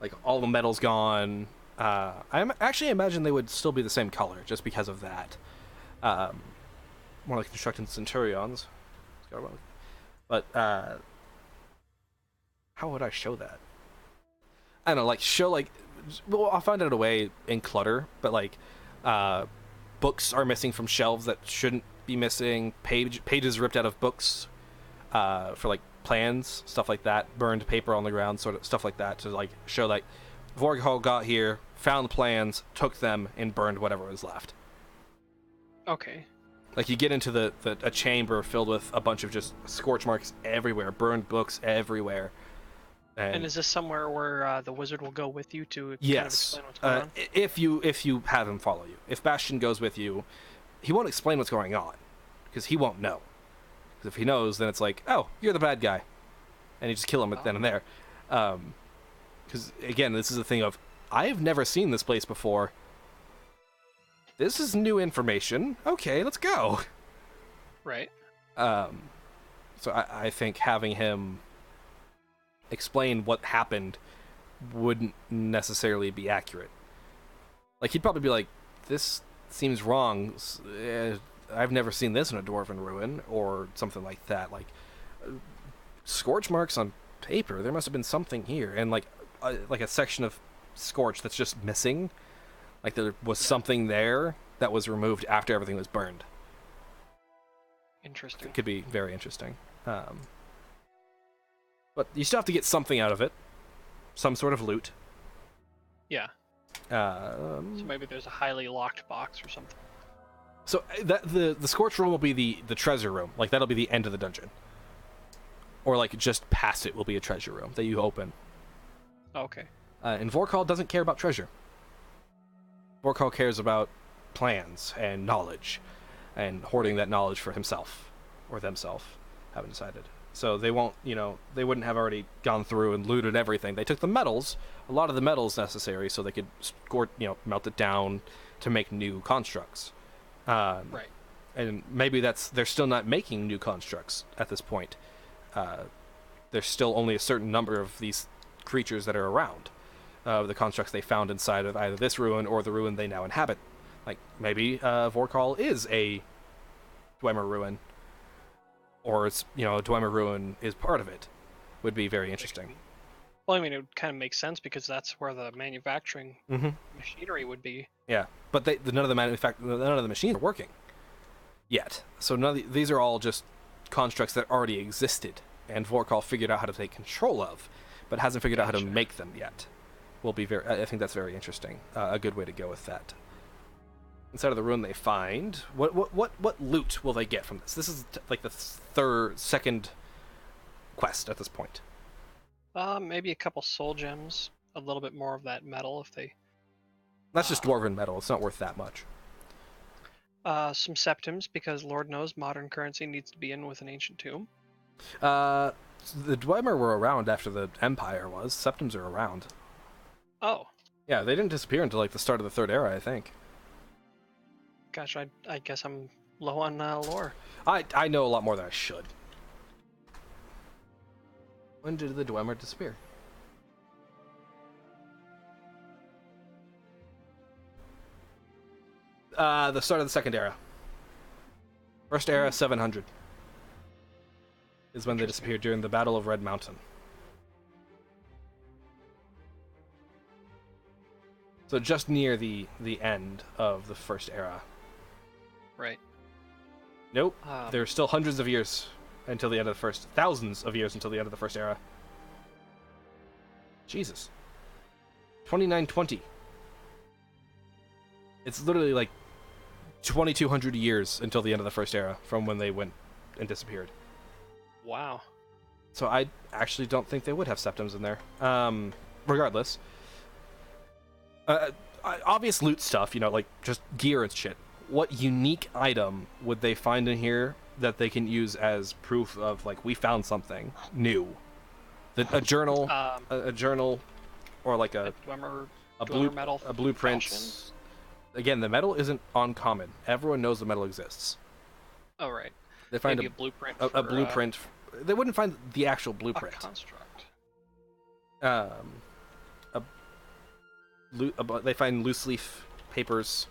Like, all the metal's gone. I actually imagine they would still be the same color, just because of that. More like constructing centurions. But, how would I show that? I don't know, like, well, I'll find out a way in clutter, but, like, books are missing from shelves that shouldn't be missing, pages ripped out of books, for, like, plans, stuff like that, burned paper on the ground, sort of stuff like that, to, like, show, like, Vorkal got here, found the plans, took them, and burned whatever was left. Okay. Like, you get into a chamber filled with a bunch of just scorch marks everywhere, burned books everywhere. And is this somewhere where the wizard will go with you to yes. kind of explain what's going on? If you have him follow you. If Bastion goes with you, he won't explain what's going on, because he won't know. Because if he knows, then it's like, oh, you're the bad guy. And you just kill him then and there. Because, again, this is a thing of, I've never seen this place before. This is new information. Okay, let's go. Right. So I think having him explain what happened wouldn't necessarily be accurate. Like, he'd probably be like, this seems wrong. I've never seen this in a dwarven ruin, or something like that. Like, scorch marks on paper. There must have been something here, and like a section of scorch that's just missing. Like, there was something there that was removed after everything was burned. Interesting. It could be very interesting. But you still have to get something out of it. Some sort of loot. Yeah. So maybe there's a highly locked box or something. So the scorch room will be the treasure room. Like, that'll be the end of the dungeon. Or, like, just past it will be a treasure room that you open. Okay. And Vorkal doesn't care about treasure. Vorkal cares about plans and knowledge, and hoarding that knowledge for himself, or themselves, haven't decided. So they won't, they wouldn't have already gone through and looted everything. They took the metals, a lot of the metals necessary, so they could melt it down to make new constructs. Right. And maybe they're still not making new constructs at this point. There's still only a certain number of these creatures that are around. The constructs they found inside of either this ruin or the ruin they now inhabit. Like, maybe Vorkal is a Dwemer ruin. Or it's, a Dwemer ruin is part of it. Would be very interesting. Well, I mean, it would kind of make sense because that's where the manufacturing machinery would be. Yeah, but none of the machines are working yet. So these are all just constructs that already existed, and Vorkal figured out how to take control of, but hasn't figured out how to make them yet. I think that's very interesting. A good way to go with that. Inside of the ruin they find, what loot will they get from this? This is like the second quest at this point. Maybe a couple soul gems, a little bit more of that metal if they That's just dwarven metal. It's not worth that much. Some septims, because Lord knows modern currency needs to be in with an ancient tomb. The Dwemer were around after the Empire was. Septims are around. Oh. Yeah, they didn't disappear until like the start of the Third Era, I think. Gosh, I guess I'm low on lore. I know a lot more than I should. When did the Dwemer disappear? The start of the Second Era. First Era, 700. Is when they disappeared during the Battle of Red Mountain. So just near the end of the First Era. Right. Nope. There's still hundreds of years until the end of the first... Thousands of years until the end of the First Era. Jesus. 2920. It's literally like 2,200 years until the end of the First Era from when they went and disappeared. Wow. So I actually don't think they would have septims in there. Regardless. Obvious loot stuff, you know, like just gear and shit. What unique item would they find in here that they can use as proof of, like, we found something new? A journal, a journal, or like a blueprint. Fashion? Again, the metal isn't uncommon. Everyone knows the metal exists. Oh, right. They find maybe a blueprint. A blueprint. They wouldn't find the actual blueprint. A construct. They find loose leaf papers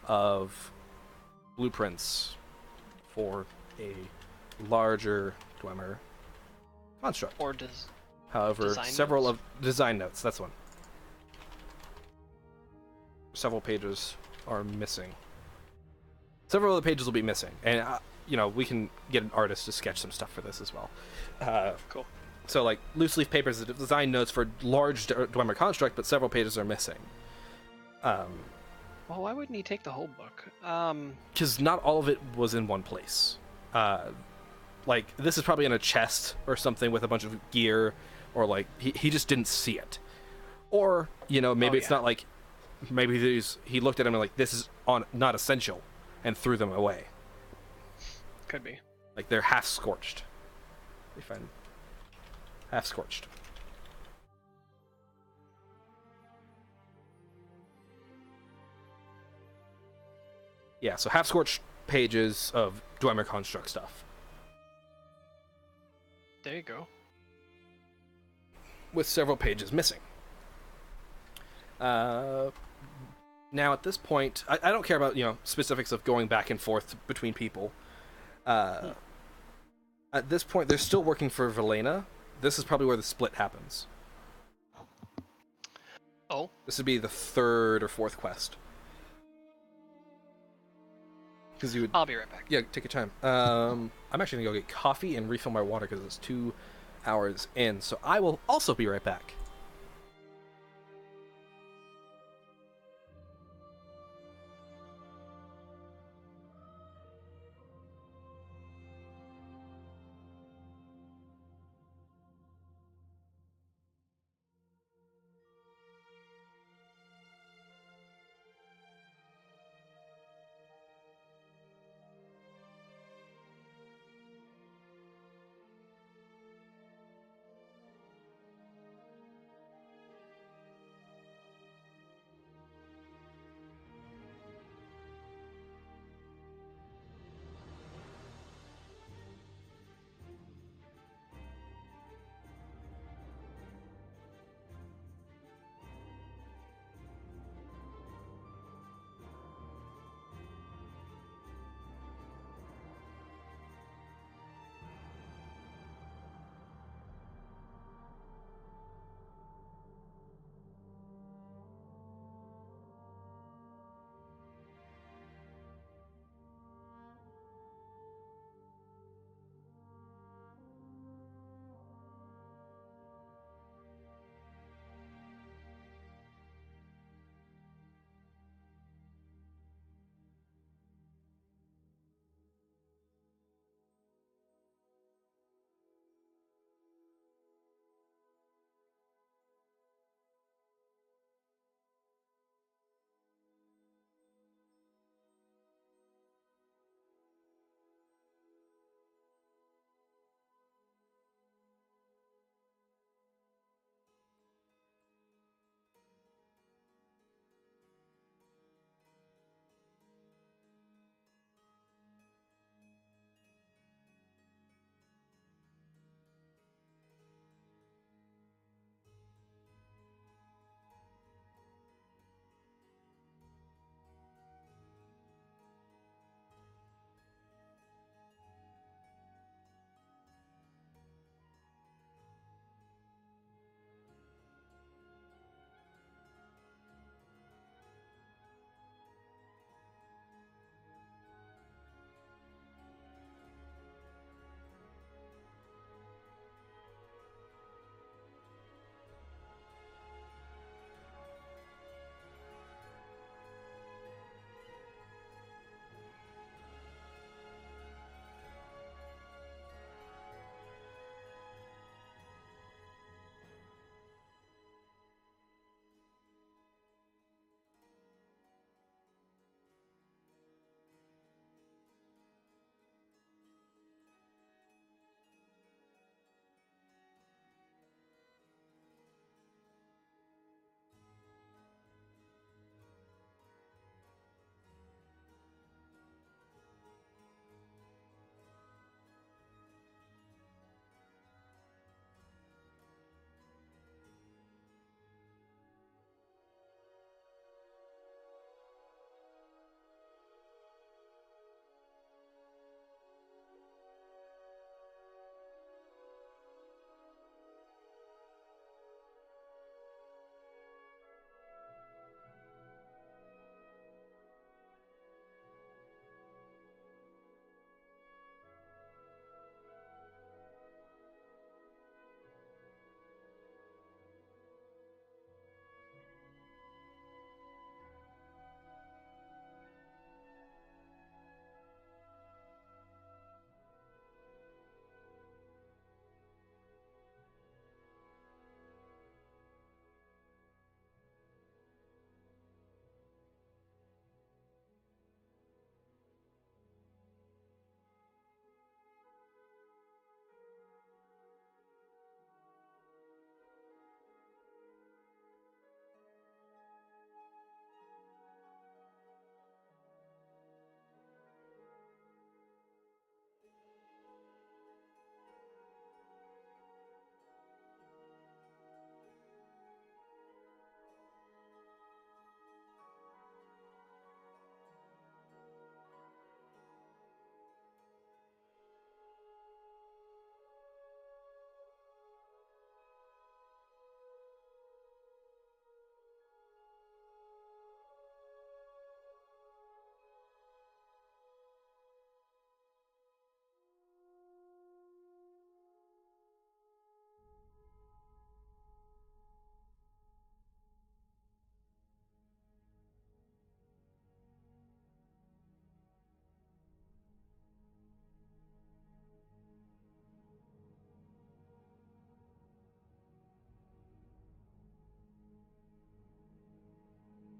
of blueprints for a larger Dwemer construct. Or however, several of design notes. That's one. Several pages are missing. Several of the pages will be missing, and you know, we can get an artist to sketch some stuff for this as well. Cool. So, like, loose leaf papers, design notes for large Dwemer construct, but several pages are missing. Well, why wouldn't he take the whole book? Because not all of it was in one place. Like, this is probably in a chest or something with a bunch of gear, or like he just didn't see it, or you know, maybe it's not like, maybe he looked at them and like, this is not essential, and threw them away. Could be. Like, they're half scorched. They find half scorched. Yeah, so half scorched pages of Dwemer construct stuff. There you go. With several pages missing. Now at this point, I don't care about, you know, specifics of going back and forth between people. At this point, they're still working for Velena. This is probably where the split happens. Oh? This would be the third or fourth quest. Because you would... I'll be right back. Yeah, take your time. I'm actually going to go get coffee and refill my water because it's 2 hours in. So I will also be right back.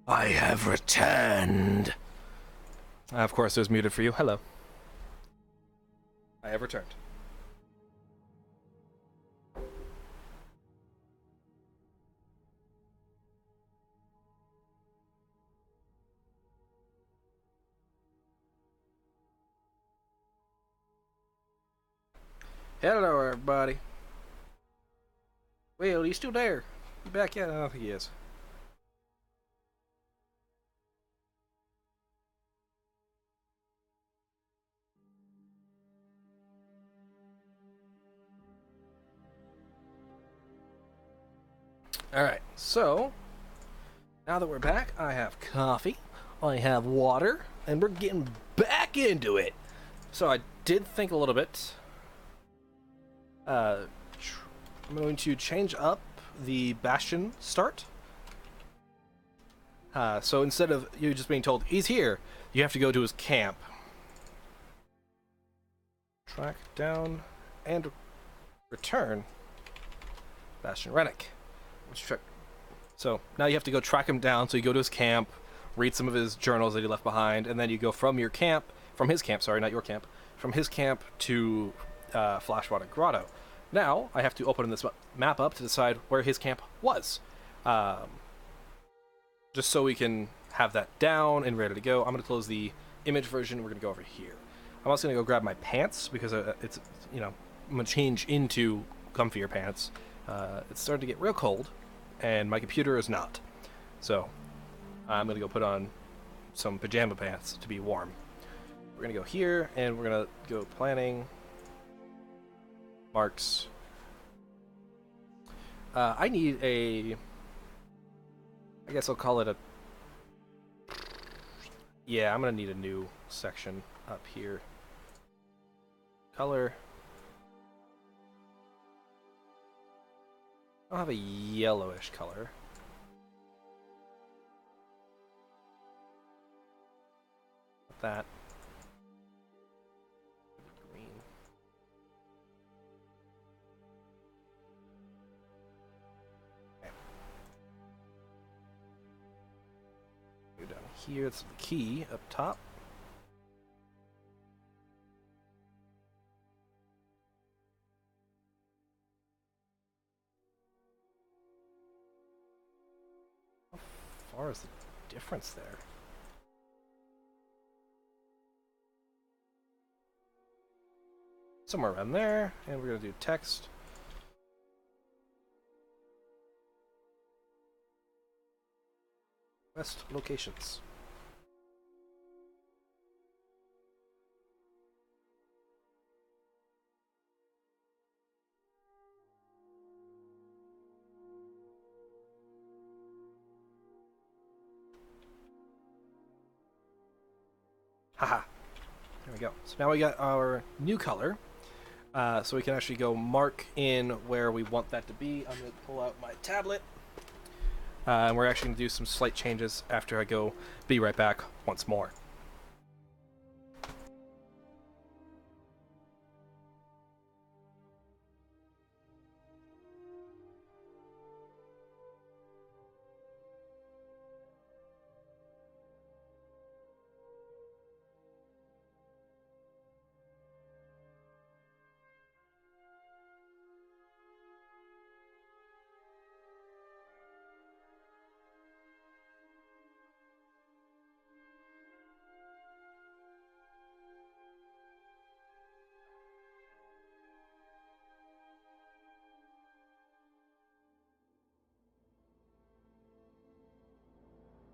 I have returned. Of course, it was muted for you. Hello. I have returned. Hello, everybody. Well, you still there? You back yet? I don't think he is. Alright, so now that we're back, I have coffee, I have water, and we're getting back into it. So I did think a little bit. I'm going to change up the Bastion start. So instead of you just being told, he's here, you have to go to his camp. Track down and return Bastion Rennick. So now you have to go track him down. So you go to his camp, read some of his journals that he left behind, and then you go from his camp, sorry, not your camp, from his camp to Flashwater Grotto. Now I have to open this map up to decide where his camp was, just so we can have that down and ready to go. I'm going to close the image version. We're going to go over here. I'm also going to go grab my pants because it's I'm going to change into comfier pants. It's starting to get real cold, and my computer is not. So I'm going to go put on some pajama pants to be warm. We're going to go here, and we're going to go planning. Marks. I need I guess I'll call it a... Yeah, I'm going to need a new section up here. Color. I'll have a yellowish color. That. Green. Okay. Go down here, it's the key up top. How far is the difference there? Somewhere around there, and we're going to do text. West locations. Haha. There we go. So now we got our new color. So we can actually go mark in where we want that to be. I'm going to pull out my tablet. And we're actually going to do some slight changes after I go be right back once more.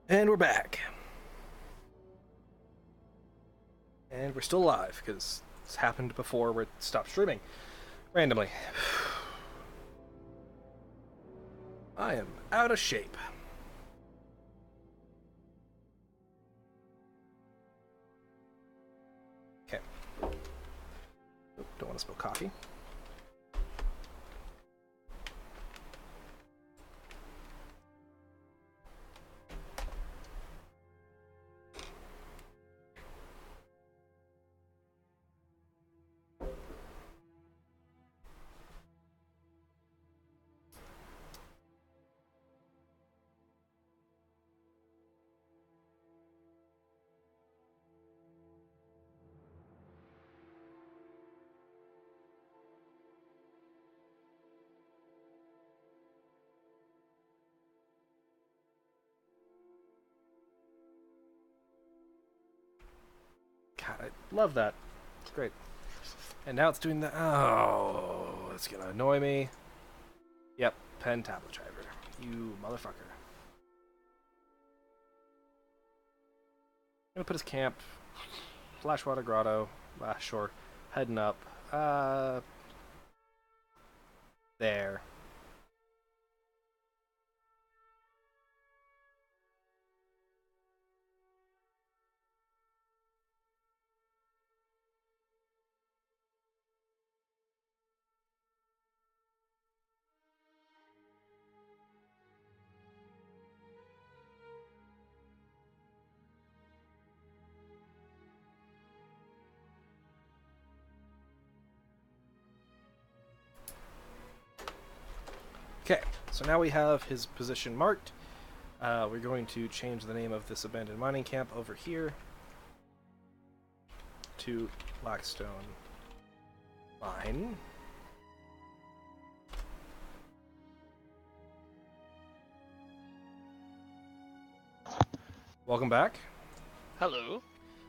And we're back. And we're still alive, because this happened before we stopped streaming. Randomly. I am out of shape. Okay. Don't want to spill coffee. I love that. It's great. And now it's doing the... Oh, it's going to annoy me. Yep, pen tablet driver. You motherfucker. I'm going to put his camp. Flashwater Grotto. Last shore. Heading up. There. Okay, so now we have his position marked. We're going to change the name of this abandoned mining camp over here to Blackstone Mine. Welcome back. Hello.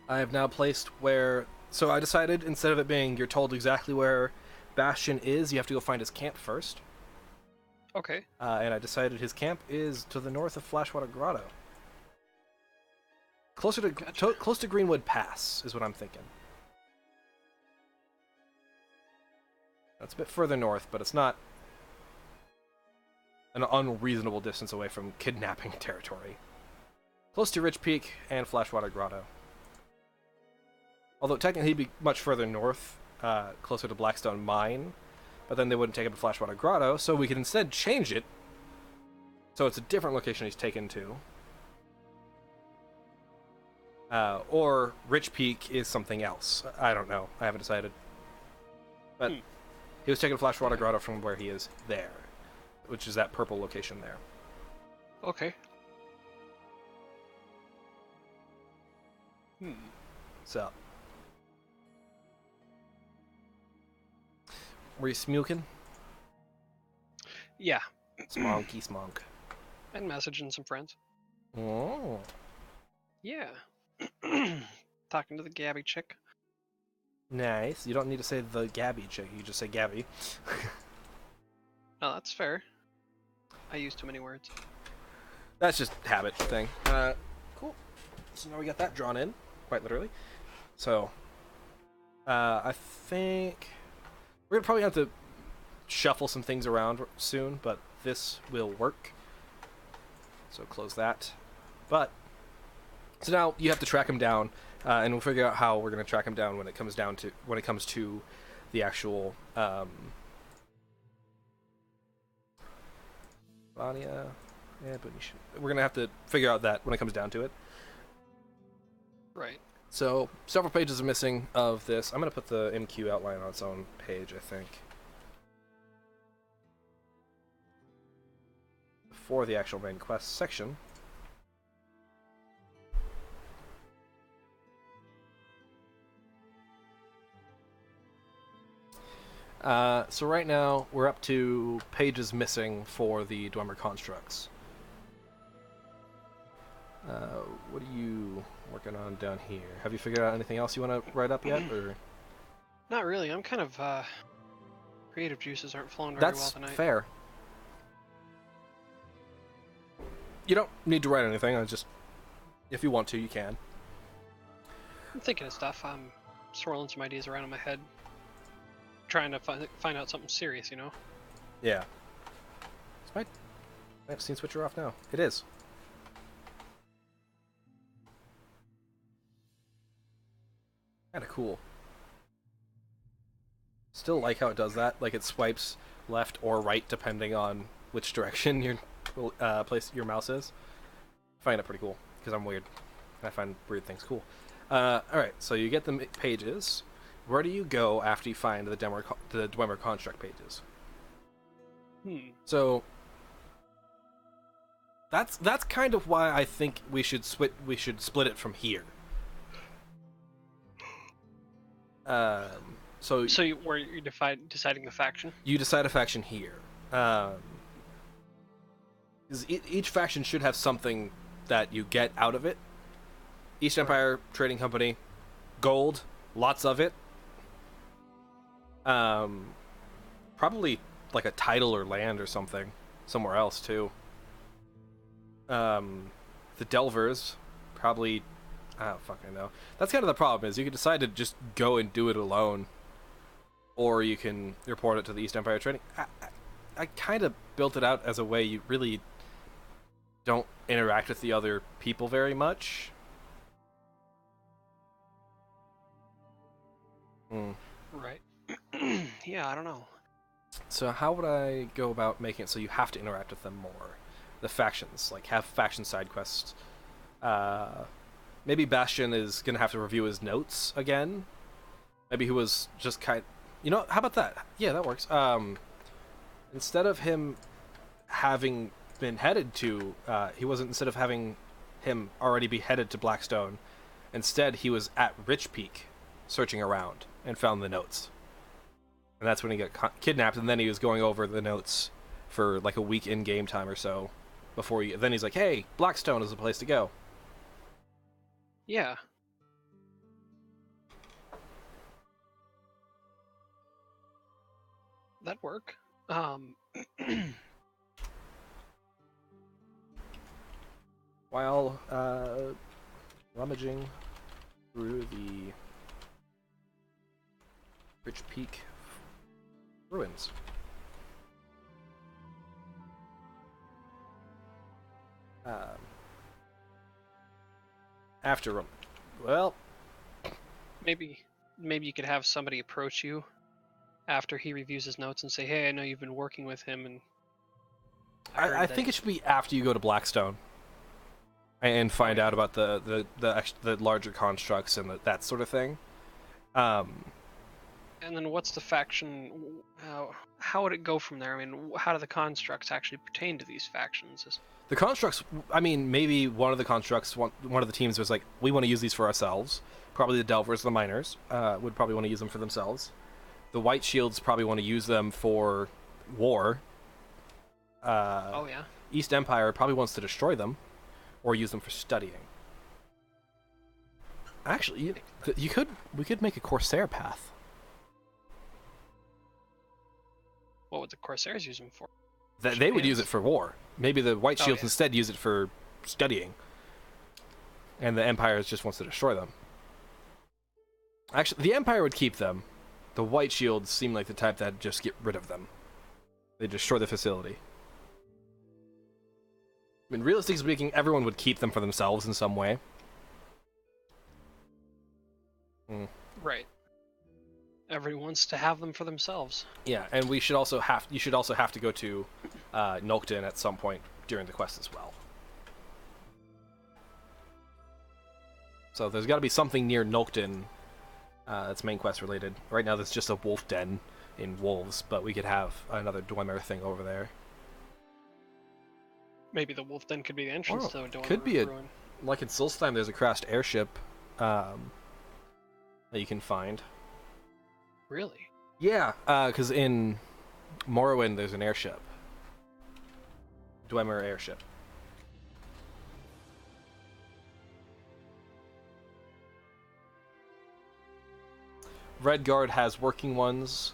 I have now placed where... So I decided, instead of it being you're told exactly where Bastion is, you have to go find his camp first. Okay. And I decided his camp is to the north of Flashwater Grotto. Closer to, close to Greenwood Pass is what I'm thinking. That's a bit further north, but it's not an unreasonable distance away from kidnapping territory. Close to Rich Peak and Flashwater Grotto. Although technically he'd be much further north, closer to Blackstone Mine. But then they wouldn't take him to Flashwater Grotto, so we could instead change it. So it's a different location he's taken to. Or Rich Peak is something else. I don't know. I haven't decided. But he was taken to Flashwater Grotto from where he is there. Which is that purple location there. Okay. So. Were you smoking? Yeah. Smonky smonk. And messaging some friends. Oh. Yeah. Talking to the Gabby chick. Nice. You don't need to say the Gabby chick. You just say Gabby. No, that's fair. I use too many words. That's just habit thing. Cool. So now we got that drawn in, quite literally. So, I think we're gonna probably have to shuffle some things around soon, but this will work. So close that. But so now you have to track him down, and we'll figure out how we're gonna track him down when it comes to the actual Vania. Yeah, but we're gonna have to figure out that when it comes down to it. Right. So several pages are missing of this. I'm gonna put the MQ outline on its own page, I think, for the actual main quest section. So right now we're up to pages missing for the Dwemer constructs. What are you working on down here? Have you figured out anything else you want to write up yet, or? Not really. I'm kind of creative juices aren't flowing very That's well tonight. fair. You don't need to write anything. I just, if you want to, you can. I'm thinking of stuff. I'm swirling some ideas around in my head, trying to find out something serious, you know? Yeah. It's my scene switcher off now. It is. Kinda cool. Still like how it does that. Like it swipes left or right depending on which direction your mouse is. I find it pretty cool because I'm weird. I find weird things cool. Alright, so you get the pages. Where do you go after you find the Dwemer construct pages? So that's kind of why I think we should split it from here. So where you're deciding the faction? You decide a faction here. Each faction should have something that you get out of it. East Empire Trading Company, Gold, lots of it. Probably like a title or land or something somewhere else too. The Delvers, probably. I don't fucking know. That's kind of the problem, is you can decide to just go and do it alone, or you can report it to the East Empire Trading. I kind of built it out as a way you really don't interact with the other people very much. Right. Yeah, I don't know. So how would I go about making it so you have to interact with them more? The factions, like have faction side quests. Maybe Bastion is going to have to review his notes again. Maybe he was just how about that? Yeah, that works. Instead of him having been headed to, instead of having him already be headed to Blackstone, instead he was at Rich Peak searching around and found the notes. And that's when he got kidnapped, and then he was going over the notes for like a week in game time or so then he's like, hey, Blackstone is the place to go. Yeah. That'd work. While rummaging through the Rich Peak ruins. Maybe you could have somebody approach you after he reviews his notes and say, hey, I know you've been working with him, and I think it should be after you go to Blackstone and find out about the larger constructs and that sort of thing. And then what's the faction? How would it go from there? I mean, how do the constructs actually pertain to these factions? The constructs, I mean, maybe one of the constructs, one of the teams was like, we want to use these for ourselves. Probably the Delvers, the Miners, would probably want to use them for themselves. The White Shields probably want to use them for war. Oh, yeah. East Empire probably wants to destroy them or use them for studying. Actually, we could make a Corsair path. What would the Corsairs use them for? They would use it for war. Maybe the White Shields instead use it for studying. And the Empire just wants to destroy them. Actually, the Empire would keep them. The White Shields seem like the type that'd just get rid of them. They destroy the facility. I mean, realistically speaking, everyone would keep them for themselves in some way. Right. Everyone wants to have them for themselves. Yeah, and you should also have to go to Noctin at some point during the quest as well. So there's got to be something near Noctin that's main quest related. Right now there's just a wolf den in Wolves, but we could have another Dwemer thing over there. Maybe the wolf den could be the entrance to a Dwemer could be ruin. Like in Solstheim, there's a crashed airship that you can find. Really? Yeah, because in Morrowind there's an airship. Dwemer airship. Redguard has working ones.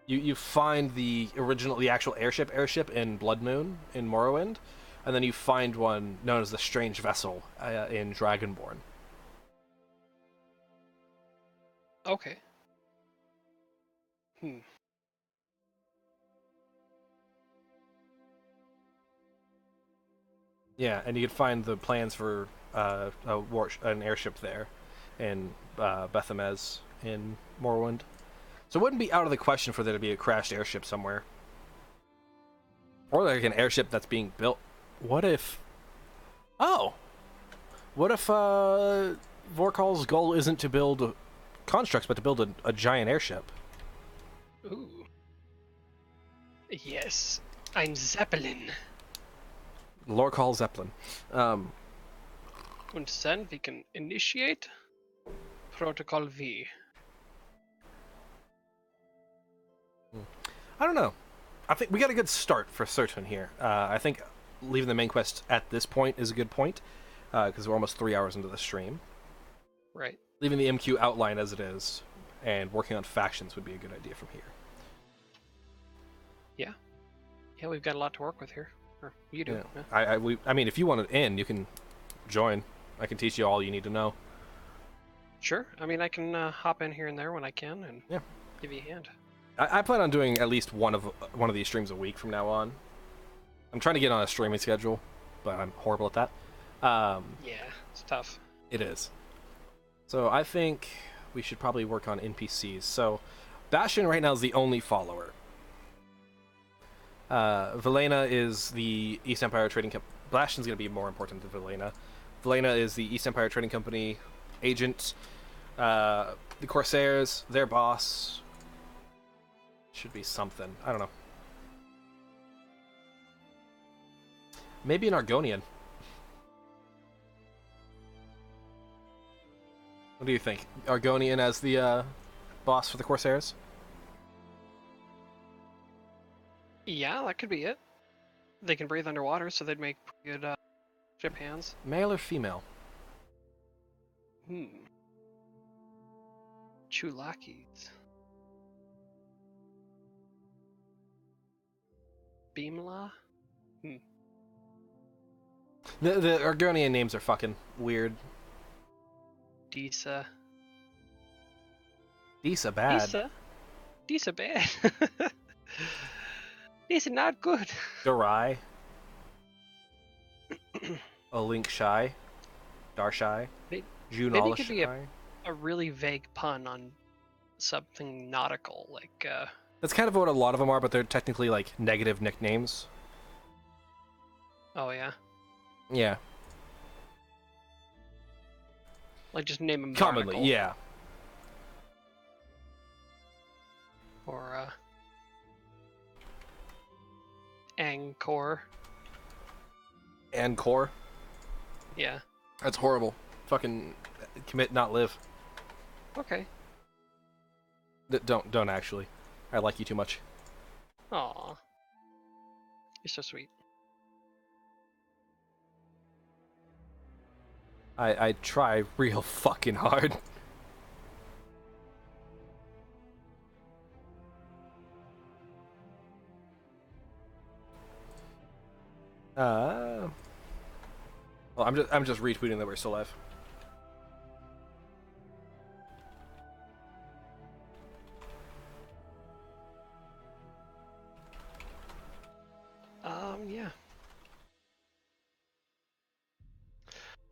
You find the actual airship in Blood Moon in Morrowind, and then you find one known as the Strange Vessel in Dragonborn. Okay. Yeah, and you can find the plans for an airship there in Bethamez in Morrowind. So it wouldn't be out of the question for there to be a crashed airship somewhere. Or like an airship that's being built. What if Vorkal's goal isn't to build constructs, but to build a giant airship? Ooh. Yes, I'm Zeppelin. Lorcal Zeppelin. Und then we can initiate Protocol V. I don't know. I think we got a good start for certain here. I think leaving the main quest at this point is a good point, because we're almost 3 hours into the stream. Right. Leaving the MQ outline as it is, and working on factions would be a good idea from here. Yeah. Yeah, we've got a lot to work with here. Or you do. Yeah. Yeah. I mean, if you want to in, you can join. I can teach you all you need to know. Sure. I mean, I can hop in here and there when I can and give you a hand. I plan on doing at least one of these streams a week from now on. I'm trying to get on a streaming schedule, but I'm horrible at that. Yeah, it's tough. It is. So I think we should probably work on NPCs. So Bastion right now is the only follower. Velena is the East Empire Trading Company. Bastion's going to be more important than Velena. Velena is the East Empire Trading Company agent. The Corsairs, their boss, should be something. I don't know. Maybe an Argonian. What do you think? Argonian as the boss for the Corsairs? Yeah, that could be it. They can breathe underwater, so they'd make pretty good ship hands. Male or female? Chulakis. Beamla? The Argonian names are fucking weird. Disa. Disa bad. Disa bad. Disa not good. Darai. Link Shy. Darshai. Maybe it could be a really vague pun on something nautical, like That's kind of what a lot of them are, but they're technically like negative nicknames. Oh yeah. Yeah. Like just name them Commonly, Barnacle. yeah. Or Angkor. Angkor. Yeah. That's horrible. Fucking commit, not live. Okay. Don't actually. I like you too much. Aw. You're so sweet. I try real fucking hard. Well, I'm just retweeting that we're still live. Yeah.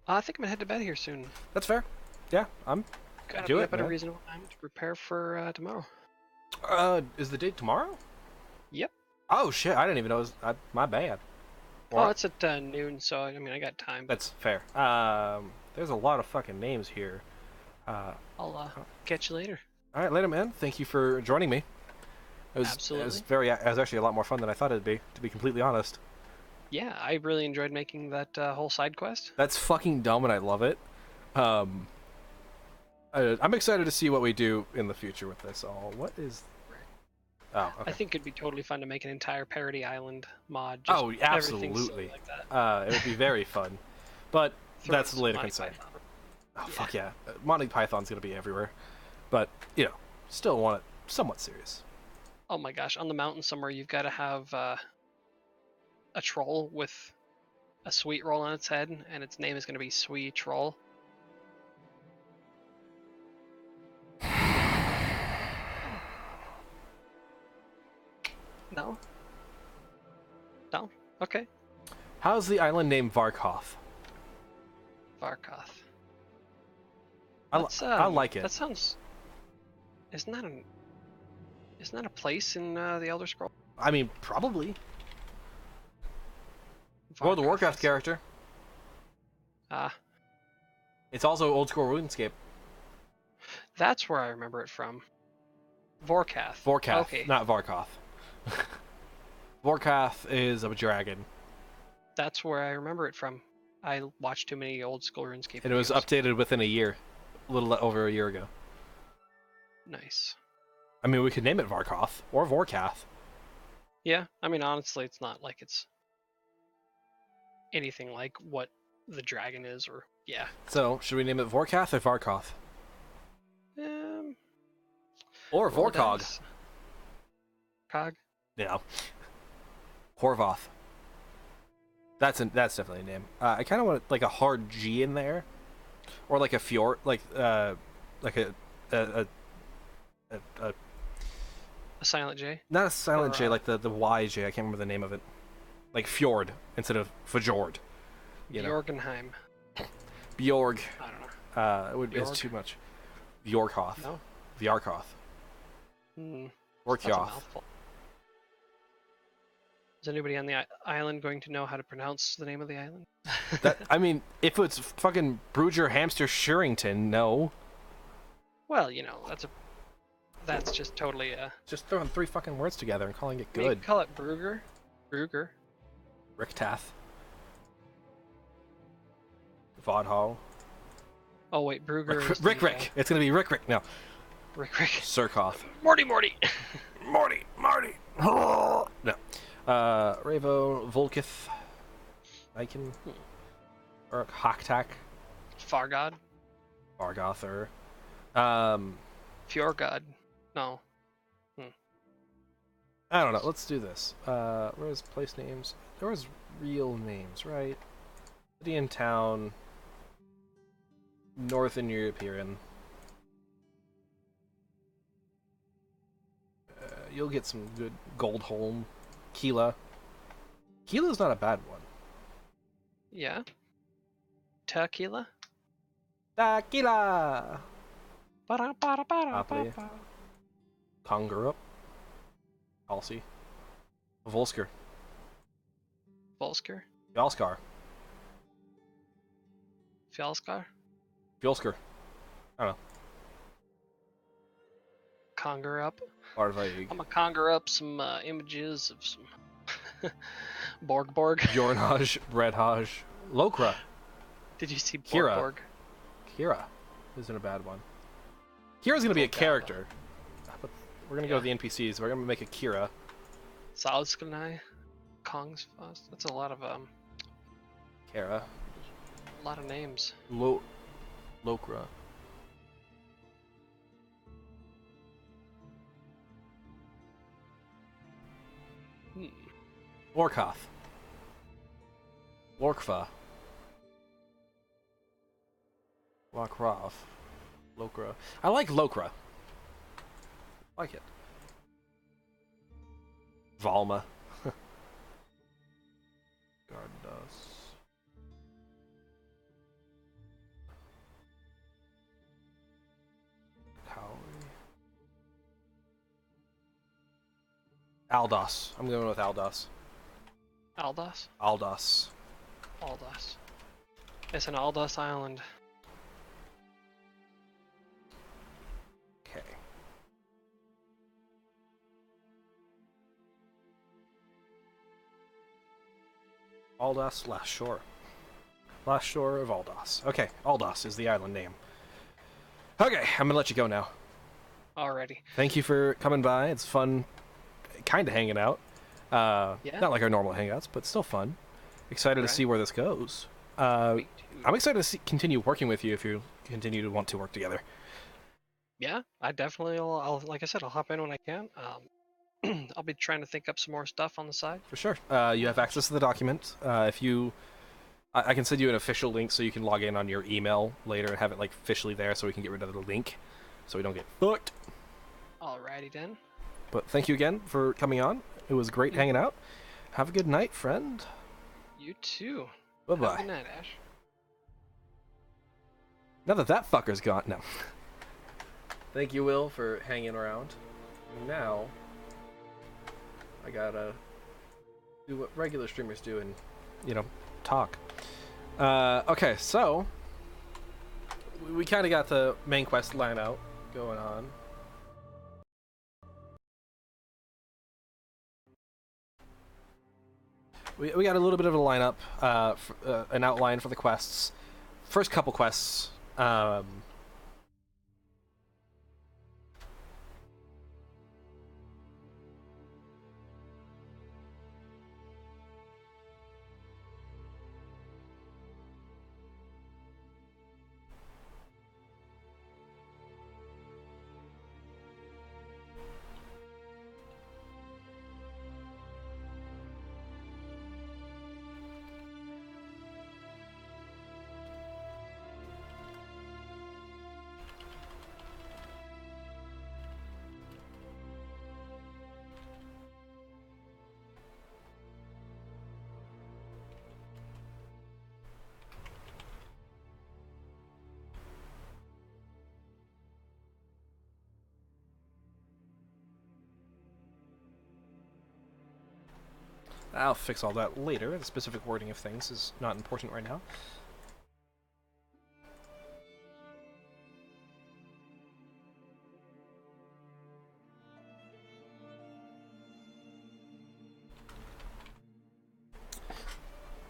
I think I'm gonna head to bed here soon. That's fair. Yeah, I'm. Gotta Do be it, up at a man. reasonable time to prepare for tomorrow. Is the date tomorrow? Yep. Oh shit! I didn't even know. My bad. Oh, it's at noon, so I mean I got time. That's fair. There's a lot of fucking names here. I'll catch you later. All right, later, man. Thank you for joining me. Absolutely. It was actually a lot more fun than I thought it'd be, to be completely honest. Yeah, I really enjoyed making that whole side quest. That's fucking dumb, and I love it. I'm excited to see what we do in the future with this all. What is... Oh, okay. I think it'd be totally fun to make an entire parody island mod. Just everything silly absolutely. like that. It would be very fun. But Throw that's the some later Monty concern. Python. Oh, fuck yeah. Monty Python's going to be everywhere. But, still want it somewhat serious. Oh my gosh, on the mountain somewhere you've got to have a troll with a sweet roll on its head, and its name is going to be Sweet Troll. No? No? Okay. How's the island named Varkoth? Varkoth. I like it. That sounds... Isn't that a place in the Elder Scrolls? I mean, probably. World of Warcraft character. Ah. It's also old school RuneScape. That's where I remember it from. Vorkath. Vorkath, Okay. not Varkoth. Vorkath is a dragon. That's where I remember it from. I watched too many old school RuneScape And it was videos. updated within a year. A little over a year ago. Nice. I mean, we could name it Varkoth or Vorkath. Yeah, I mean, honestly, it's not like it's anything like what the dragon is, or yeah. So, should we name it Vorkath or Varkoth? Or Vorkog. Cog? Yeah. Horvath. That's definitely a name. I kind of want like a hard G in there, or like a fjord, like a silent J. Not a silent J, like the Y J. I can't remember the name of it. Like fjord instead of fjord. Bjorgenheim. Bjorg. I don't know. It's too much. Bjorkoth. No. Bjarkoth. Orkjoth. Is anybody on the island going to know how to pronounce the name of the island? I mean, if it's fucking Bruger Hamster Sherrington, no. Well, that's just totally just throwing 3 fucking words together and calling it good. Maybe call it Bruger. Ricktath. Vodhall. Oh wait, Bruger. Rick. It's gonna be Rick. No. Rick. Surkoth. Morty. Marty. No. Ravo, Volkith. Icon. Or Hoktak. Fargod. Fargother. Fjorgod. No. I don't know. Let's do this. Where's place names? There was real names, right? City and town. Northern European. You'll get some good Goldholm. Keela. Keela's not a bad one. Yeah. Tequila. Tequila. Copley. Congerup. Halsey. Volsker. Volsker. Valskar. Fjalskar. Fjolsker. I don't know. Conjure up. Arvaig. I'm gonna conjure up some images of some Borg. Bjornhaj. Bredhaj. Lokra. Did you see Kira. Borg? Kira isn't a bad one. Kira's gonna be a character. But we're gonna go with the NPCs. We're gonna make a Kira. Salskanai. Kong's Fast. That's a lot of Kara. A lot of names. Lokra. Orkoth. Lorkva. Lokrov. Lokra. I like Lokra. Like it. Valma. Gardas. Aldas. I'm going with Aldas. Aldas? Aldas. Aldas. It's an Aldas island. Okay. Aldas Last Shore. Last Shore of Aldas. Okay, Aldas is the island name. Okay, I'm gonna let you go now. Alrighty. Thank you for coming by. It's fun, kind of hanging out. Yeah. Not like our normal hangouts, but still fun. Excited to see where this goes. I'm excited to continue working with you if you continue to want to work together. Yeah, I definitely will. Like I said, I'll hop in when I can. I'll be trying to think up some more stuff on the side. For sure. You have access to the document. I can send you an official link so you can log in on your email later and have it like officially there so we can get rid of the link so we don't get fucked. Alrighty then. But thank you again for coming on. It was great hanging out. Have a good night, friend. You too. Bye-bye. Have a good night, Ash. Now that fucker's gone. No. Thank you, Will, for hanging around. Now, I gotta do what regular streamers do and, talk. Okay, so we kind of got the main quest line out going on. We got a little bit of a lineup, an outline for the quests. First couple quests. I'll fix all that later. The specific wording of things is not important right now.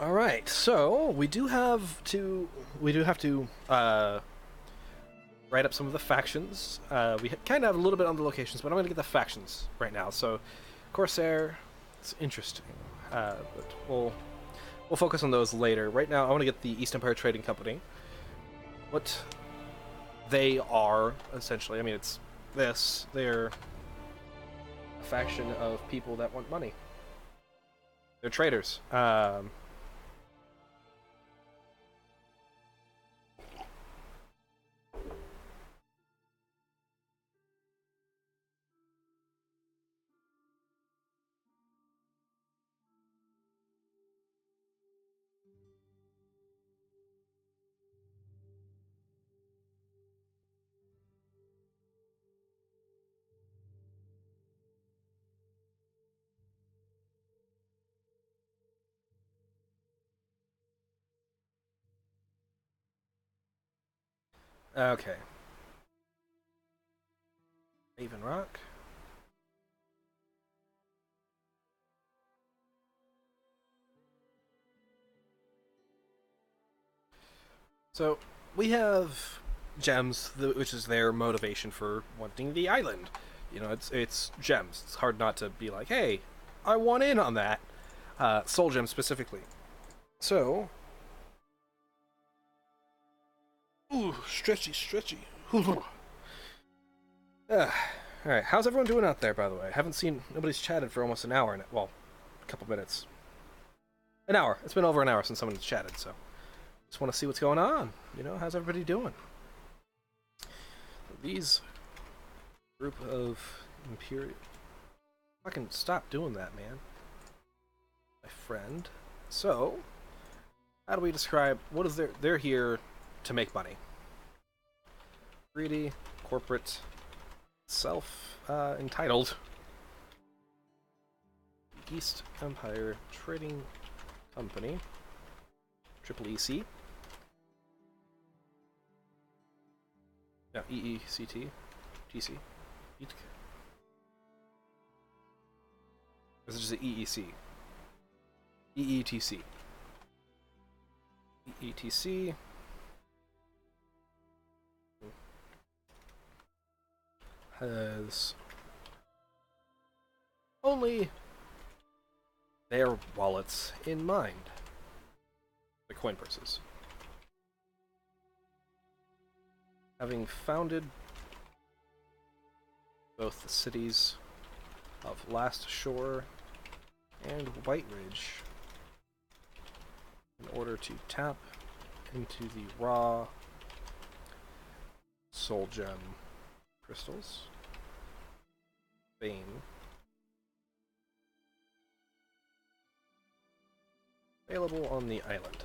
All right, so we do have to write up some of the factions. We kind of have a little bit on the locations, but I'm going to get the factions right now. So, Corsair, it's interesting, but we'll focus on those later. Right now, I want to get the East Empire Trading Company. What they are essentially, I mean, it's this. They're a faction of people that want money. They're traders. Okay. Raven Rock. So, we have gems, which is their motivation for wanting the island. You know, it's gems. It's hard not to be like, hey, I want in on that. Soul gems specifically. So... Ooh, stretchy. Alright, how's everyone doing out there, by the way? I haven't seen... Nobody's chatted for almost an hour. Well, a couple minutes. An hour. It's been over an hour since someone's chatted, so... Just want to see what's going on. You know, how's everybody doing? These group of Imperial... Fucking stop doing that, man. My friend. So, how do we describe... What is they're here to make money. Greedy, corporate, entitled. East Empire Trading Company. Triple EC. No, EECT. TC. This is just an EEC. EETC. EETC. Has only their wallets in mind. The coin purses. Having founded both the cities of Last Shore and White Ridge in order to tap into the raw soul gem crystals, Bane, available on the island.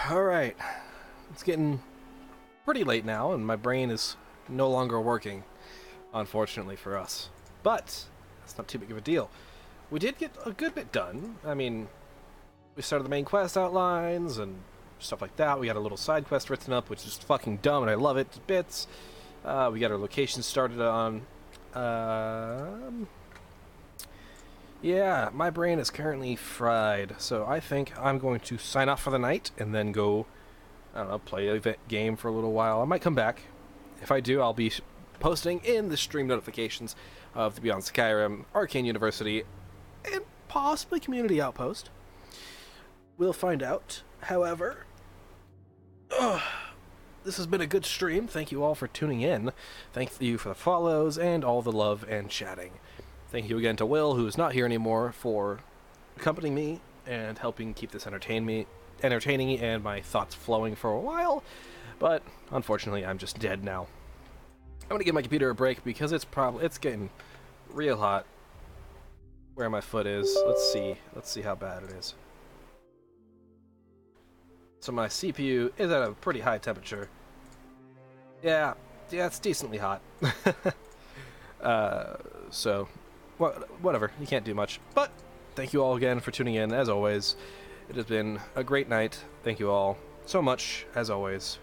Alright. It's getting pretty late now, and my brain is no longer working, unfortunately for us. But that's not too big of a deal. We did get a good bit done. I mean, we started the main quest outlines and stuff like that. We got a little side quest written up, which is fucking dumb, and I love it to bits. We got our location started on. Yeah, my brain is currently fried, so I think I'm going to sign off for the night and then go, I don't know, play a game for a little while. I might come back. If I do, I'll be posting in the stream notifications of the Beyond Skyrim, Arcane University, and possibly Community Outpost. We'll find out. However, this has been a good stream. Thank you all for tuning in. Thank you for the follows and all the love and chatting. Thank you again to Will, who is not here anymore, for accompanying me and helping keep this entertaining and my thoughts flowing for a while. But unfortunately, I'm just dead now. I'm gonna give my computer a break because it's getting real hot where my foot is. Let's see how bad it is. So my CPU is at a pretty high temperature. Yeah, it's decently hot. So, whatever, you can't do much. But, thank you all again for tuning in, as always. It has been a great night. Thank you all so much, as always.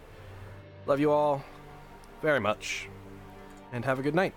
Love you all very much, and have a good night.